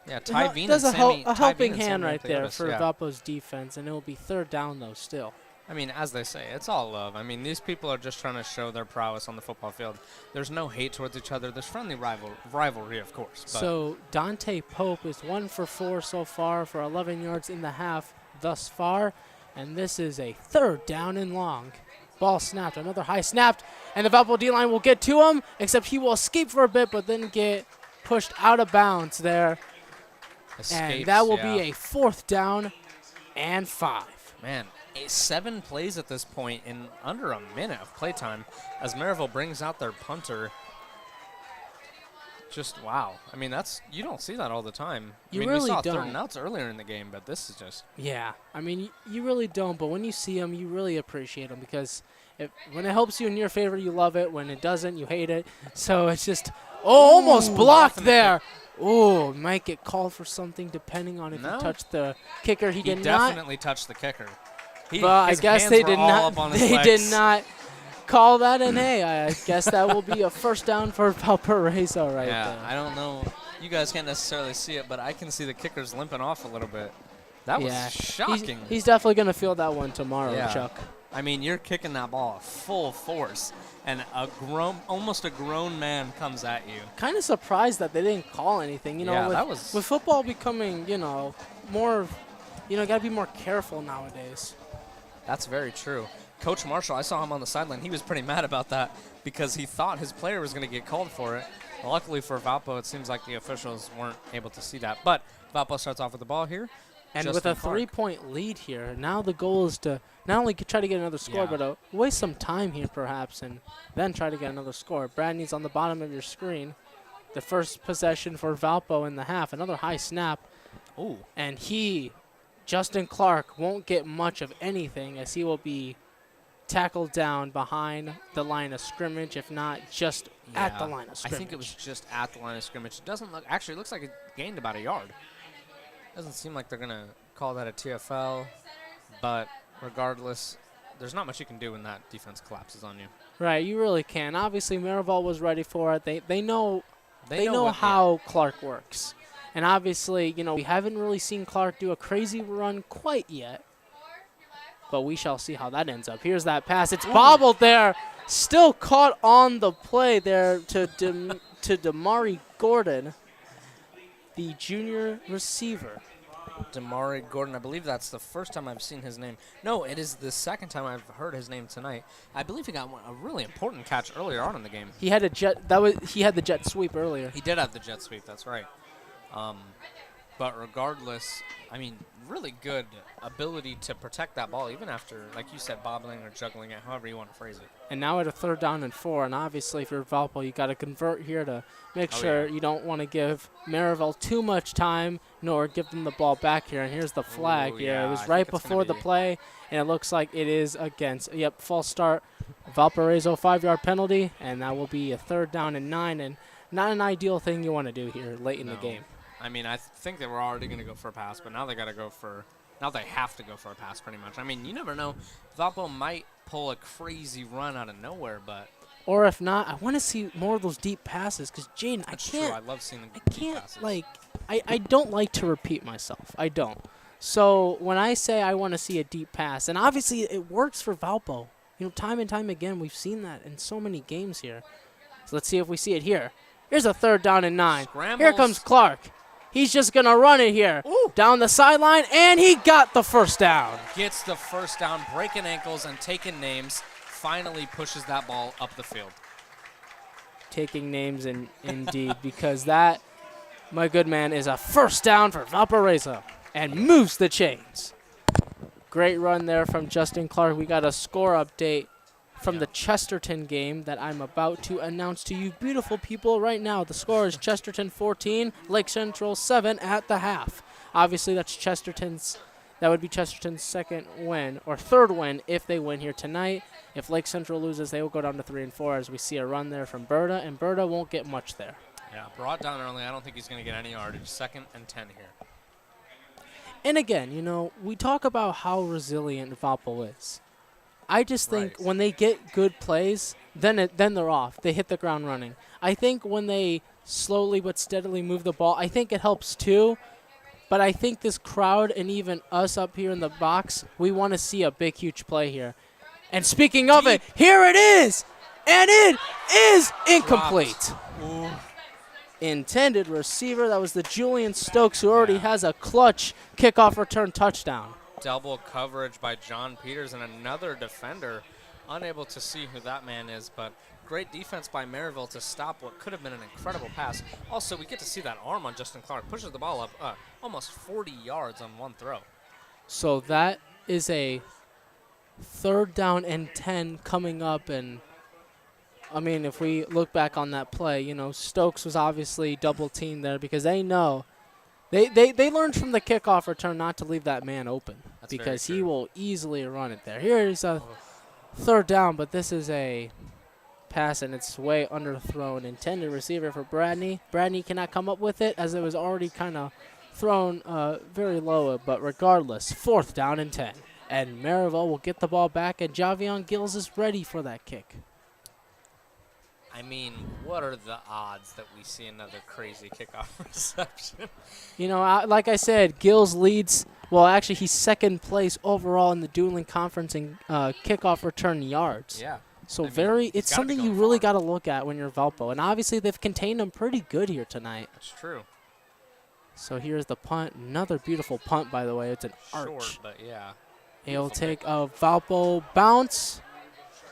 Tyveen
does
and
a helping hand right there
Theotis,
for Valpo's defense, and it will be third down though still.
I mean, as they say, it's all love. I mean, these people are just trying to show their prowess on the football field. There's no hate towards each other. There's friendly rivalry, of course. But
So Dante Pope is 1 for 4 so far for 11 yards in the half thus far, and this is a third down and long. Ball snapped, another high snapped, and the Valpo D-line will get to him, except he will escape for a bit, but then get pushed out of bounds there. And that will be a fourth down and 5.
Man, 7 plays at this point in under a minute of playtime as Merrillville brings out their punter. Just wow. I mean, you don't see that all the time.
You
I mean,
really
we saw
don't.
third and outs earlier in the game, but this is just.
Yeah, I mean, you really don't, but when you see them, you really appreciate them because when it helps you in your favor, you love it. When it doesn't, you hate it. So it's just, almost blocked there. Oh, might get called for something depending on if he touched the kicker. He did not.
He definitely touched the kicker.
But I guess they did not. They did not call that, and hey, I guess that will be a first down for Valparaiso right there.
Yeah, I don't know. You guys can't necessarily see it, but I can see the kickers limping off a little bit. That was shocking.
He's definitely going to feel that one tomorrow, Chuck.
I mean, you're kicking that ball at full force, and almost a grown man comes at you.
Kind of surprised that they didn't call anything. You know, with football becoming, more, got to be more careful nowadays.
That's very true. Coach Marshall, I saw him on the sideline. He was pretty mad about that because he thought his player was going to get called for it. Luckily for Valpo, it seems like the officials weren't able to see that. But Valpo starts off with the ball here.
And with a 3-point lead here, now the goal is to not only try to get another score, but to waste some time here perhaps and then try to get another score. Bradney's on the bottom of your screen. The first possession for Valpo in the half. Another high snap.
Ooh.
And Justin Clark, won't get much of anything as he will be tackled down behind the line of scrimmage, if not just at the line of scrimmage.
I think it was just at the line of scrimmage. It doesn't look, actually, it looks like it gained about a yard. Doesn't seem like they're going to call that a TFL, but regardless, there's not much you can do when that defense collapses on you.
Right, you really can. Obviously, Merrillville was ready for it. They know how Clark works. And obviously, we haven't really seen Clark do a crazy run quite yet. But we shall see how that ends up. Here's that pass. It's bobbled there. Still caught on the play there to Damari Gordon, the junior receiver.
Damari Gordon, I believe that's the first time I've seen his name. No, it is the second time I've heard his name tonight. I believe he got a really important catch earlier on in the game.
He had he had the jet sweep earlier.
He did have the jet sweep, that's right. But regardless, I mean, really good ability to protect that ball, even after, like you said, bobbling or juggling it, however you want to phrase it.
And now at a 3rd down and 4, and obviously if you're Valpo, you got to convert here to make sure you don't want to give Merrillville too much time, nor give them the ball back here. And here's the flag here. It was right before the play, and it looks like it is against. Yep, false start. Valparaiso 5-yard penalty, and that will be a 3rd down and 9, and not an ideal thing you want to do here late in the game.
I mean, I think they were already going to go for a pass, but now they got to go for. Now they have to go for a pass, pretty much. I mean, you never know. Valpo might pull a crazy run out of nowhere, but.
Or if not, I want to see more of those deep passes because Jaden, I can't.
True. I love seeing the
deep
passes.
I don't like to repeat myself. I don't. So when I say I want to see a deep pass, and obviously it works for Valpo. Time and time again, we've seen that in so many games here. So let's see if we see it here. Here's a 3rd down and 9.
Scrambles.
Here comes Clark. He's just going to run it here.
Ooh.
Down the sideline, and he got the first down.
Gets the first down, breaking ankles and taking names. Finally pushes that ball up the field.
taking names indeed, because that, my good man, is a first down for Valparaiso and moves the chains. Great run there from Justin Clark. We got a score update from the Chesterton game that I'm about to announce to you beautiful people right now. The score is Chesterton 14, Lake Central 7 at the half. Obviously, that would be Chesterton's second win, or third win if they win here tonight. If Lake Central loses, they will go down to 3 and 4 as we see a run there from Berta, and Berta won't get much there.
Yeah, brought down early. I don't think he's going to get any yardage. 2nd and 10 here.
And again, we talk about how resilient Valpo is. I just think when they get good plays, then they're off. They hit the ground running. I think when they slowly but steadily move the ball, I think it helps too. But I think this crowd and even us up here in the box, we want to see a big, huge play here. And speaking of it, here it is! And it is incomplete. Intended receiver. That was the Julian Stokes, who already has a clutch kickoff return touchdown.
Double coverage by John Peters and another defender. Unable to see who that man is, but great defense by Merrillville to stop what could have been an incredible pass. Also, we get to see that arm on Justin Clark. Pushes the ball up almost 40 yards on one throw.
So that is a 3rd down and 10 coming up. And, I mean, if we look back on that play, Stokes was obviously double-teamed there because they know. They learned from the kickoff return not to leave that man open. That's because he will easily run it there. Here is a 3rd down, but this is a pass, and it's way underthrown. Intended receiver for Bradney. Bradney cannot come up with it as it was already kind of thrown very low. But regardless, 4th down and 10. And Merrillville will get the ball back, and Javion Gills is ready for that kick.
I mean, what are the odds that we see another crazy kickoff reception?
Like I said, Gills leads. Well, actually, he's 2nd place overall in the dueling conference in kickoff return yards.
Yeah.
So it's something you really got to look at when you're Valpo. And obviously, they've contained him pretty good here tonight.
That's true.
So here's the punt. Another beautiful punt, by the way. It's an arch.
Short, but yeah.
He'll take a Valpo bounce,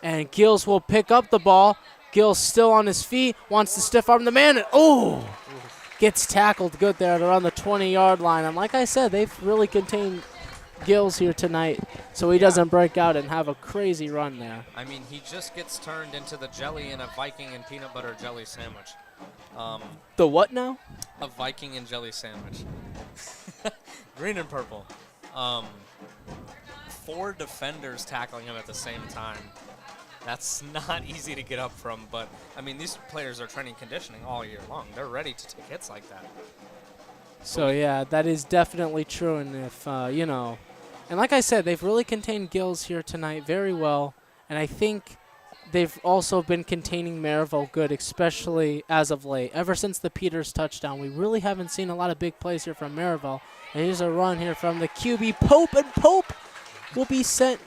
and Gills will pick up the ball. Gills still on his feet, wants to stiff arm the man, and gets tackled good there at around the 20-yard line. And like I said, they've really contained Gills here tonight so he doesn't break out and have a crazy run there.
I mean, he just gets turned into the jelly in a Viking and peanut butter jelly sandwich.
The what now?
A Viking and jelly sandwich. Green and purple. 4 defenders tackling him at the same time. That's not easy to get up from, but, I mean, these players are training conditioning all year long. They're ready to take hits like that.
So, yeah, that is definitely true. And if, and like I said, they've really contained Gills here tonight very well. And I think they've also been containing Merrillville good, especially as of late. Ever since the Peters touchdown, we really haven't seen a lot of big plays here from Merrillville. And here's a run here from the QB, Pope, and Pope will be sent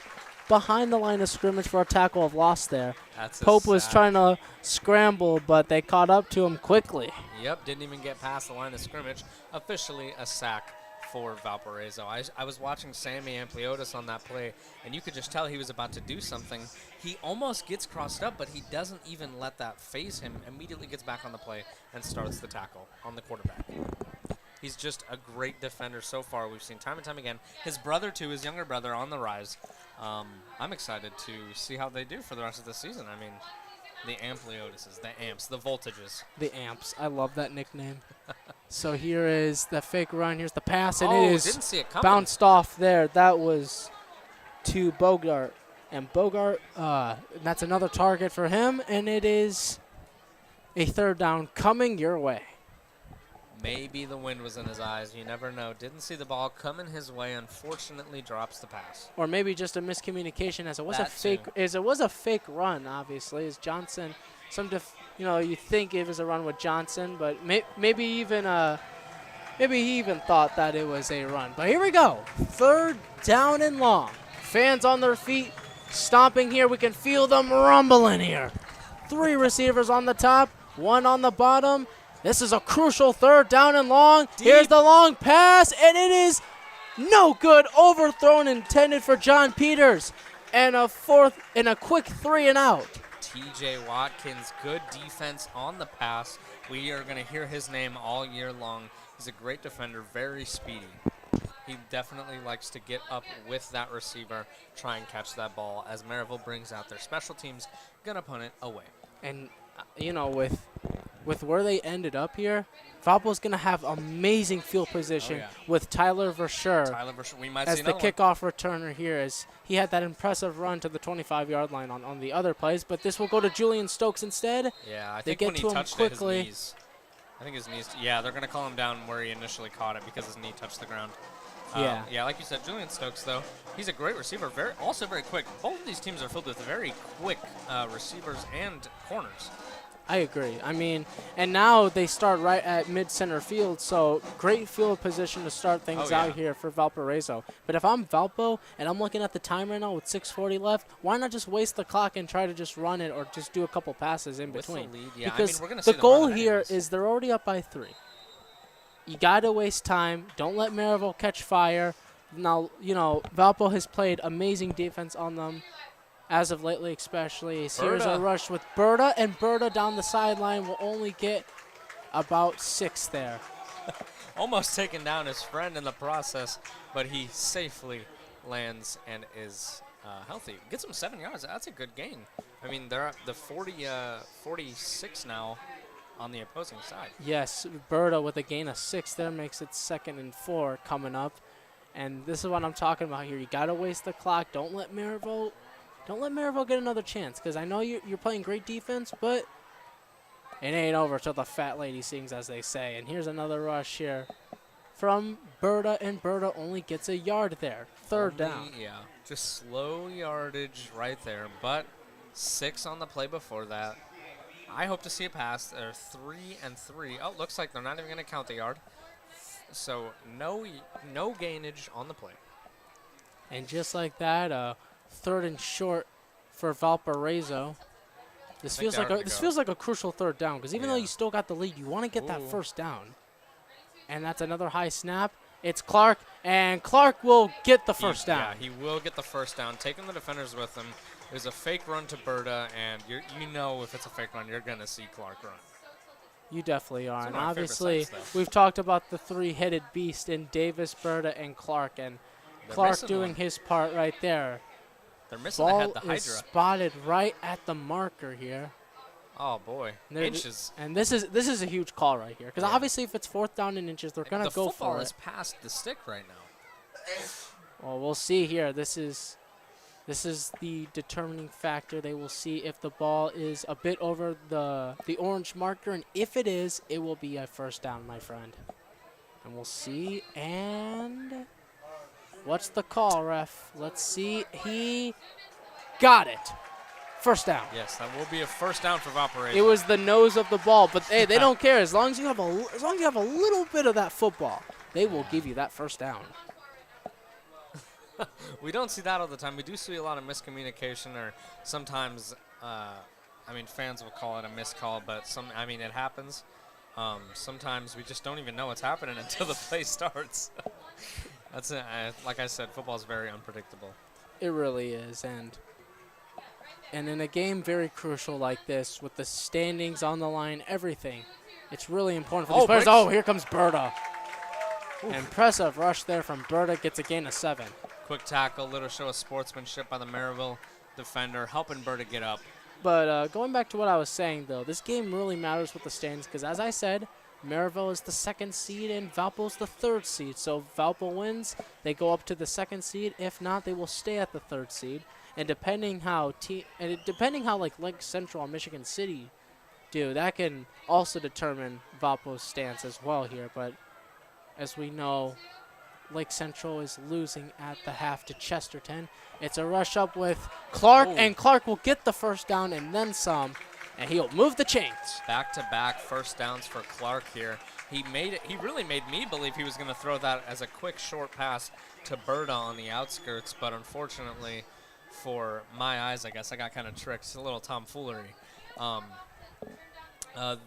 behind the line of scrimmage for a tackle of loss there. Pope was trying to scramble, but they caught up to him quickly.
Yep, didn't even get past the line of scrimmage. Officially a sack for Valparaiso. I was watching Sammy Ampliotis on that play, and you could just tell he was about to do something. He almost gets crossed up, but he doesn't even let that phase him. Immediately gets back on the play and starts the tackle on the quarterback. He's just a great defender so far. We've seen time and time again. His brother, too, his younger brother, on the rise. I'm excited to see how they do for the rest of the season. I mean, the Ampliotises, the Amps, the Voltages.
The Amps. I love that nickname. So here is the fake run. Here's the pass, and it is
didn't see it coming.
Bounced off there. That was to Bogart. And Bogart, that's another target for him, and it is a 3rd down coming your way.
Maybe the wind was in his eyes. You never know. Didn't see the ball coming his way. Unfortunately, drops the pass.
Or maybe just a miscommunication, as it was a fake run. Obviously, as Johnson, you think it was a run with Johnson, but maybe he even thought that it was a run. But here we go, 3rd down and long. Fans on their feet, stomping here. We can feel them rumbling here. 3 receivers on the top, 1 on the bottom. This is a crucial 3rd down and long. Deep. Here's the long pass, and it is no good. Overthrown, intended for John Peters. And a quick 3 and out.
TJ Watkins, good defense on the pass. We are going to hear his name all year long. He's a great defender, very speedy. He definitely likes to get up with that receiver, try and catch that ball as Merrillville brings out their special teams, gun opponent away.
And, you know, with where they ended up here, Valpo's going to have amazing field position with Tyler Verschure
We might
as
see
the
another
kickoff returner here, as he had that impressive run to the 25-yard line on the other plays. But this will go to Julian Stokes instead.
Yeah, I
They
think
get
when he
to him
touched
quickly.
it, his knees. I think his knees. Yeah, they're going to call him down where he initially caught it because his knee touched the ground. Yeah, like you said, Julian Stokes, though, he's a great receiver, also very quick. Both of these teams are filled with very quick receivers and corners.
I agree. I mean, and now they start right at mid-center field, so great field position to start things out here for Valparaiso. But if I'm Valpo and I'm looking at the time right now with 6:40 left, why not just waste the clock and try to just run it or just do a couple passes in
With
between?
the lead, yeah,
Because
I mean, we're gonna see
the
them
goal
run it
here
anyways.
is they're already up by 3. You got to waste time. Don't let Merrillville catch fire. Now, you know, Valpo has played amazing defense on them as of lately, especially. Here's a rush with Berta, and Berta down the sideline will only get about 6 there.
Almost taking down his friend in the process, but he safely lands and is healthy. Gets him 7 yards. That's a good gain. I mean, they're at the 46 now on the opposing side.
Yes, Berta with a gain of 6 there makes it 2nd and 4 coming up. And this is what I'm talking about here. You got to waste the clock. Don't let Merrillville get another chance, because I know you're playing great defense, but it ain't over till the fat lady sings, as they say. And here's another rush here from Berta, and Berta only gets a yard there. Third down.
Yeah, just slow yardage right there, but 6 on the play before that. I hope to see a pass. They're 3 and 3. Oh, looks like they're not even going to count the yard. So no gainage on the play.
And just like that, 3rd and short for Valparaiso. This feels like a crucial 3rd down, because even though you still got the lead, you want to get that first down. And that's another high snap. It's Clark, and Clark will get the first down.
Yeah, he will get the first down, taking the defenders with him. There's a fake run to Berta, and you know if it's a fake run, you're going to see Clark run.
You definitely are.
It's
And
one of my favorite
obviously,
sights,
we've talked about the 3-headed beast in Davis, Berta, and Clark. And
They're
Clark
missing
doing
one.
his part right there.
They're missing the
Ball
head, the
is
Hydra.
spotted right at the marker here.
Oh, boy.
And they're-
Inches.
And this is a huge call right here, because obviously if it's 4th down in inches, they're going to go
The football
for
is
it.
past the stick right now.
Well, we'll see here. This is the determining factor. They will see if the ball is a bit over the orange marker, and if it is, it will be a first down, my friend. And we'll see. And what's the call, ref? Let's see. He got it. First down.
Yes, that will be a first down for Valparaiso.
It was the nose of the ball, but hey, they don't care. As long as you have a little bit of that football, they will give you that first down.
We don't see that all the time. We do see a lot of miscommunication, or sometimes, fans will call it a missed call, but it happens. Sometimes we just don't even know what's happening until the play starts. That's it. Like I said, football is very unpredictable.
It really is, and in a game very crucial like this, with the standings on the line, everything, it's really important for these players.
breaks.
Oh, here comes Berta. Impressive rush there from Berta, gets a gain of 7.
Quick tackle, little show of sportsmanship by the Merrillville defender, helping Berta get up.
But going back to what I was saying, though, this game really matters with the standings, because as I said, Merrillville is the 2nd seed and Valpo's the 3rd seed. So if Valpo wins, they go up to the 2nd seed. If not, they will stay at the 3rd seed. And depending how like Lake Central and Michigan City do, that can also determine Valpo's stance as well here. But as we know, Lake Central is losing at the half to Chesterton. It's a rush up with Clark, and Clark will get the first down and then some, and he'll move the chains.
Back-to-back first downs for Clark here. He really made me believe he was going to throw that as a quick short pass to Berta on the outskirts, but unfortunately for my eyes, I guess I got kind of tricked. It's a little tomfoolery.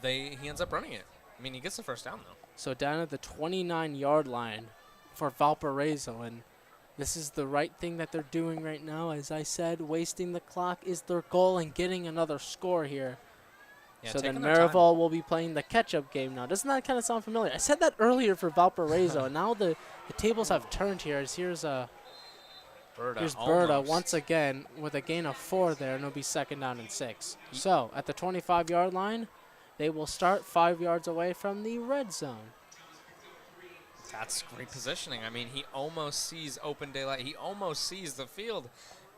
He ends up running it. He gets the first down, though.
So down at the 29-yard line for Valparaiso, and This is the right thing that they're doing right now. As I said, wasting the clock is their goal and getting another score here.
Yeah,
So then
taking their time.
Merrillville will be playing the catch-up game now. Doesn't that kind of sound familiar? I said that earlier for Valparaiso, and now the tables have turned here. Here's Berta once again with a gain of 4 there, and it'll be second down and 6. So at the 25-yard line, they will start 5 yards away from the red zone.
That's great positioning. I mean, he almost sees open daylight. He almost sees the field,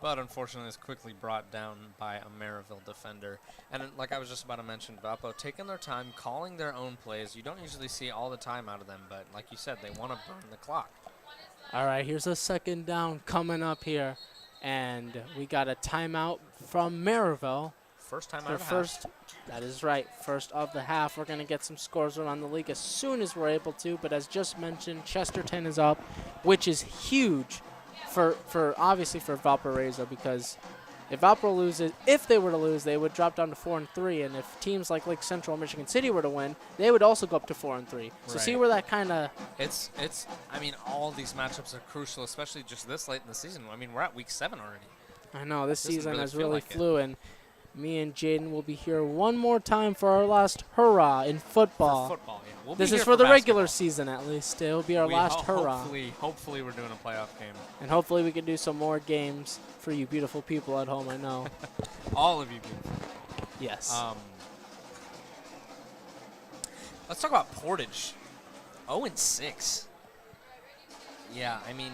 but unfortunately is quickly brought down by a Merrillville defender. And like I was just about to mention, Valpo taking their time, calling their own plays. You don't usually see all the time out of them, but like you said, they want to burn the clock.
All right, here's a second down coming up here, and we got a timeout from Merrillville.
First time out
Their
of
first, that is right, first of the half. We're going to get some scores around the league as soon as we're able to, but as just mentioned, Chesterton is up, which is huge for obviously for Valparaiso, because if Valpo loses, if they were to lose, they would drop down to 4-3, and if teams like Lake Central and Michigan City were to win, they would also go up to 4-3. So see where that kind of...
It's. I mean, all these matchups are crucial, especially just this late in the season. I mean, we're at week 7 already.
I know, this season
really
has
feel
really
like it.
flew, and me and Jaden will be here one more time for our last hurrah in football.
For football, yeah. We'll
This
be
is
here
for the regular
basketball.
season, at least. It'll be our last hurrah.
Hopefully we're doing a playoff game.
And hopefully we can do some more games for you beautiful people at home, I know.
All of you do.
Yes.
Let's talk about Portage. 0-6. Yeah, I mean...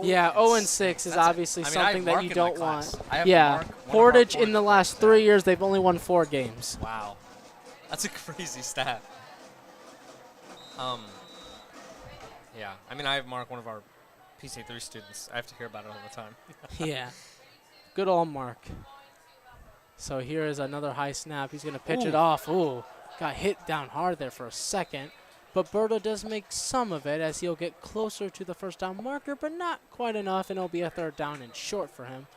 Yeah, 0-6 is
That's
obviously
I mean, I have
something that
Mark
you
in my
don't
class.
want.
I have
Yeah,
Mark, one of our
Portage in the last
players
3 years, they've only won 4 games.
there. Wow. That's a crazy stat. Yeah, I mean, I have Mark, one of our PC3 students. I have to hear about it all the time.
Yeah. Good old Mark. So here is another high snap. He's going to pitch it off. Ooh, got hit down hard there for a second. But Berto does make some of it as he'll get closer to the first down marker, but not quite enough, and it'll be a third down and short for him.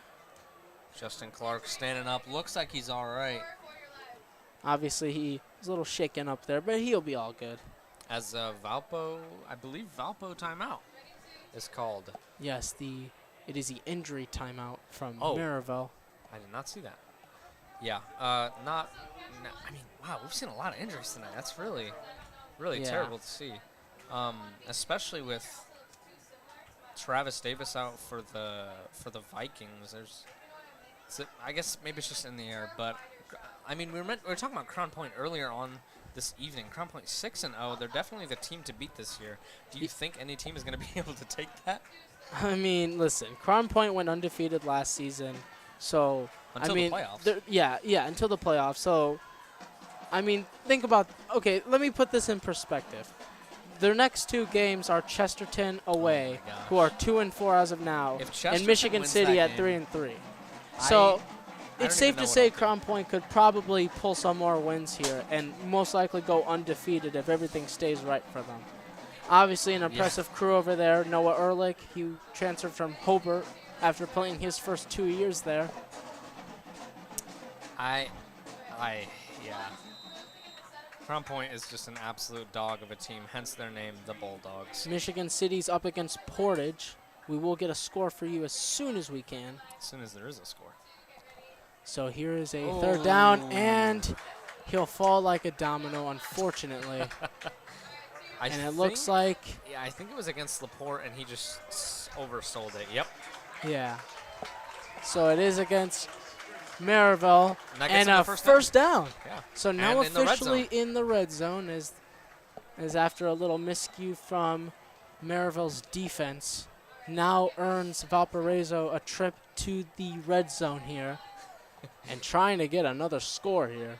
Justin Clark standing up. Looks like he's all right.
Obviously, he's a little shaken up there, but he'll be all good.
As Valpo, I believe Valpo timeout is called.
Yes, it is the injury timeout from
Oh.
Merrillville.
I did not see that. Yeah, I mean, wow, we've seen a lot of injuries tonight. That's really
Yeah.
terrible to see. Especially with Travis Davis out for the Vikings. I guess maybe it's just in the air, but I mean, we were talking about Crown Point earlier on this evening. Crown Point 6-0. They're definitely the team to beat this year. Do you think any team is going to be able to take that?
I mean, listen, Crown Point went undefeated last season, so
Until
I mean,
the playoffs.
until the playoffs. So, I mean, think about. Okay, let me put this in perspective. Their next 2 games are Chesterton away,
my gosh.
who are 2-4 as of now,
If Chesterton
and Michigan
wins
City
that
at
game,
3-3.
I
So.
don't
It's safe
even know
to
what
say
I'll do.
Crown Point could probably pull some more wins here and most likely go undefeated if everything stays right for them. Obviously, an impressive crew over there. Noah Ehrlich, he transferred from Hobart after playing his first 2 years there.
Yeah. Crown Point is just an absolute dog of a team, hence their name, the Bulldogs.
Michigan City's up against Portage. We will get a score for you as soon as we can.
As soon as there is a score.
So here is a third down, and he'll fall like a domino, unfortunately. And it looks like...
Yeah, I think it was against Laporte, and he just oversold it. Yep.
Yeah. So it is against Merrillville,
And that gets
and
him the
a
first
first down.
Yeah.
So now
And in the red
officially
zone.
in the red zone as after a little miscue from Merrillville's defense, now earns Valparaiso a trip to the red zone here and trying to get another score here.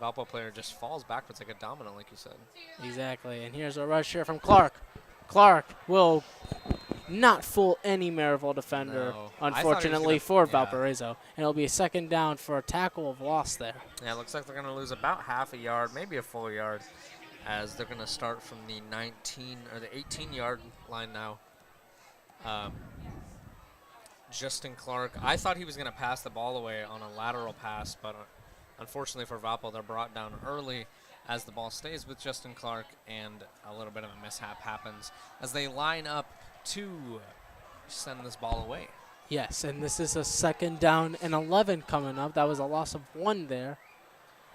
Valpo player just falls backwards like a domino, like you said.
Exactly, and here's a rush here from Clark. Clark will not fool any Merrillville defender,
No. I thought he was
unfortunately,
gonna-
for
yeah.
Valparaiso. And it'll be a second down for a tackle of loss there.
Yeah, it looks like they're going to lose about half a yard, maybe a full yard, as they're going to start from the 19 or the 18-yard line now. Justin Clark, I thought he was going to pass the ball away on a lateral pass, but unfortunately for Valpo, they're brought down early as the ball stays with Justin Clark, and a little bit of a mishap happens as they line up to send this ball away.
Yes, and this is a 2nd down and 11 coming up. That was a loss of 1 there.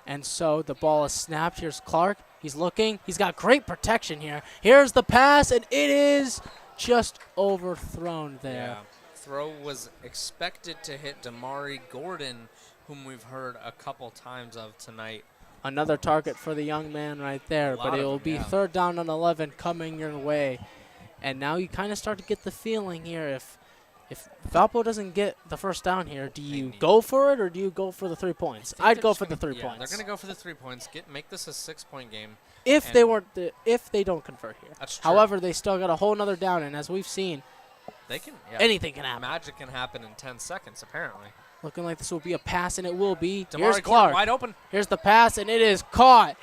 And so the ball is snapped. Here's Clark. He's looking. He's got great protection here. Here's the pass, and it is just overthrown there.
Yeah. Throw was expected to hit Damari Gordon, whom we've heard a couple times of tonight.
Another target for the young man right there, but it will be 3rd down and 11 coming your way. And now you kind of start to get the feeling here, if Valpo doesn't get the 1st down here, do you go for it or do you go for the 3 points? I'd go for the 3 points.
They're going to go for the 3 points. Make this a 6-point game.
If they don't convert here.
That's true.
However, they still got a whole nother down, and as we've seen, anything can happen.
Magic can happen in 10 seconds, apparently.
Looking like this will be a pass, and it will be.
Damari
Here's
Gordon
Clark.
wide open.
Here's the pass, and it is caught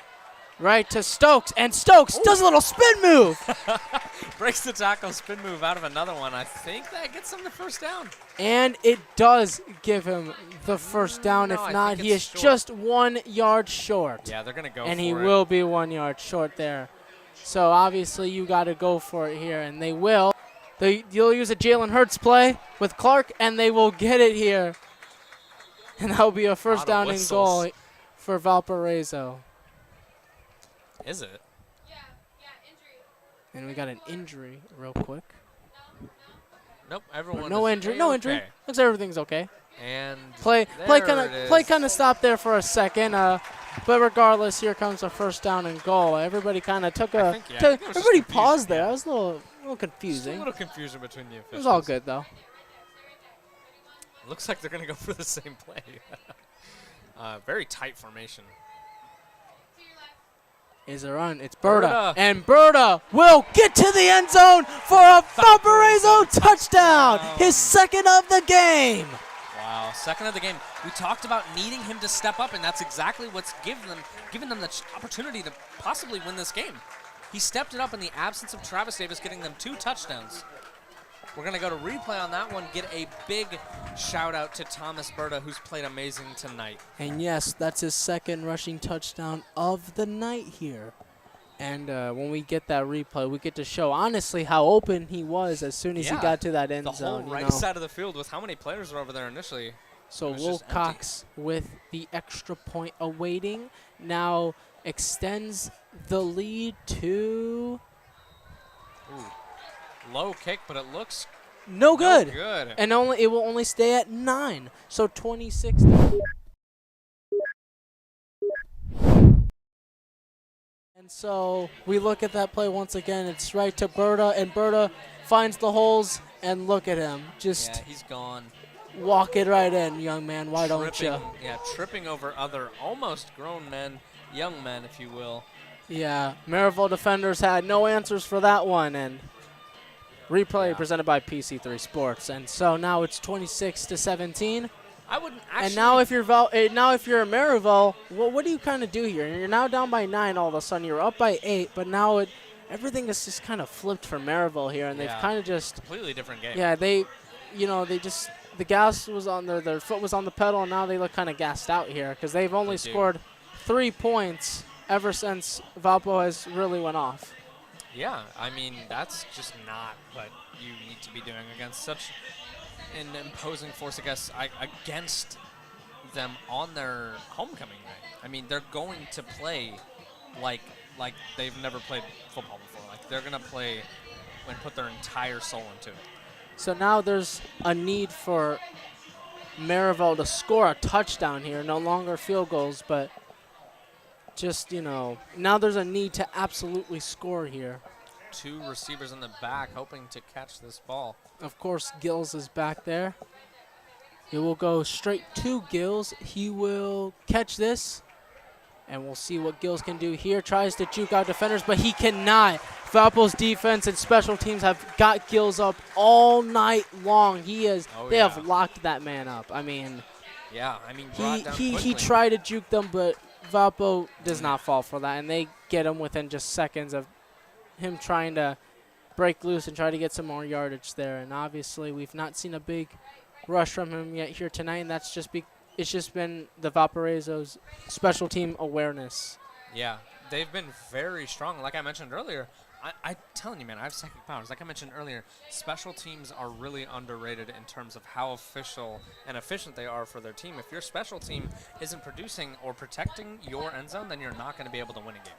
right to Stokes. And Stokes does a little spin move.
Breaks the tackle, spin move out of another one. I think that gets him the 1st down.
And it does give him the 1st down.
No,
if
I
not,
think
he is
it's short.
just 1 yard short.
Yeah, they're going to go
and
for it.
he will be 1 yard short there. So obviously you got to go for it here, and they will. You'll use a Jalen Hurts play with Clark, and they will get it here. And that will be a 1st down and goal for Valparaiso.
Is it?
Yeah, injury.
And we got an injury real quick.
Nope, everyone
No
is
injury. No injury.
A-okay.
Looks like everything's okay.
And
Play kind of stopped there for a second. But regardless, here comes a 1st down and goal. Everybody kind of took a. Everybody paused there. That was a little confusing.
Just a little confusion between the officials.
It was all good though.
Looks like they're going to go for the same play. Very tight formation.
Is a run. It's Berta.
Berta.
And Berta will get to the end zone for a Valparaiso touchdown. His 2nd of the game.
Wow, 2nd of the game. We talked about needing him to step up, and that's exactly what's given them the opportunity to possibly win this game. He stepped it up in the absence of Travis Davis, getting them 2 touchdowns. We're going to go to replay on that one, get a big shout-out to Thomas Berta, who's played amazing tonight.
And yes, that's his 2nd rushing touchdown of the night here. And when we get that replay, we get to show, honestly, how open he was as soon as he got to that end zone.
The whole right side of the field with how many players were over there initially.
So Wilcox with the extra point awaiting now extends the lead to...
Ooh. Low kick, but it looks
no good.
And
it will only stay at 9. So 26. And so we look at that play once again. It's right to Berta, and Berta finds the holes, and look at him. Just
he's gone.
Walk it right in, young man. Why don't you?
Yeah, tripping over other almost grown men, young men, if you will.
Yeah, Merrillville defenders had no answers for that one, and replay presented by PC3 Sports. And so now it's 26-17.
I wouldn't actually.
And now if you're a Merrillville, what do you kind of do here? You're now down by 9 all of a sudden. You're up by 8, but now everything is just kind of flipped for Merrillville here, and they've kind of just
completely different game.
Yeah, the gas was on their foot was on the pedal, and now they look kind of gassed out here because they've only scored 3 points ever since Valpo has really went off.
Yeah, I mean, that's just not what you need to be doing against such an imposing force against them on their homecoming night. I mean, they're going to play like they've never played football before. Like, they're going to play and put their entire soul into it.
So now there's a need for Merrillville to score a touchdown here. No longer field goals, but just, now there's a need to absolutely score here.
2 receivers in the back hoping to catch this ball.
Of course, Gills is back there. It will go straight to Gills. He will catch this, and we'll see what Gills can do here. Tries to juke out defenders, but he cannot. Valpo's defense and special teams have got Gills up all night long. They have locked that man up. I mean, he tried to juke them, but Valpo does not fall for that, and they get him within just seconds of him trying to break loose and try to get some more yardage there. And obviously, we've not seen a big rush from him yet here tonight, and that's it's just been the Valparaiso's special team awareness.
Yeah, they've been very strong. Like I mentioned earlier, I'm telling you, man, I have psychic powers. Like I mentioned earlier, special teams are really underrated in terms of how official and efficient they are for their team. If your special team isn't producing or protecting your end zone, then you're not going to be able to win a game.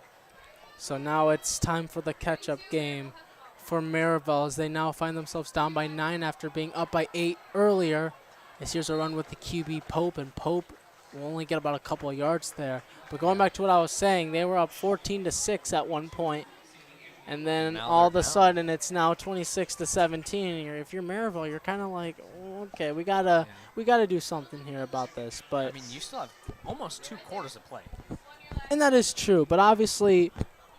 So now it's time for the catch-up game for Merrillville as they now find themselves down by 9 after being up by 8 earlier. As here's a run with the QB Pope, and Pope will only get about a couple of yards there. But going back to what I was saying, they were up 14-6 at one point. And then
Now
all of
they're
a
down.
sudden it's now 26-17. If you're Merrillville, you're kind of like, oh, okay, we gotta do something here about this. But
I mean, you still have almost 2 quarters to play.
and that is true. But obviously,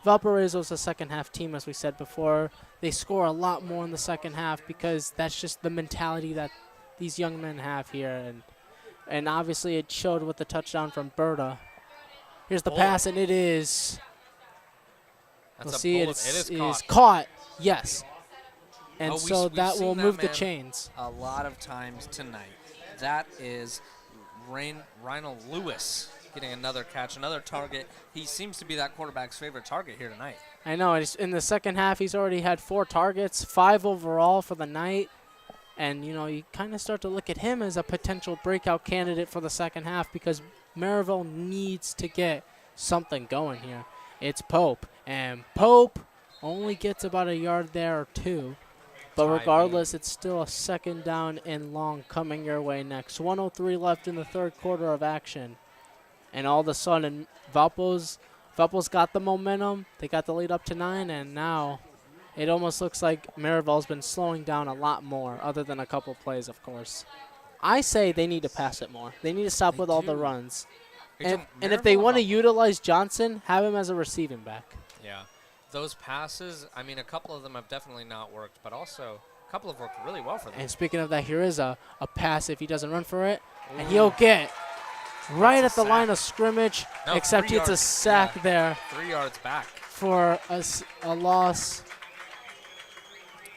Valparaiso's a second-half team, as we said before. They score a lot more in the second half because that's just the mentality that these young men have here. And obviously it showed with the touchdown from Berta. Here's the pass, and it is.
That's
We'll
a
see,
bullet. It is
it
caught.
is caught. Yes. And
Oh,
so
we've
that
seen
will
that
move the
man
chains.
a lot of times tonight. That is Reinald Lewis getting another catch, another target. He seems to be that quarterback's favorite target here tonight.
I know. In the second half, he's already had 4 targets, 5 overall for the night. And, you know, you kind of start to look at him as a potential breakout candidate for the second half because Merrillville needs to get something going here. It's Pope. And Pope only gets about a yard there or 2. But regardless, it's still a second down and long coming your way next. 1:03 left in the third quarter of action. And all of a sudden, Valpo's got the momentum. They got the lead up to 9, and now it almost looks like Merrillville's been slowing down a lot more, other than a couple plays, of course. I say they need to pass it more. They need to stop with all the runs. And if they want to utilize Johnson, have him as a receiving back.
Yeah. Those passes, I mean, a couple of them have definitely not worked, but also a couple have worked really well for them.
And speaking of that, here is a pass if he doesn't run for it. Ooh. And he'll get right at the line of scrimmage, except it's a sack there.
3 yards back.
For a loss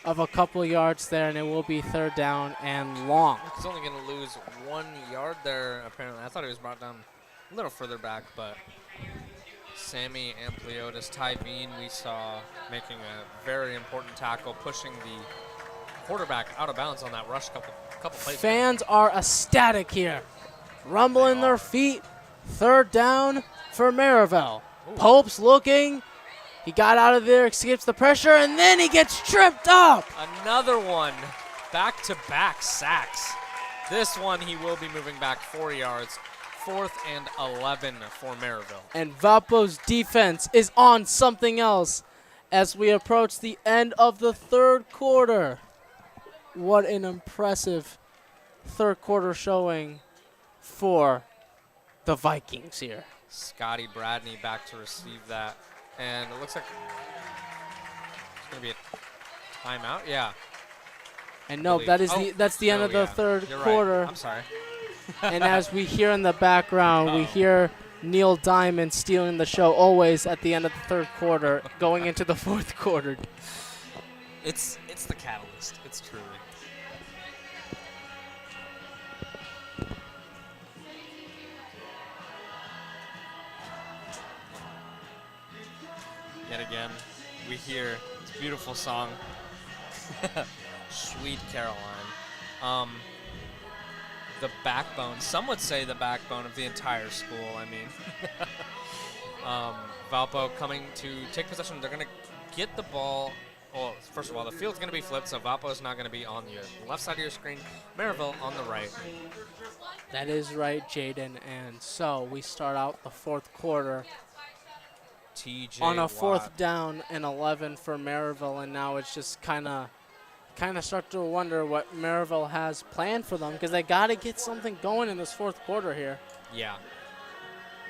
of a couple yards there, and it will be third down and long.
He's only going to lose 1 yard there, apparently. I thought he was brought down a little further back, but Sammy Ampliotis, Tyveen, we saw making a very important tackle, pushing the quarterback out of bounds on that rush couple plays.
Fans are ecstatic here. Rumbling their feet. Third down for Merrillville. Ooh. Pope's looking. He got out of there, escapes the pressure, and then he gets tripped up.
Another one. Back-to-back sacks. This one he will be moving back 4 yards. 4th and 11 for Merrillville.
And Valpo's defense is on something else as we approach the end of the third quarter. What an impressive third quarter showing for the Vikings here.
Scotty Bradney back to receive that. And it looks like it's going to be a timeout. Yeah.
And no, that's the end of the third quarter.
Right. I'm sorry.
And as we hear in the background, we hear Neil Diamond stealing the show always at the end of the third quarter, going into the fourth quarter.
It's the catalyst. It's truly. Yet again, we hear this beautiful song, Sweet Caroline. The backbone, some would say the backbone of the entire school. I mean, Valpo coming to take possession. They're going to get the ball. Well, first of all, the field's going to be flipped, so Valpo is not going to be on your left side of your screen. Merrillville on the right.
That is right, Jaden. And so we start out the fourth quarter on a fourth down and 11 for Merrillville, and now it's just kind of start to wonder what Merrillville has planned for them because they got to get something going in this fourth quarter here.
Yeah,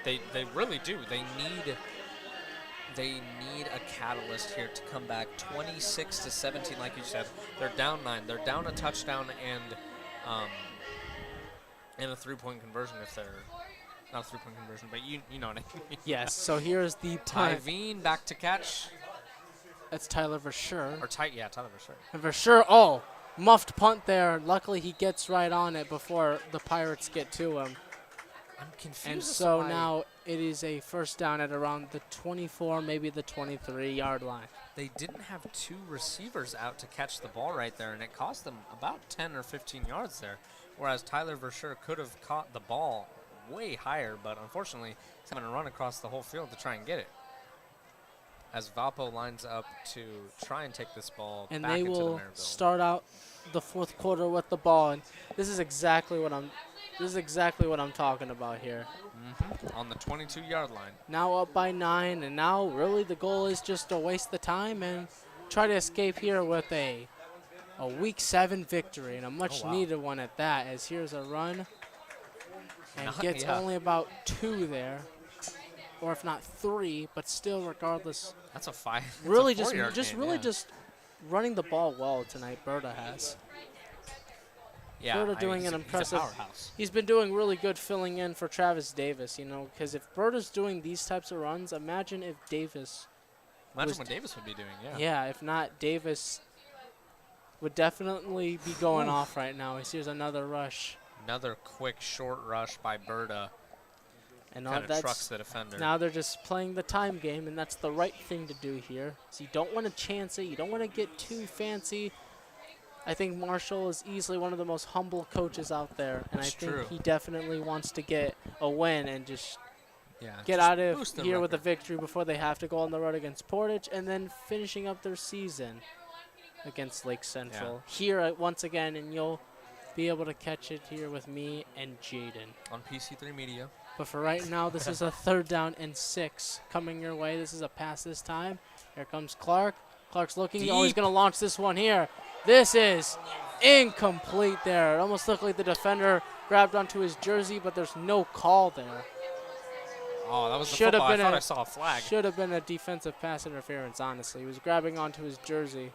they really do. They need a catalyst here to come back 26-17, like you said. They're down 9. They're down a touchdown and a 3-point conversion if they're not a 3-point conversion, but you know what I mean.
Yes. So here's the punt.
Tyveen back to catch.
That's Tyler Verschure.
Tyler Verschure.
And Verschure, muffed punt there. Luckily, he gets right on it before the Pirates get to him.
I'm confused.
And so now it is a first down at around the 24, maybe the 23-yard line.
they didn't have 2 receivers out to catch the ball right there, and it cost them about 10 or 15 yards there, whereas Tyler Verschure could have caught the ball way higher, but unfortunately he's having to run across the whole field to try and get it. As Valpo lines up to try and take this ball
And
back
they
into the
will
Merrillville.
start out the fourth quarter with the ball, and this is exactly what I'm talking about here.
On the 22-yard line.
Now up by 9, and now really the goal is just to waste the time and try to escape here with a Week 7 victory, and a much needed one at that, as here's a run and gets only about 2 there, or if not 3, but still regardless.
That's a 5.
Really
a 4-yard gain,
just running the ball well tonight, Berta has.
yeah,
Berta doing
he's
an
a
impressive.
powerhouse.
He's been doing really good filling in for Travis Davis, you know, because if Berta's doing these types of runs, imagine if Davis.
Imagine what Davis would be doing,
Yeah, if not, Davis would definitely be going off right now. Here's another rush.
Another quick short rush by Berta.
And
Kind
all
of trucks the defender.
now they're just playing the time game, and that's the right thing to do here. So you don't want to chance it. You don't want to get too fancy. I think Marshall is easily one of the most humble coaches out there, and
That's
I think
true.
he definitely wants to get a win and just get
just
out of
boost the
here with a
record.
victory before they have to go on the road against Portage, and then finishing up their season against Lake Central. Here once again, and you'll be able to catch it here with me and Jaden.
On PC3 Media.
But for right now, this is a 3rd down and 6 coming your way. This is a pass this time. Here comes Clark. Clark's looking. Oh, he's
Deep.
going to launch this one here. This is incomplete there. It almost looked like the defender grabbed onto his jersey, but there's no call there.
Oh, that was the
Should have
football. I
been
thought
a-
I saw a flag.
Should have been a defensive pass interference, honestly. He was grabbing onto his jersey.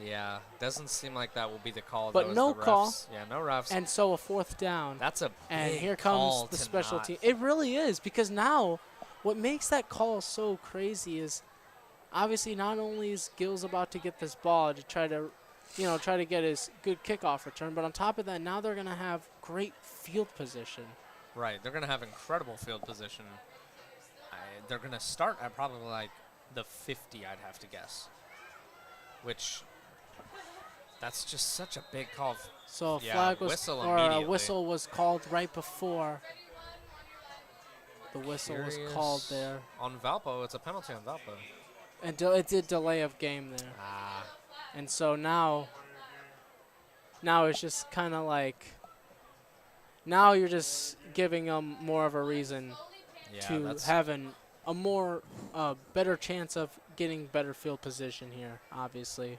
Yeah, doesn't seem like that will be the call.
But
though, as
no
the refs.
call.
Yeah, no refs.
And so a 4th down.
That's a
And
big
here
call
comes the
to
special
not-
team. It really is, because now what makes that call so crazy is obviously not only is Gil's about to get this ball to try to get his good kickoff return, but on top of that, now they're going to have great field position.
Right, they're going to have incredible field position. They're going to start at probably like the 50, I'd have to guess. Which, that's just such a big call.
So a
Yeah,
flag was,
whistle
or a
immediately.
whistle was called right before the whistle was called
Curious.
there.
On Valpo, it's a penalty on Valpo.
And it did delay of game there.
Ah,
And so now it's just kind of like, now you're just giving them more of a reason
yeah,
to
that's
having a more better chance of getting better field position here, obviously,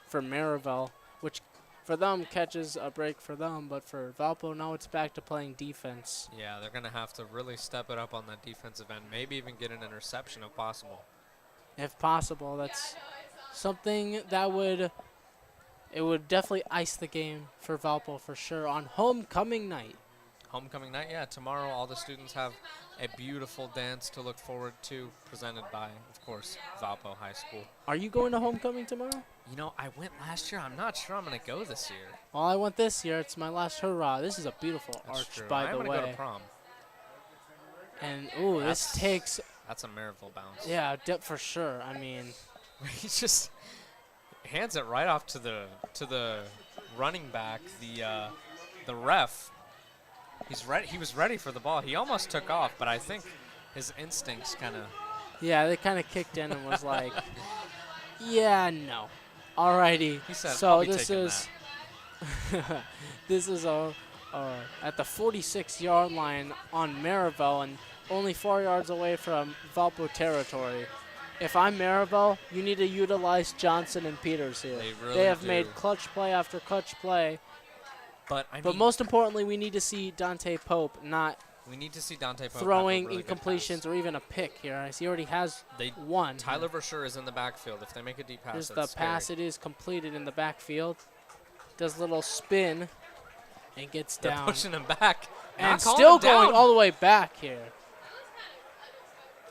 for Merrillville, which for them catches a break for them, but for Valpo, now it's back to playing defense.
yeah, they're going to have to really step it up on that defensive end. Maybe even get an interception if possible.
If possible, that's something that would definitely ice the game for Valpo for sure on homecoming night.
Homecoming night, yeah. Tomorrow, all the students have a beautiful dance to look forward to, presented by, of course, Valpo High School.
Are you going to homecoming tomorrow?
You know, I went last year. I'm not sure I'm going to go this year.
Well, I went this year. It's my last hurrah. This is a beautiful
That's
arch,
true.
by
I'm
the
going to go
way.
to prom.
And ooh, this
That's-
takes
That's a Merrillville bounce.
yeah, dip for sure. I mean,
He just hands it right off to the running back, the ref. He was ready for the ball. He almost took off, but I think his instincts kind of.
yeah, they kind of kicked in and was like, yeah, no. Alrighty.
He said,
so
"I'll be
this
taking
is this is at the 46-yard line on Merrillville and only 4 yards away from Valpo territory. If I'm Merrillville, you need to utilize Johnson and Peters here.
They really
They have
do.
made clutch play after clutch play.
But I
But
mean,
most importantly, we need to see Dante Pope not
we need to see Dante Pope have a
throwing
really good
incompletions
pass.
or even a pick here. I see he already has
They
one.
Tyler Verschure is in the backfield. If they make a deep pass,
Here's
that's
the pass.
scary.
It is completed in the backfield. Does a little spin and gets
They're
down.
pushing him back.
And
Not calling
still
him down.
going all the way back here.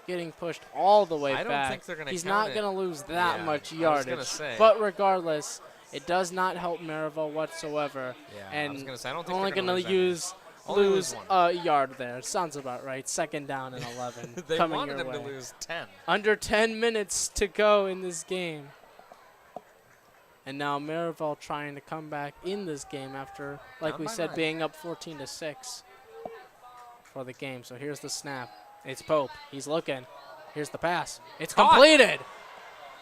Getting pushed all the way
I don't
back.
think they're gonna
He's
count
not
it.
going to lose that
Yeah,
much
I was
yardage.
gonna say.
But regardless, it does not help Merrillville whatsoever.
Yeah, I
and
was gonna say I don't think
only
they're
going
gonna
to
lose Only
lose
lose
a yard there. Sounds about right. 2nd down and 11
They
coming
wanted
your
him
way.
to lose 10.
Under 10 minutes to go in this game. And now Merrillville trying to come back in this game after, like
Down
we
by
said,
9.
being up 14-6 for the game. So here's the snap. It's Pope. He's looking. Here's the pass. It's
Caught.
completed.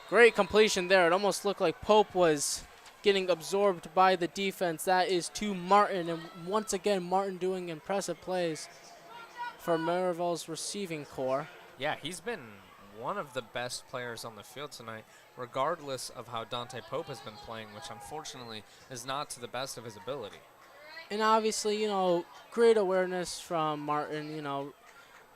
Great completion there. It almost looked like Pope was getting absorbed by the defense. That is to Martin. And once again, Martin doing impressive plays for Merrillville's receiving core.
Yeah, he's been one of the best players on the field tonight, regardless of how Dante Pope has been playing, which unfortunately is not to the best of his ability.
And obviously, you know, great awareness from Martin. You know,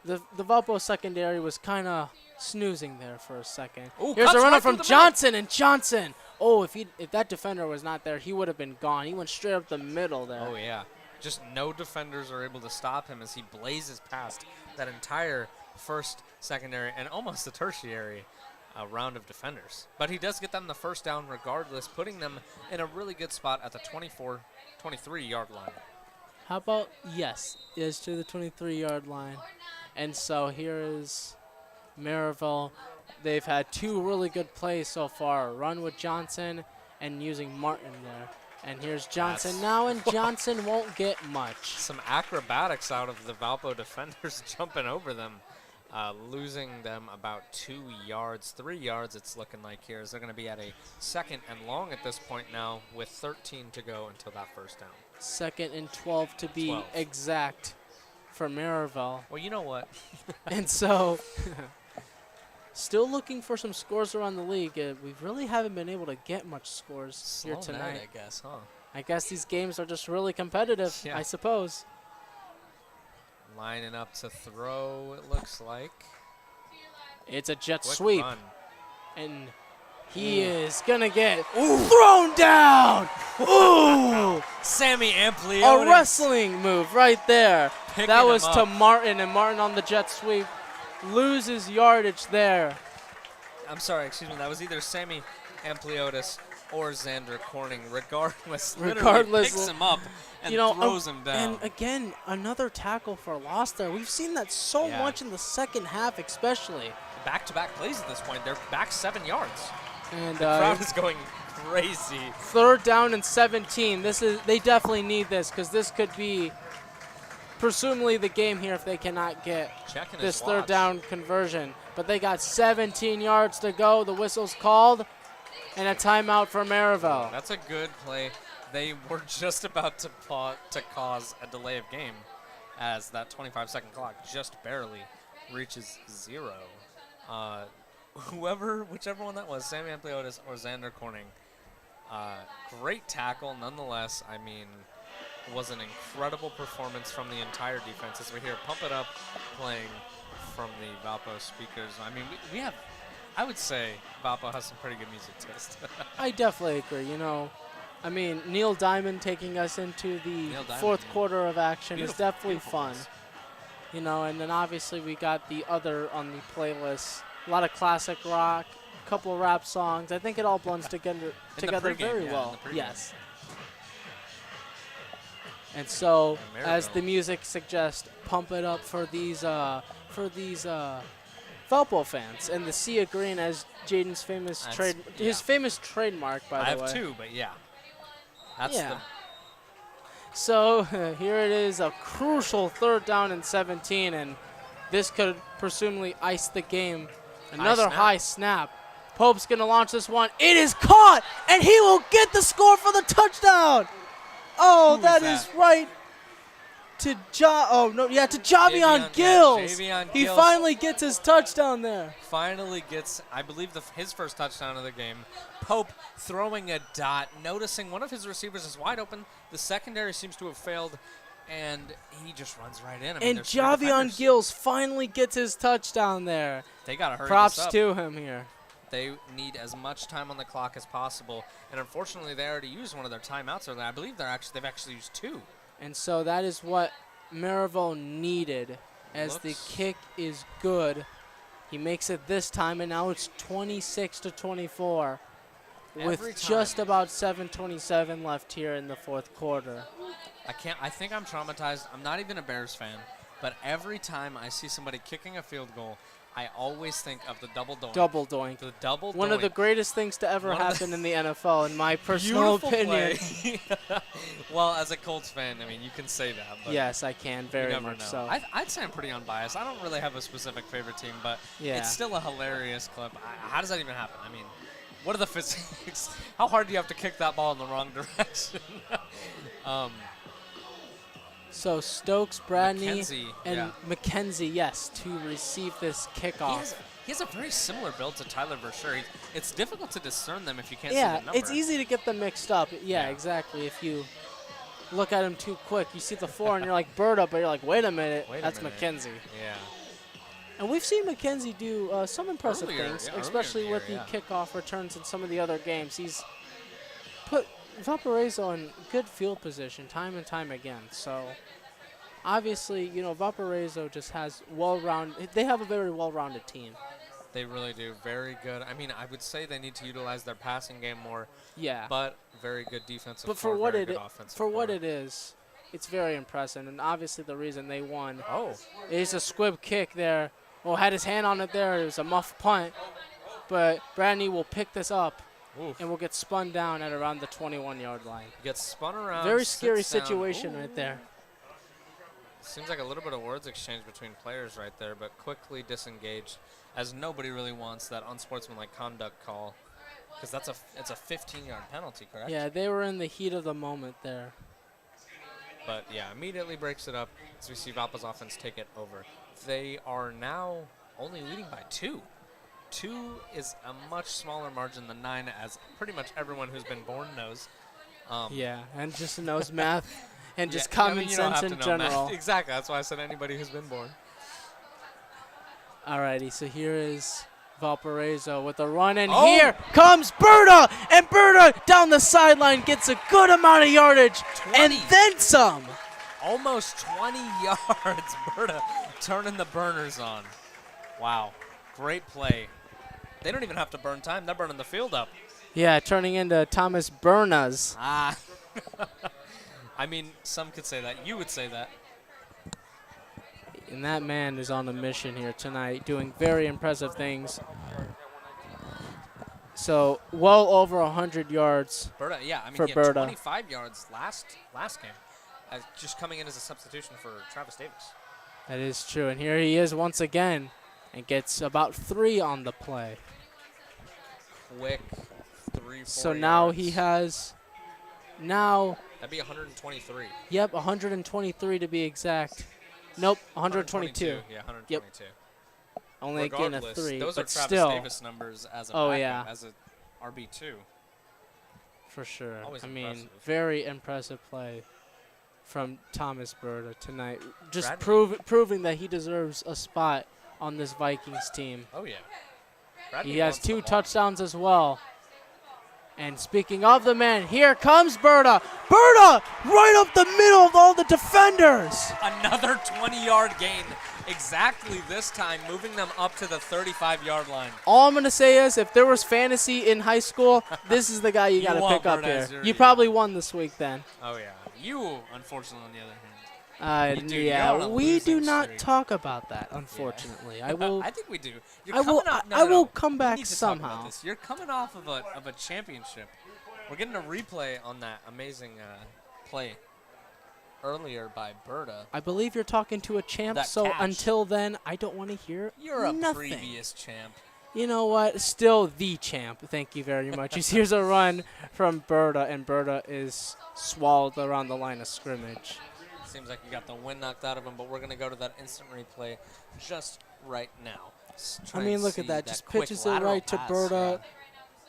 the Valpo secondary was kind of snoozing there for a second.
Ooh,
Here's a
cuts
runner
right
from
through the
Johnson, and Johnson. Oh, if that defender was not there, he would have been gone. He went straight up the middle there.
Oh, yeah. Just no defenders are able to stop him as he blazes past that entire first, secondary, and almost the tertiary round of defenders. But he does get them the first down regardless, putting them in a really good spot at the 23-yard line.
How about, yes, is to the 23-yard line. And so here is Merrillville. They've had 2 really good plays so far, a run with Johnson and using Martin there. And here's Johnson now, and Johnson won't get much.
Some acrobatics out of the Valpo defenders jumping over them, losing them about 2 yards, 3 yards it's looking like here, as they're going to be at a 2nd and long at this point now with 13 to go until that first down.
2nd and 12 to be
12.
exact for Merrillville.
Well, you know what?
And so, still looking for some scores around the league. We really haven't been able to get much scores here
Slow
tonight.
night, I guess, huh?
I guess these games are just really competitive,
Yeah.
I suppose.
Lining up to throw, it looks like.
It's a jet
Quick
sweep,
run.
and he is going to get thrown down. Ooh!
Sammy Ampliotis.
A wrestling move right there.
Picking
That was
him
to
up.
Martin, and Martin on the jet sweep loses yardage there.
I'm sorry, excuse me. That was either Sammy Ampliotis or Xander Corning. Regardless, literally picks him up and throws him down.
And again, another tackle for loss there. We've seen that so
Yeah.
much in the second half, especially.
Back-to-back plays at this point. They're back 7 yards.
And
The crowd is going crazy.
3rd down and 17. They definitely need this, because this could be presumably the game here if they cannot get
Checking
this
his
3rd
watch.
down conversion. But they got 17 yards to go. The whistle's called, and a timeout for Merrillville.
That's a good play. They were just about to cause a delay of game, as that 25-second clock just barely reaches 0. Whichever one that was, Sammy Ampliotis or Xander Corning, great tackle nonetheless. I mean, it was an incredible performance from the entire defense as we hear Pump It Up playing from the Valpo speakers. I mean, we have, I would say Valpo has some pretty good music taste.
I definitely agree. You know, I mean, Neil Diamond taking us into the 4th quarter of action is
Beautiful,
definitely
beautiful
fun.
voice.
You know, and then obviously we got the other on the playlist. A lot of classic rock, a couple rap songs. I think it all blends together
pregame,
very
yeah,
well.
in the pregame.
Yes. And so,
And
as
Merrillville.
the music suggests, pump it up for these Valpo fans, and the sea of green as Jaden's famous
That's-
his
yeah.
famous trademark, by
I
the
have
way.
2, but yeah. That's
Yeah. So here it is, a crucial 3rd down and 17, and this could presumably ice the game. Another
snap.
high snap. Pope's going to launch this one. It is caught, and he will get the score for the touchdown. Oh,
Who
that
is
is
that?
right to to Javion
Javion,
Gills.
yeah, Javion
He
Gills.
finally gets his touchdown there.
Finally gets, I believe, his first touchdown of the game. Pope throwing a dot, noticing one of his receivers is wide open. The secondary seems to have failed, and he just runs right in. I mean,
And
there's 3
Javion
defenders.
Gills finally gets his touchdown there.
They got to hurry
Props
this up.
to him here.
They need as much time on the clock as possible, and unfortunately, they already used one of their timeouts earlier. I believe they've actually used 2.
And so that is what Merrillville needed, as the kick is good. He makes it this time, and now it's 26-24 with
Every
just
time.
about 7:27 left here in the 4th quarter.
I think I'm traumatized. I'm not even a Bears fan, but every time I see somebody kicking a field goal I always think of the double doink.
Double doink.
The double
One
doink.
of the greatest things to ever happen in the NFL, in my personal
Beautiful
opinion.
play. Well, as a Colts fan, I mean, you can say that. But
Yes, I can,
you
very
never
much
know.
so.
I'd say I'm pretty unbiased. I don't really have a specific favorite team, but
Yeah.
it's still a hilarious clip. How does that even happen? I mean, what are the physics? How hard do you have to kick that ball in the wrong direction?
So Stokes, Bradney,
McKenzie,
and
yeah.
McKenzie, yes, to receive this kickoff.
He has a very similar build to Tyler Versher. It's difficult to discern them if you can't see
Yeah,
the number.
it's easy to get them mixed up. Yeah,
Yeah.
exactly. If you look at him too quick, you see the 4 and you're like Berta, but you're like, wait a minute, that's McKenzie.
Yeah.
And we've seen McKenzie do some impressive
Earlier,
things,
yeah, earlier
especially
in the
with
year,
the kickoff returns in some of the other games. He's put Valparaiso in good field position time and time again. So obviously, you know, Valparaiso just has they have a very well-rounded team.
They really do. Very good. I mean, I would say they need to utilize their passing game more,
Yeah.
but very good defensive
But
core,
for what
very
it
good
I-
offensive
for what
core.
it is, it's very impressive. And obviously the reason they won
Oh,
is a squib kick there. Well, had his hand on it there. It was a muff punt. But Bradney will pick this up
oof.
and will get spun down at around the 21-yard line.
Gets spun around.
Very scary
sits down.
situation
Ooh.
right there.
Seems like a little bit of words exchange between players right there, but quickly disengaged, as nobody really wants that unsportsmanlike conduct call, because it's a 15-yard penalty, correct?
Yeah, they were in the heat of the moment there.
But yeah, immediately breaks it up as we see Valpo's offense take it over. They are now only leading by 2. 2 is a much smaller margin than 9, as pretty much everyone who's been born knows.
Yeah, and just knows math and just
Yeah, I
common
mean, you don't
sense
have
in
to know math.
general.
Exactly, that's why I said anybody who's been born.
Alrighty, so here is Valparaiso with a run, and
Oh!
here comes Berta, and Berta down the sideline gets a good amount of yardage, and
20.
then some.
Almost 20 yards. Berta turning the burners on. Wow, great play. They don't even have to burn time. They're burning the field up.
Yeah, turning into Thomas Bernas.
Ah. I mean, some could say that. You would say that.
And that man is on a mission here tonight, doing very impressive things. So, well over 100 yards.
Berta, yeah, I mean,
For
he had
Berta.
25 yards last game, just coming in as a substitution for Travis Davis.
That is true. And here he is once again and gets about 3 on the play.
Quick 3-4
So now
yards.
he has, now,
That'd be 123.
yep, 123 to be exact. Nope, 122.
Yeah, 122.
Only again a
Regardless,
3,
those are
but
Travis
still,
Davis numbers as a
Oh,
backup,
yeah.
as a RB2.
for sure.
Always
I mean,
impressive.
very impressive play from Thomas Berta tonight. Just
Bradley.
proving that he deserves a spot on this Vikings team.
Oh, yeah. Bradley
He has
wants the
2
ball.
touchdowns as well. And speaking of the man, here comes Berta. Berta right up the middle of all the defenders.
Another 20-yard gain. Exactly this time, moving them up to the 35-yard line.
All I'm going to say is if there was fantasy in high school, this is the guy you got to
want
pick up
Berta
here.
as your-
You probably won this week then.
Oh, yeah. You, unfortunately, on the other hand. You do.
Yeah,
You're on a
we do
losing
not
streak.
talk about that, unfortunately. I will.
I think we do. You're
I will.
coming off, no,
I
no, no.
will come
We
back
need to talk about
somehow.
this. You're coming off of a championship. We're getting a replay on that amazing play earlier by Berta.
I believe you're talking to a champ,
That
so
catch.
until then, I don't want to hear
You're a
nothing.
previous champ.
You know what? Still the champ. Thank you very much. Here's a run from Berta, and Berta is swallowed around the line of scrimmage.
Seems like you got the wind knocked out of him, but we're going to go to that instant replay just right now.
I mean, look at that. Just pitches it right to Berta.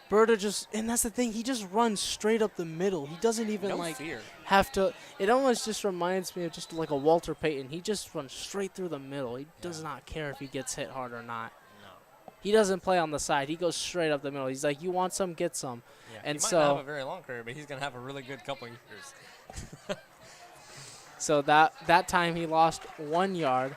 Berta just, and that's the thing, he just runs straight up the middle. He doesn't even
No
like
fear.
have to. It almost just reminds me of just like a Walter Payton. He just runs straight through the middle. He does not care if he gets hit hard or not.
No.
He doesn't play on the side. He goes straight up the middle. He's like, you want some, get some.
Yeah.
And
he might
so
not have a very long career, but he's going to have a really good couple years.
So that time he lost 1 yard.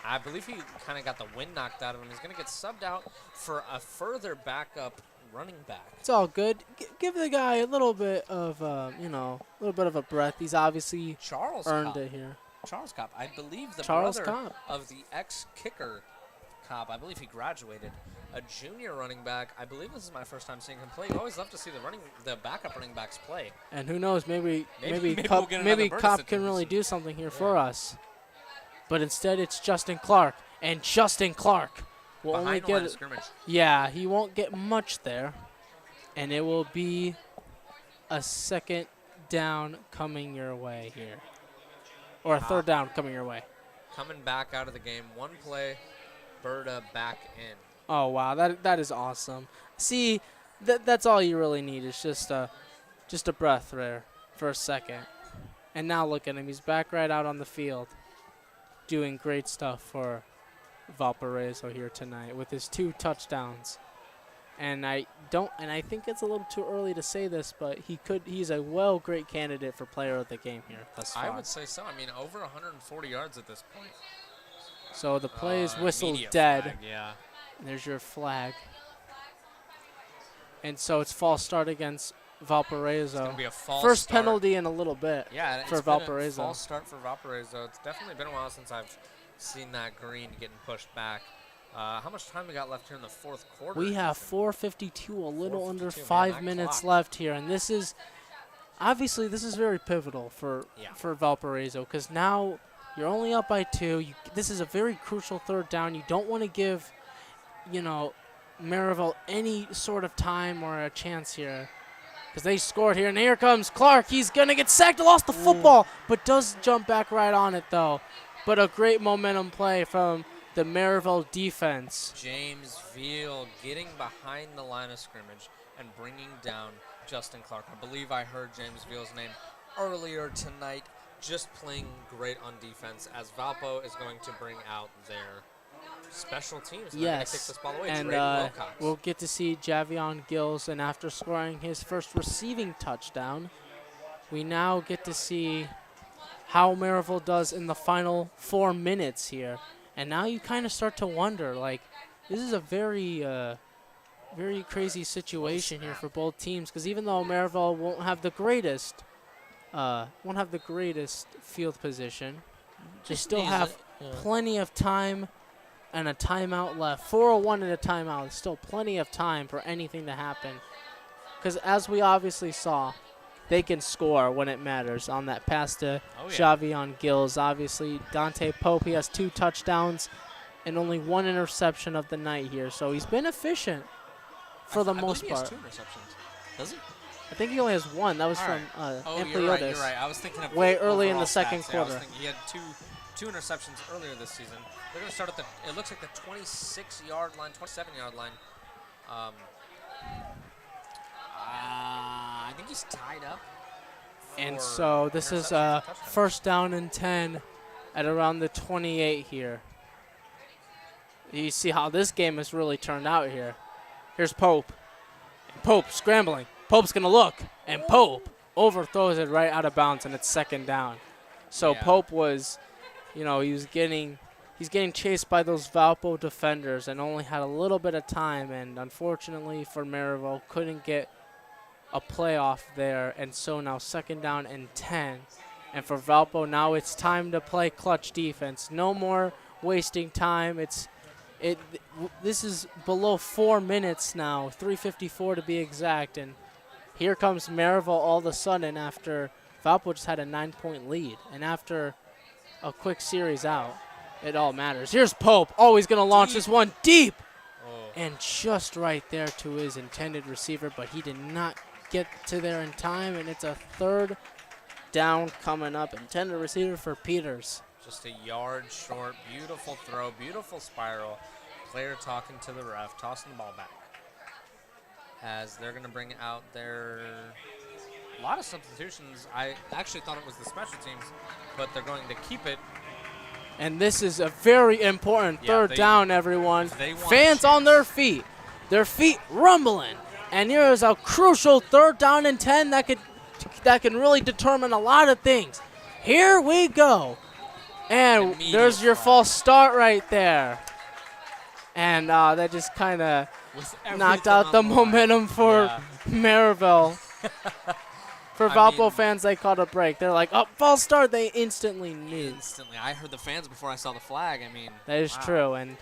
I believe he kind of got the wind knocked out of him. He's going to get subbed out for a further backup running back.
It's all good. Give the guy a little bit of, a little bit of a breath. He's obviously
Charles
earned
Kopp.
it here.
Charles Kopp. I believe the
Charles
brother
Kopp.
of the ex-kicker Cobb. I believe he graduated. A junior running back. I believe this is my first time seeing him play. You always love to see the backup running backs play.
And who knows, maybe
we'll get another Burtis
Cobb can really
situation.
do something here for us. But instead, it's Justin Clark, and Justin Clark will only
Behind the line
get
of scrimmage.
Yeah, he won't get much there, and it will be a second down coming your way here, or a third down coming your way.
Coming back out of the game. One play, Berta back in.
Oh wow, that is awesome. See, that's all you really need is just a breath there for a second, and now look at him. He's back right out on the field, doing great stuff for Valparaiso here tonight with his 2 touchdowns. And I think it's a little too early to say this, but he's a great candidate for player of the game here thus far.
I would say so. I mean, over 140 yards at this point.
So the play is whistled
Media
dead.
flag, yeah.
And there's your flag. And so it's false start against Valparaiso.
It's going to be a false
First
start.
penalty in a little bit
Yeah,
for
it's been a
Valparaiso.
false start for Valparaiso. It's definitely been a while since I've seen that green getting pushed back. How much time we got left here in the fourth quarter?
We have 4:52, a little under
4:52, man,
5
that
minutes
clock.
left here, and this is obviously very pivotal for Valparaiso because now you're only up by 2. This is a very crucial third down. You don't want to give, Merrillville any sort of time or a chance here because they scored here, and here comes Clark. He's gonna get sacked, lost the football, but does jump back right on it though. But a great momentum play from the Merrillville defense.
James Veal getting behind the line of scrimmage and bringing down Justin Clark. I believe I heard James Veal's name earlier tonight. Just playing great on defense as Valpo is going to bring out their special teams. They're gonna kick
Yes,
this ball away.
and
Drayden Wilcox.
we'll get to see Javion Gills, and after scoring his first receiving touchdown, we now get to see how Merrillville does in the final 4 minutes here. And now you kind of start to wonder, this is a very crazy situation here for both teams. Because even though Merrillville won't have the greatest field position, they still have plenty of time and a timeout left. 4:01 and a timeout. It's still plenty of time for anything to happen. Because as we obviously saw, they can score when it matters on that pass to Javion Gills. Obviously, Dante Pope, he has 2 touchdowns and only 1 interception of the night here. So he's been efficient for the most part.
He has 2 interceptions. Does he?
I think he only has 1. That was from
You're right. I was thinking of
way early in the
overall
second
stats. Yeah, I was
quarter.
thinking he had two interceptions earlier this season. They're going to start at it looks like the 26-yard line, 27-yard line. I think he's tied up.
And
for
so this is
interceptions and touchdowns.
first down and 10 at around the 28 here. You see how this game has really turned out here. Here's Pope. And Pope scrambling. Pope's going to look. And Pope overthrows it right out of bounds, and it's second down. So Pope was, he's getting chased by those Valpo defenders and only had a little bit of time. And unfortunately for Merrillville, couldn't get a playoff there, and so now second down and 10. And for Valpo, now it's time to play clutch defense. No more wasting time. This is below 4 minutes now, 3:54 to be exact, and here comes Merrillville all of a sudden after Valpo just had a 9-point lead, and after a quick series out, it all matters. Here's Pope. Oh, he's going to launch this one deep, and just right there to his intended receiver, but he did not get to there in time, and it's a third down coming up. Intended receiver for Peters.
Just a yard short. Beautiful throw. Beautiful spiral. Player talking to the ref, tossing the ball back. As they're going to bring out a lot of substitutions. I actually thought it was the special teams, but they're going to keep it.
And this is a very important third down, everyone. Fans on their feet rumbling. And here is a crucial third down and 10 that can really determine a lot of things. Here we go. And there's your false start right there. And that just kind of knocked out the momentum for Merrillville. For Valpo fans, they called a break. They're like, oh, false start. They instantly knew.
I heard the fans before I saw the flag.
That is true. And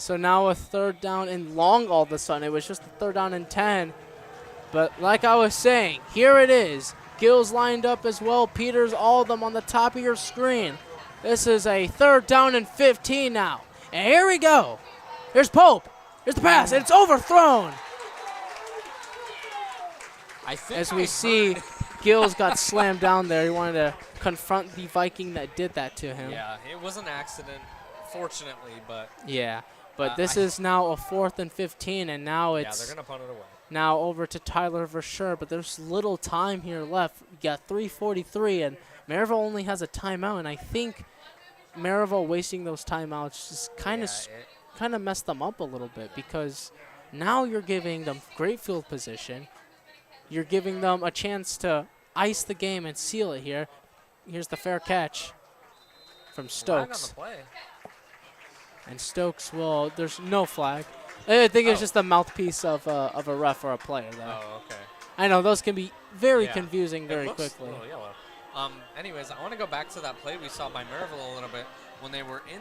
So now a third down and long all of a sudden. It was just a third down and 10. But like I was saying, here it is. Gills lined up as well. Peters, all of them on the top of your screen. This is a third down and 15 now. And here we go. Here's Pope. Here's the pass. And it's overthrown.
I think
As we see, Gills got slammed down there. He wanted to confront the Viking that did that to him.
Yeah, it was an accident, fortunately, but
Yeah. But this is now a 4th and 15, and now
yeah,
it's
they're gonna punt it away.
now over to Tyler Verschure. But there's little time here left. You got 3:43, and Merrillville only has a timeout, and I think Merrillville wasting those timeouts just kind of messed them up a little bit, because now you're giving them great field position. You're giving them a chance to ice the game and seal it here. Here's the fair catch from Stokes.
On the play.
And Stokes will, there's no flag. I think it's just the mouthpiece of a ref or a player there.
Oh, okay.
I know, those can be very
Yeah.
confusing very
It looks
quickly.
a little yellow. Anyways, I want to go back to that play we saw by Merrillville a little bit when they were in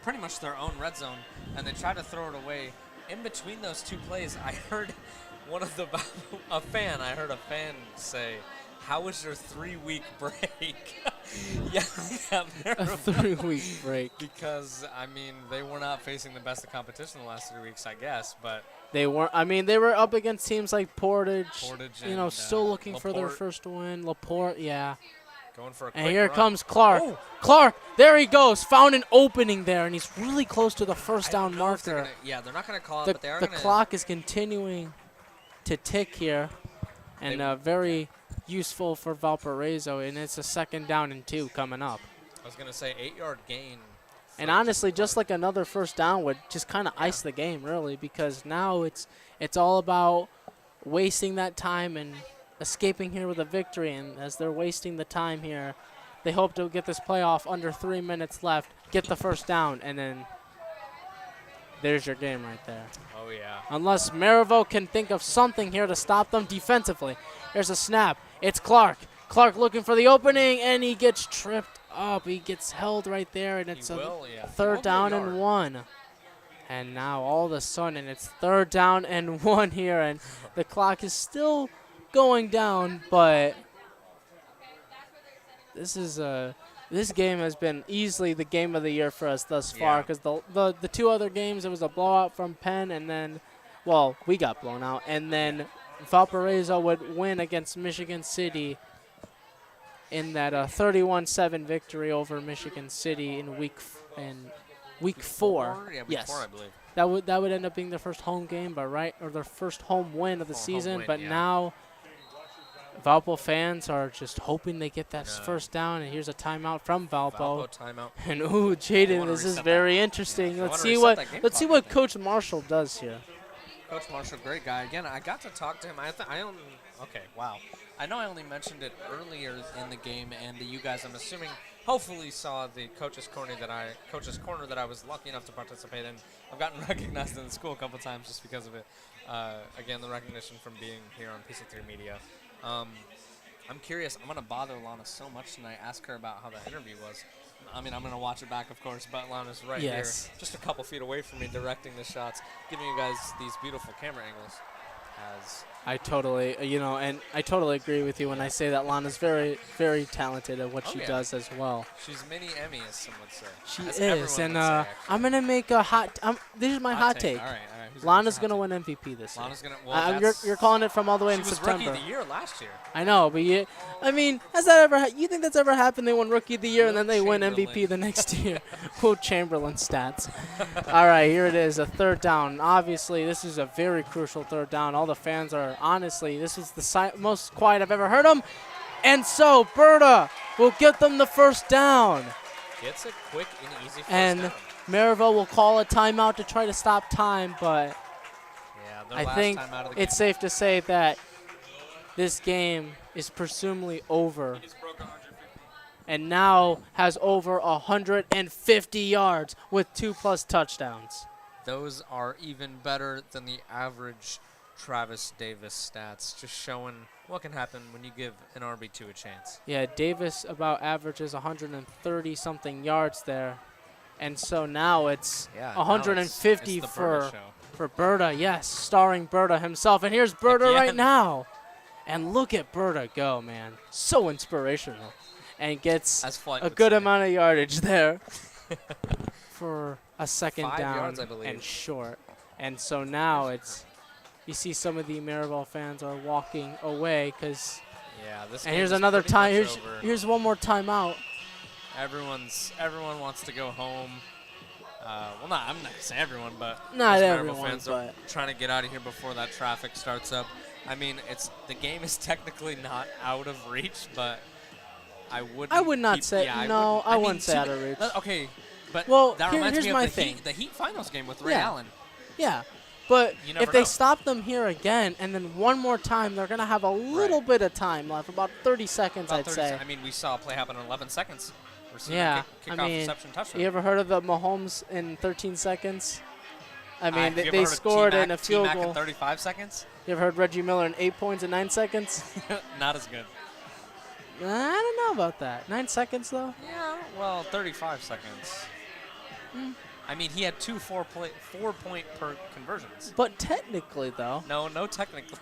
pretty much their own red zone, and they tried to throw it away. In between those two plays, I heard one of the I heard a fan say, "How was your 3-week break?" Yeah,
A
Merrillville.
3-week break.
Because, I mean, they were not facing the best of competition the last 3 weeks, I guess, but
They weren't. I mean, they were up against teams like Portage.
Portage
You know,
and,
still looking for their
Laporte.
first win. Laporte, yeah.
going for a
And
quick
here
run.
comes Clark.
Oh.
Clark, there he goes. Found an opening there, and he's really close to the first
I don't
down
know if they're
marker.
gonna, they're not going to call it,
The,
but they are
the
going to.
clock is continuing to tick here, and very useful for Valparaiso, and it's a 2nd down and 2 coming up.
I was going to say 8-yard gain.
And honestly, just like another first down would just kind of ice the game, really, because now it's all about wasting that time and escaping here with a victory. And as they're wasting the time here, they hope to get this playoff under 3 minutes left, get the first down, and then there's your game right there.
Oh, yeah.
Unless Merrillville can think of something here to stop them defensively. Here's a snap. It's Clark. Clark looking for the opening, and he gets tripped up. He gets held right there, and it's third down and 1. And now all of a sudden it's 3rd down and 1 here, and the clock is still going down, but this game has been easily the game of the year for us thus far, because the 2 other games, it was a blowout from Penn, and then, well, we got blown out, and then Valparaiso would win against Michigan City in that 31-7 victory over Michigan City in week 4.
Yeah, week 4, I believe.
That would end up being their first home game, but or their first home win of the season.
win,
but
yeah.
now Valpo fans are just hoping they get that first down. And here's a timeout from Valpo.
Valpo timeout.
And ooh, Jaden,
wanna
this is
reset
very
that.
interesting.
I
Let's
wanna
see
reset that game
let's see
clock, I
what
think.
Coach Marshall does here.
Coach Marshall, great guy. Again, I got to talk to him. I know I only mentioned it earlier in the game, and you guys, I'm assuming, hopefully saw the coach's corner that I was lucky enough to participate in. I've gotten recognized in the school a couple times just because of it. Again, the recognition from being here on PC3 Media. I'm curious. I'm going to bother Lana so much tonight, ask her about how the interview was. I mean, I'm going to watch it back, of course, but Lana's right here, just a couple feet away from me, directing the shots, giving you guys these beautiful camera angles.
I totally, I totally agree with you when I say that Lana's very, very talented at what she does as well.
She's mini Emmy, as some would say.
She
As
is,
everyone would
and
say, actually.
I'm gonna make a this is my hot take.
All right. Who's
Lana's
gonna
gonna win MVP this year.
Lana's gonna.
You're calling it from all the way
she
in
was
September.
Rookie of the Year last year.
I know, but I mean, has that ever? You think that's ever happened? They won Rookie of the Year and then they win MVP the next year. Will Chamberlain stats. All right, here it is, a 3rd down. Obviously, this is a very crucial 3rd down. All the fans are honestly, this is the most quiet I've ever heard them, and so Berta will get them the first down.
Gets a quick and easy first
And
down.
Merrillville will call a timeout to try to stop time, but
Their
I
last
think
time out of the
it's safe to say that this game is presumably over and now has over 150 yards with 2+ touchdowns.
Those are even better than the average Travis Davis stats, just showing what can happen when you give an RB2 a chance.
Yeah, Davis about averages 130-something yards there. And so now it's
Yeah,
150
it's the Berta
for
show.
Berta, yes, starring Berta himself. And here's Berta right now. And look at Berta go, man. So inspirational. And gets
As Flight
a
would
good
say.
amount of yardage there for a second
5
down
yards, I believe.
and short. And so now it's, you see some of the Merrillville fans are walking away because,
Yeah, this
and
game
here's
is
another
pretty
time,
much
here's,
over.
here's one more timeout.
Everyone wants to go home. Well, I'm not gonna say everyone, but
Not
most Merrillville
everyone,
fans are
but
trying to get out of here before that traffic starts up. I mean, the game is technically not out of reach, but I
would not say, no, I wouldn't say out of reach.
Okay, but
Well,
that reminds
here's
me
my
of
thing.
the Heat finals game with Ray
Yeah.
Allen.
Yeah, but
You never
if they
know.
stop them here again and then one more time, they're going to have a little bit of time left, about 30 seconds,
About
I'd
30
say.
I mean, we saw a play happen in 11 seconds. Receiving
Yeah,
kickoff
I mean,
reception touchdown.
you ever heard of the Mahomes in 13 seconds? I mean,
Have you ever
they
heard of
scored
T-Mac-
in a field
T-Mac
goal.
in 35 seconds?
You ever heard Reggie Miller in 8 points in 9 seconds?
Not as good.
I don't know about that. 9 seconds, though?
Yeah, well, 35 seconds. I mean, he had two 4-point per conversions.
But technically, though,
No technically.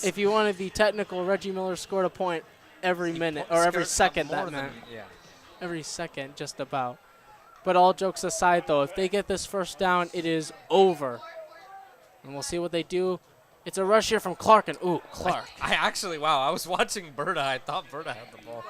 if you want to be technical, Reggie Miller scored a point every minute, or every second, that meant.
Yeah.
Every second, just about. But all jokes aside, though, if they get this first down, it is over. And we'll see what they do. It's a rush here from Clark, and ooh, Clark.
I actually, wow, I was watching Berta. I thought Berta had the ball.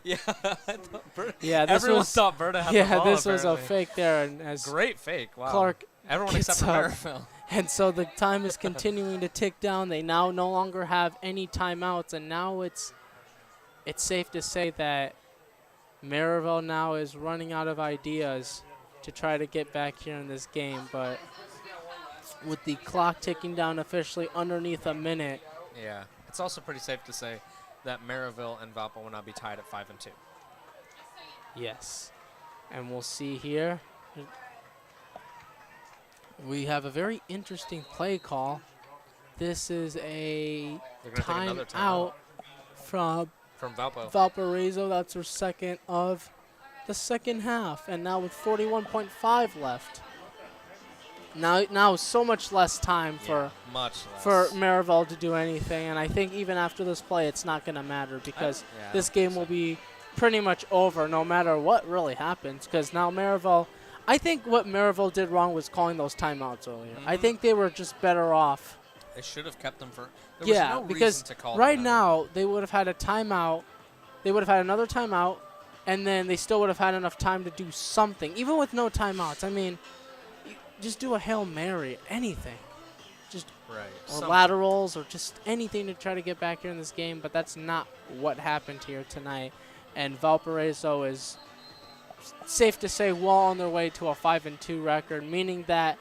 Yeah, I thought Berta.
Yeah, this
Everyone
was,
thought Berta had the
yeah,
ball.
this was a
apparently.
fake there, and as
Great fake. Wow.
Clark
Everyone
gets
except for
up.
Merrillville.
And so the time is continuing to tick down. They now no longer have any timeouts, and now it's safe to say that Merrillville now is running out of ideas to try to get back here in this game. But with the clock ticking down officially underneath a minute,
Yeah, it's also pretty safe to say that Merrillville and Valpo will now be tied at 5-2.
yes. And we'll see here. We have a very interesting play call. This is a
They're gonna take another
timeout from
Valpo.
Valparaiso. That's their second of the second half. And now with 41.5 left. Now so much less time
Much less.
for Merrillville to do anything. And I think even after this play, it's not going to matter because
yeah,
this game will be pretty much over no matter what really happens. Because now Merrillville, I think what Merrillville did wrong was calling those timeouts earlier. I think they were just better off.
They should have kept them for. There
Yeah,
was no
because
reason to call
right
them
now they would have had a timeout. They would have had another timeout, and then they still would have had enough time to do something, even with no timeouts. I mean, just do a Hail Mary, anything, just
Right.
or
Something.
laterals or just anything to try to get back here in this game. But that's not what happened here tonight, and Valparaiso is safe to say well on their way to a 5-2 record, meaning that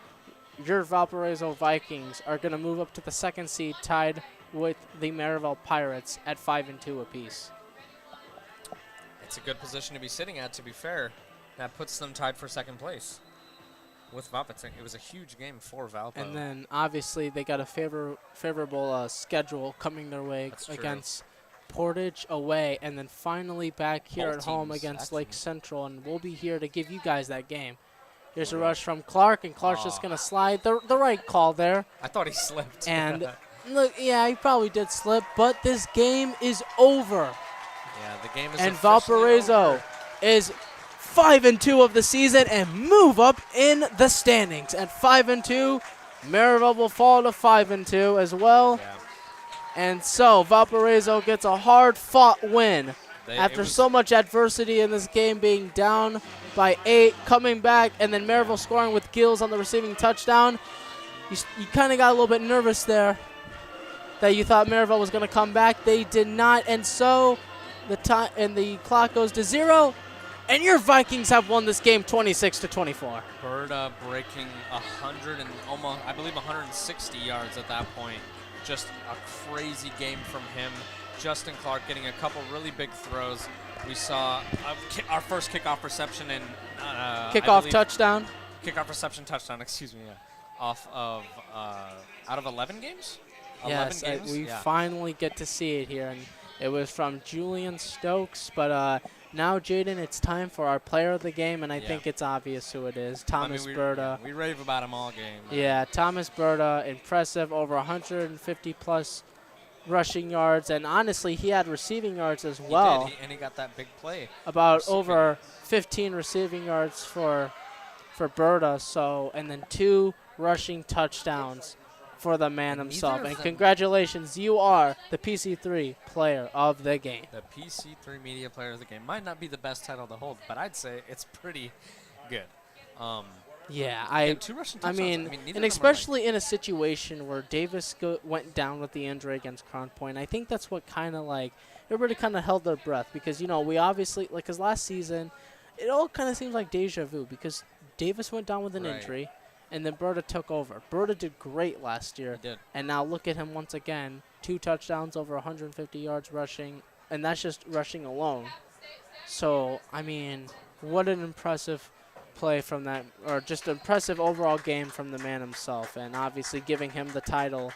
your Valparaiso Vikings are going to move up to the second seed, tied with the Merrillville Pirates at 5-2 apiece.
It's a good position to be sitting at, to be fair. That puts them tied for second place with Valpo. It was a huge game for Valpo.
And then obviously they got a favorable schedule coming their way
That's true.
against Portage away, and then finally back here
Both
at home
teams,
against
actually.
Lake Central, and we'll be here to give you guys that game. Here's a rush from Clark, and Clark's just going to slide. The right call there.
I thought he slipped.
And look, yeah, he probably did slip, but this game is over.
Yeah, the game is
And
officially
Valparaiso
over.
is 5-2 of the season and move up in the standings. At 5-2, Merrillville will fall to 5-2 as well.
Yeah.
And so Valparaiso gets a hard-fought win
It
after
was-
so much adversity in this game, being down by 8, coming back, and then Merrillville scoring with Gills on the receiving touchdown. You kind of got a little bit nervous there that you thought Merrillville was going to come back. They did not, and so the clock goes to 0, and your Vikings have won this game 26-24.
Berta breaking 100 and almost, I believe, 160 yards at that point. Just a crazy game from him. Justin Clark getting a couple really big throws. We saw our first kickoff reception in
Kickoff touchdown.
Kickoff reception touchdown. Excuse me. Yeah. Off of out of 11 games.
Yes,
11 games?
we
Yeah.
finally get to see it here, and it was from Julian Stokes, but now, Jaden, it's time for our player of the game, and I
Yeah.
think it's obvious who it is.
I
Thomas
mean,
Berta.
we rave about him all game.
Yeah, Thomas Berta, impressive, over 150-plus rushing yards, and honestly, he had receiving yards as well.
He did, and he got that big play.
About
receiving.
over 15 receiving yards for Berta, so, and then 2 rushing touchdowns for the man
And
himself.
neither of
And
them-
congratulations, you are the PC3 player of the game.
The PC3 Media Player of the Game might not be the best title to hold, but I'd say it's pretty good.
Yeah,
Again, 2 rushing
I
touchdowns.
mean,
neither
and
of them are
especially in a situation where Davis went down with the injury against Crown Point, I think that's what kind of like everybody kind of held their breath because, you know, we obviously, like, because last season, it all kind of seems like deja vu because Davis went down with an
Right.
injury and then Berta took over. Berta did great last year,
He did.
and now look at him once again, 2 touchdowns, over 150 yards rushing, and that's just rushing alone. So, I mean, what an impressive play from that, or just impressive overall game from the man himself, and obviously giving him the title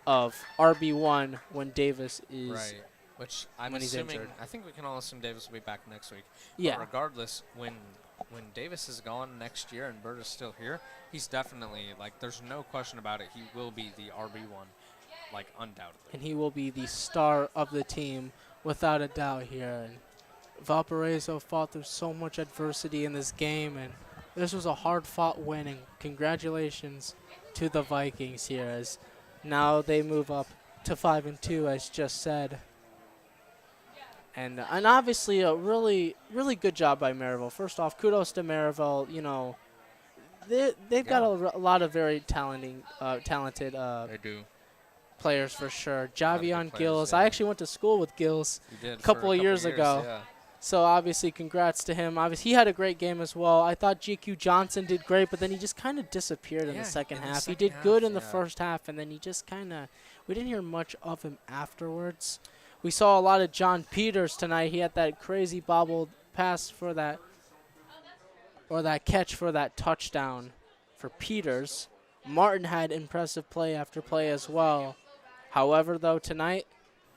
of RB1 when Davis is
Right. Which I'm
when he's
assuming,
injured.
I think we can all assume Davis will be back next week.
Yeah.
But regardless, when Davis is gone next year and Berta's still here, he's definitely, like, there's no question about it. He will be the RB1, like, undoubtedly.
and he will be the star of the team without a doubt here. And Valparaiso fought through so much adversity in this game, and this was a hard-fought win, and congratulations to the Vikings here as now they move up to 5-2, as just said. And obviously a really good job by Merrillville. First off, kudos to Merrillville. You know, they've got a lot of very talented
They do.
players for sure.
lot of
Javion
good players,
Gills.
yeah.
I actually went to school with Gills.
He did
a couple
for
of years ago.
Yeah.
So obviously, congrats to him. Obviously, he had a great game as well. I thought GQ Johnson did great, but then he just kind of disappeared in
Yeah,
the second
in the
half. He
second
did good
half,
in the
yeah.
first half, and then he just kind of, we didn't hear much of him afterwards. We saw a lot of John Peters tonight. He had that crazy bobbled pass for that, or that catch for that touchdown for Peters. Martin had impressive play after play as well. However, though, tonight,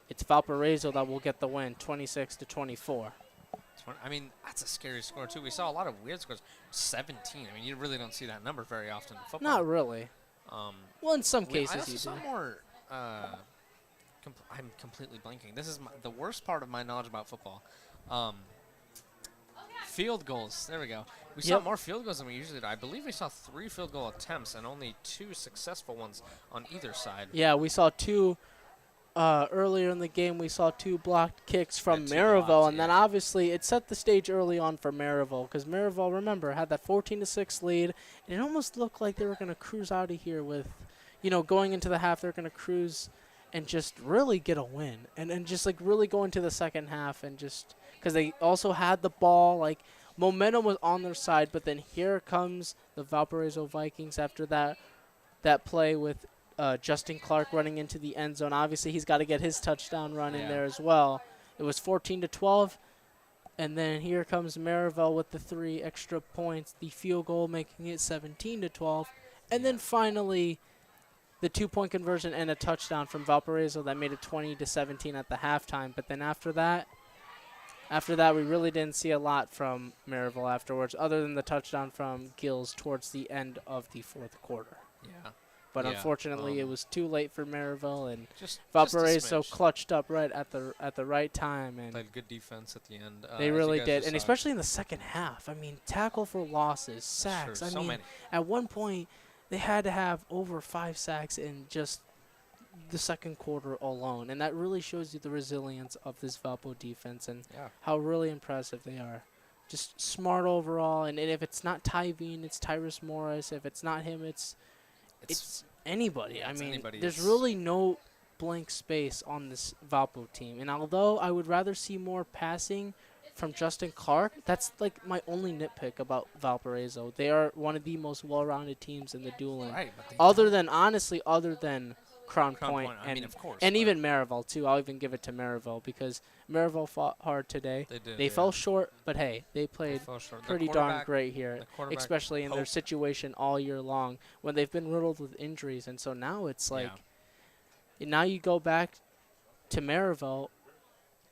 it's Valparaiso that will get the win, 26-24.
I mean, that's a scary score, too. We saw a lot of weird scores. 17. I mean, you really don't see that number very often in football.
Not really. Well, in some
I
cases
also
you
saw
do.
more. I'm completely blanking. This is the worst part of my knowledge about football. Field goals. There we go. We saw
Yep.
more field goals than we usually do. I believe we saw 3 field goal attempts and only 2 successful ones on either side.
Yeah, we saw 2 earlier in the game. We saw 2 blocked kicks from
Yeah, 2
Merrillville,
blocked,
and then
yeah.
obviously it set the stage early on for Merrillville because Merrillville, remember, had that 14-6 lead, and it almost looked like they were going to cruise out of here with, you know, going into the half, they're going to cruise and just really get a win, and just like really go into the second half and just because they also had the ball, like momentum was on their side, but then here comes the Valparaiso Vikings after that play with Justin Clark running into the end zone. Obviously, he's got to get his touchdown run in
Yeah.
there as well. It was 14-12, and then here comes Merrillville with the 3 extra points, the field goal making it 17-12, and then finally the 2-point conversion and a touchdown from Valparaiso that made it 20-17 at the halftime. But then after that, we really didn't see a lot from Merrillville afterwards, other than the touchdown from Gills towards the end of the fourth quarter.
Yeah.
But
Yeah,
unfortunately, it was too late for Merrillville, and
Just
Valparaiso
a smidge.
clutched up right at the right time, and
Played good defense at the end.
they
as you
really
guys
did,
just
and
saw.
especially in the second half. I mean, tackle for losses, sacks.
Sure,
I
so
mean,
many.
at one point, they had to have over 5 sacks in just the second quarter alone, and that really shows you the resilience of this Valpo defense and
Yeah.
how really impressive they are. Just smart overall, and if it's not Tyveen, it's Tyrus Morris. If it's not him, it's anybody.
Yeah,
I
it's
mean,
anybody.
there's
It's-
really no blank space on this Valpo team. And although I would rather see more passing from Justin Clark, that's like my only nitpick about Valparaiso. They are one of the most well-rounded teams in the dueling.
Right, but they
Other
don't-
than Crown Point
I mean, of course.
and
but
even Merrillville too. I'll even give it to Merrillville because Merrillville fought hard today.
they did.
They
yeah.
fell short, but hey, they
They
played
fell short. The
pretty darn
quarterback-
great here,
the quarterback
especially in their
Hope.
situation all year long when they've been riddled with injuries. And so now it's like,
Yeah.
now you go back to Merrillville,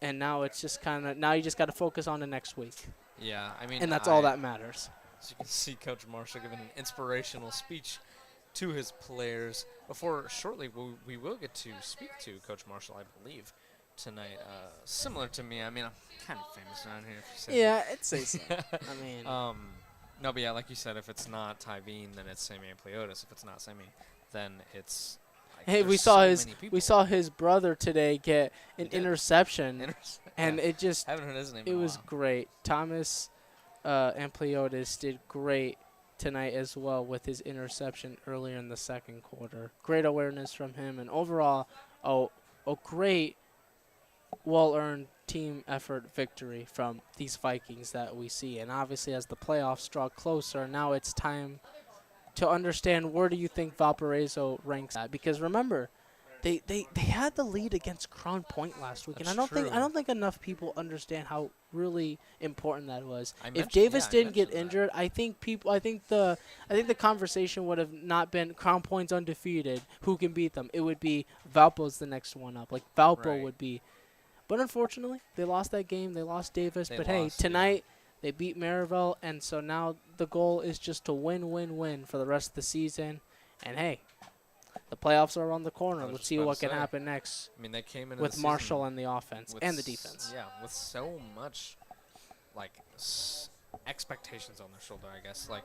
and now it's just kind of, now you just got to focus on the next week.
Yeah, I mean,
And that's all that matters.
As you can see, Coach Marshall giving an inspirational speech to his players. Before shortly, we will get to speak to Coach Marshall, I believe, tonight. Similar to me, I mean, I'm kind of famous around here. If you say
Yeah, I'd say so. I mean,
no, but yeah, like you said, if it's not Tyveen, then it's Sammy Ampliotis. If it's not Sammy, then it's. Like,
hey, we saw his brother today get an interception, and it just
haven't heard his name.
It was great. Thomas Ampliotis did great tonight as well with his interception earlier in the second quarter. Great awareness from him, and overall, a great, well-earned team effort victory from these Vikings that we see. And obviously, as the playoffs draw closer, now it's time to understand where do you think Valparaiso ranks at? Because remember, they had the lead against Crown Point last week, and I don't think enough people understand how really important that was. If Davis didn't get injured, I think the conversation would have not been Crown Point's undefeated, who can beat them. It would be Valpo's the next one up. Like Valpo would be. But unfortunately, they lost that game. They lost Davis. But hey, tonight they beat Merrillville, and so now the goal is just to win for the rest of the season. And hey, the playoffs are around the corner. Let's see what can happen next.
I mean, they came in
with Marshall and the offense and the defense.
Yeah, with so much like expectations on their shoulder, I guess. Like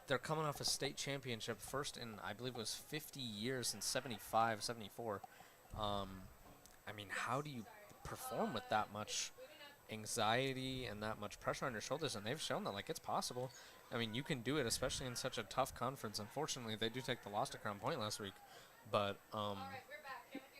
they're coming off a state championship, first in I believe it was 50 years, in 75, 74. I mean, how do you perform with that much anxiety and that much pressure on your shoulders? And they've shown that like it's possible. I mean, you can do it, especially in such a tough conference. Unfortunately, they do take the loss to Crown Point last week, but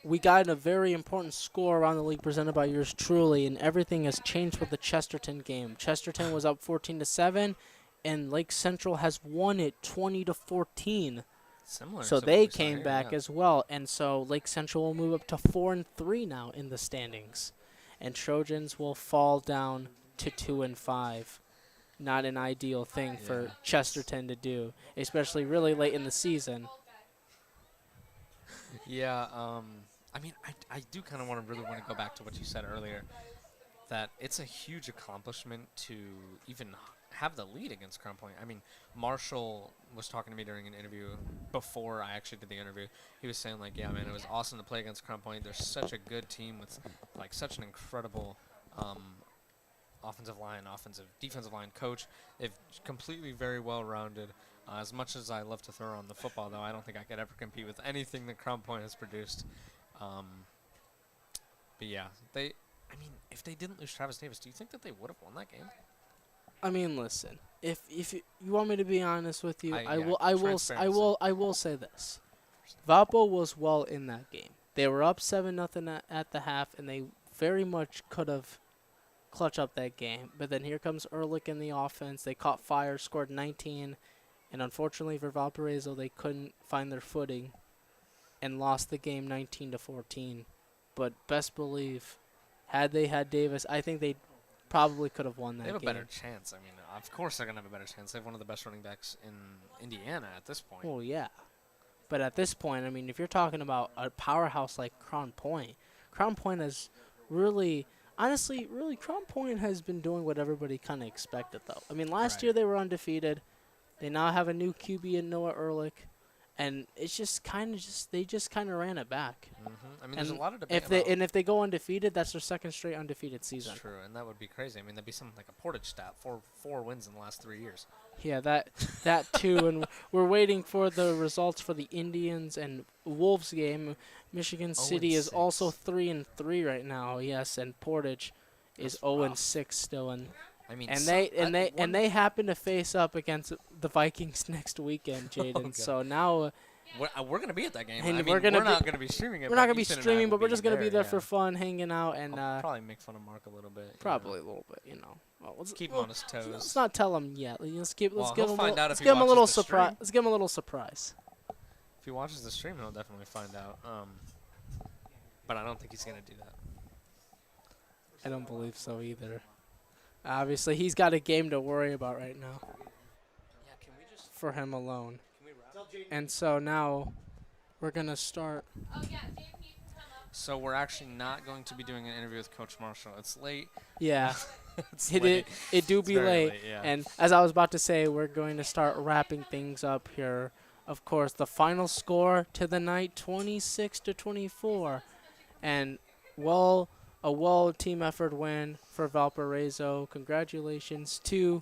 we got a very important score around the league presented by yours truly, and everything has changed with the Chesterton game. Chesterton was up 14-7, and Lake Central has won it 20-14.
Similar.
So they came back as well, and so Lake Central will move up to 4-3 now in the standings, and Trojans will fall down to 2-5. Not an ideal thing for Chesterton to do, especially really late in the season.
Yeah, I mean, I do kind of really want to go back to what you said earlier, that it's a huge accomplishment to even have the lead against Crown Point. I mean, Marshall was talking to me during an interview before I actually did the interview. He was saying, like, yeah, man, it was awesome to play against Crown Point. They're such a good team with, like, such an incredible defensive line coach. They've completely very well-rounded. As much as I love to throw on the football, though, I don't think I could ever compete with anything that Crown Point has produced. But, yeah, if they didn't lose Travis Davis, do you think that they would have won that game?
I mean, listen. If you want me to be honest with you, I will say this. Valpo was well in that game. They were up 7-0 at the half, and they very much could have clutched up that game. But then here comes Ehrlich in the offense. They caught fire, scored 19, and unfortunately for Valparaiso, they couldn't find their footing and lost the game 19-14. But best believe, had they had Davis, I think they probably could have won that game.
They have a better chance. I mean, of course they're going to have a better chance. They have one of the best running backs in Indiana at this point.
Well, yeah. But at this point, I mean, if you're talking about a powerhouse like Crown Point has really, honestly, Crown Point has been doing what everybody kind of expected, though. I mean, last year they were undefeated. They now have a new QB in Noah Ehrlich. And it's just they just kind of ran it back.
I mean, there's a lot of debate
if they go undefeated, that's their second straight undefeated season.
That's true, and that would be crazy. I mean, that'd be something like a Portage stat, four wins in the last 3 years.
Yeah, that too. And we're waiting for the results for the Indians and Wolves game. Michigan City is also 3-3 right now. Yes, and Portage is 0-6 still.
I mean,
and they happen to face up against the Vikings next weekend, Jaden. So now
we're going to be at that game.
And
I mean, we're not going to be streaming it.
We're not going to be streaming, but we're just going to be there for fun, hanging out, and
I'll probably make fun of Mark a little bit.
Probably a little bit, you know. Well,
keep him on his toes.
Let's not tell him yet. Let's give him a little surprise. Let's give him a little surprise.
If he watches the stream, he'll definitely find out. But I don't think he's going to do that.
I don't believe so either. Obviously, he's got a game to worry about right now.
Yeah, can we just
for him alone. And so now we're going to start.
So we're actually not going to be doing an interview with Coach Marshall. It's late.
Yeah.
It's
It
late.
do
It's
be
very
late.
late, yeah.
And as I was about to say, we're going to start wrapping things up here. Of course, the final score to the night, 26-24. And a team effort win for Valparaiso. Congratulations to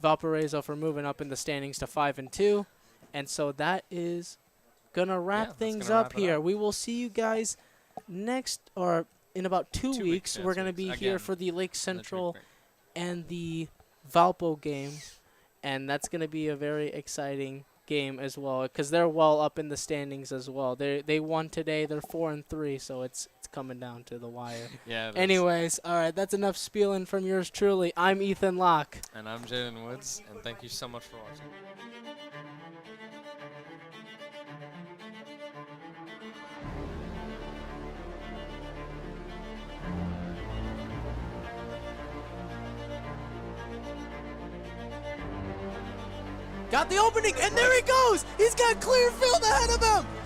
Valparaiso for moving up in the standings to 5-2. And so that is going to wrap things up here. We will see you guys next or in about 2 weeks. We're going to be here for the Lake Central and the Valpo game. And that's going to be a very exciting game as well because they're well up in the standings as well. They won today. They're 4-3, so it's coming down to the wire.
Yeah.
Anyways, all right, that's enough spieling from yours truly. I'm Ethan Locke.
And I'm Jaden Woods, and thank you so much for watching.
Got the opening, and there he goes! He's got clear field ahead of him!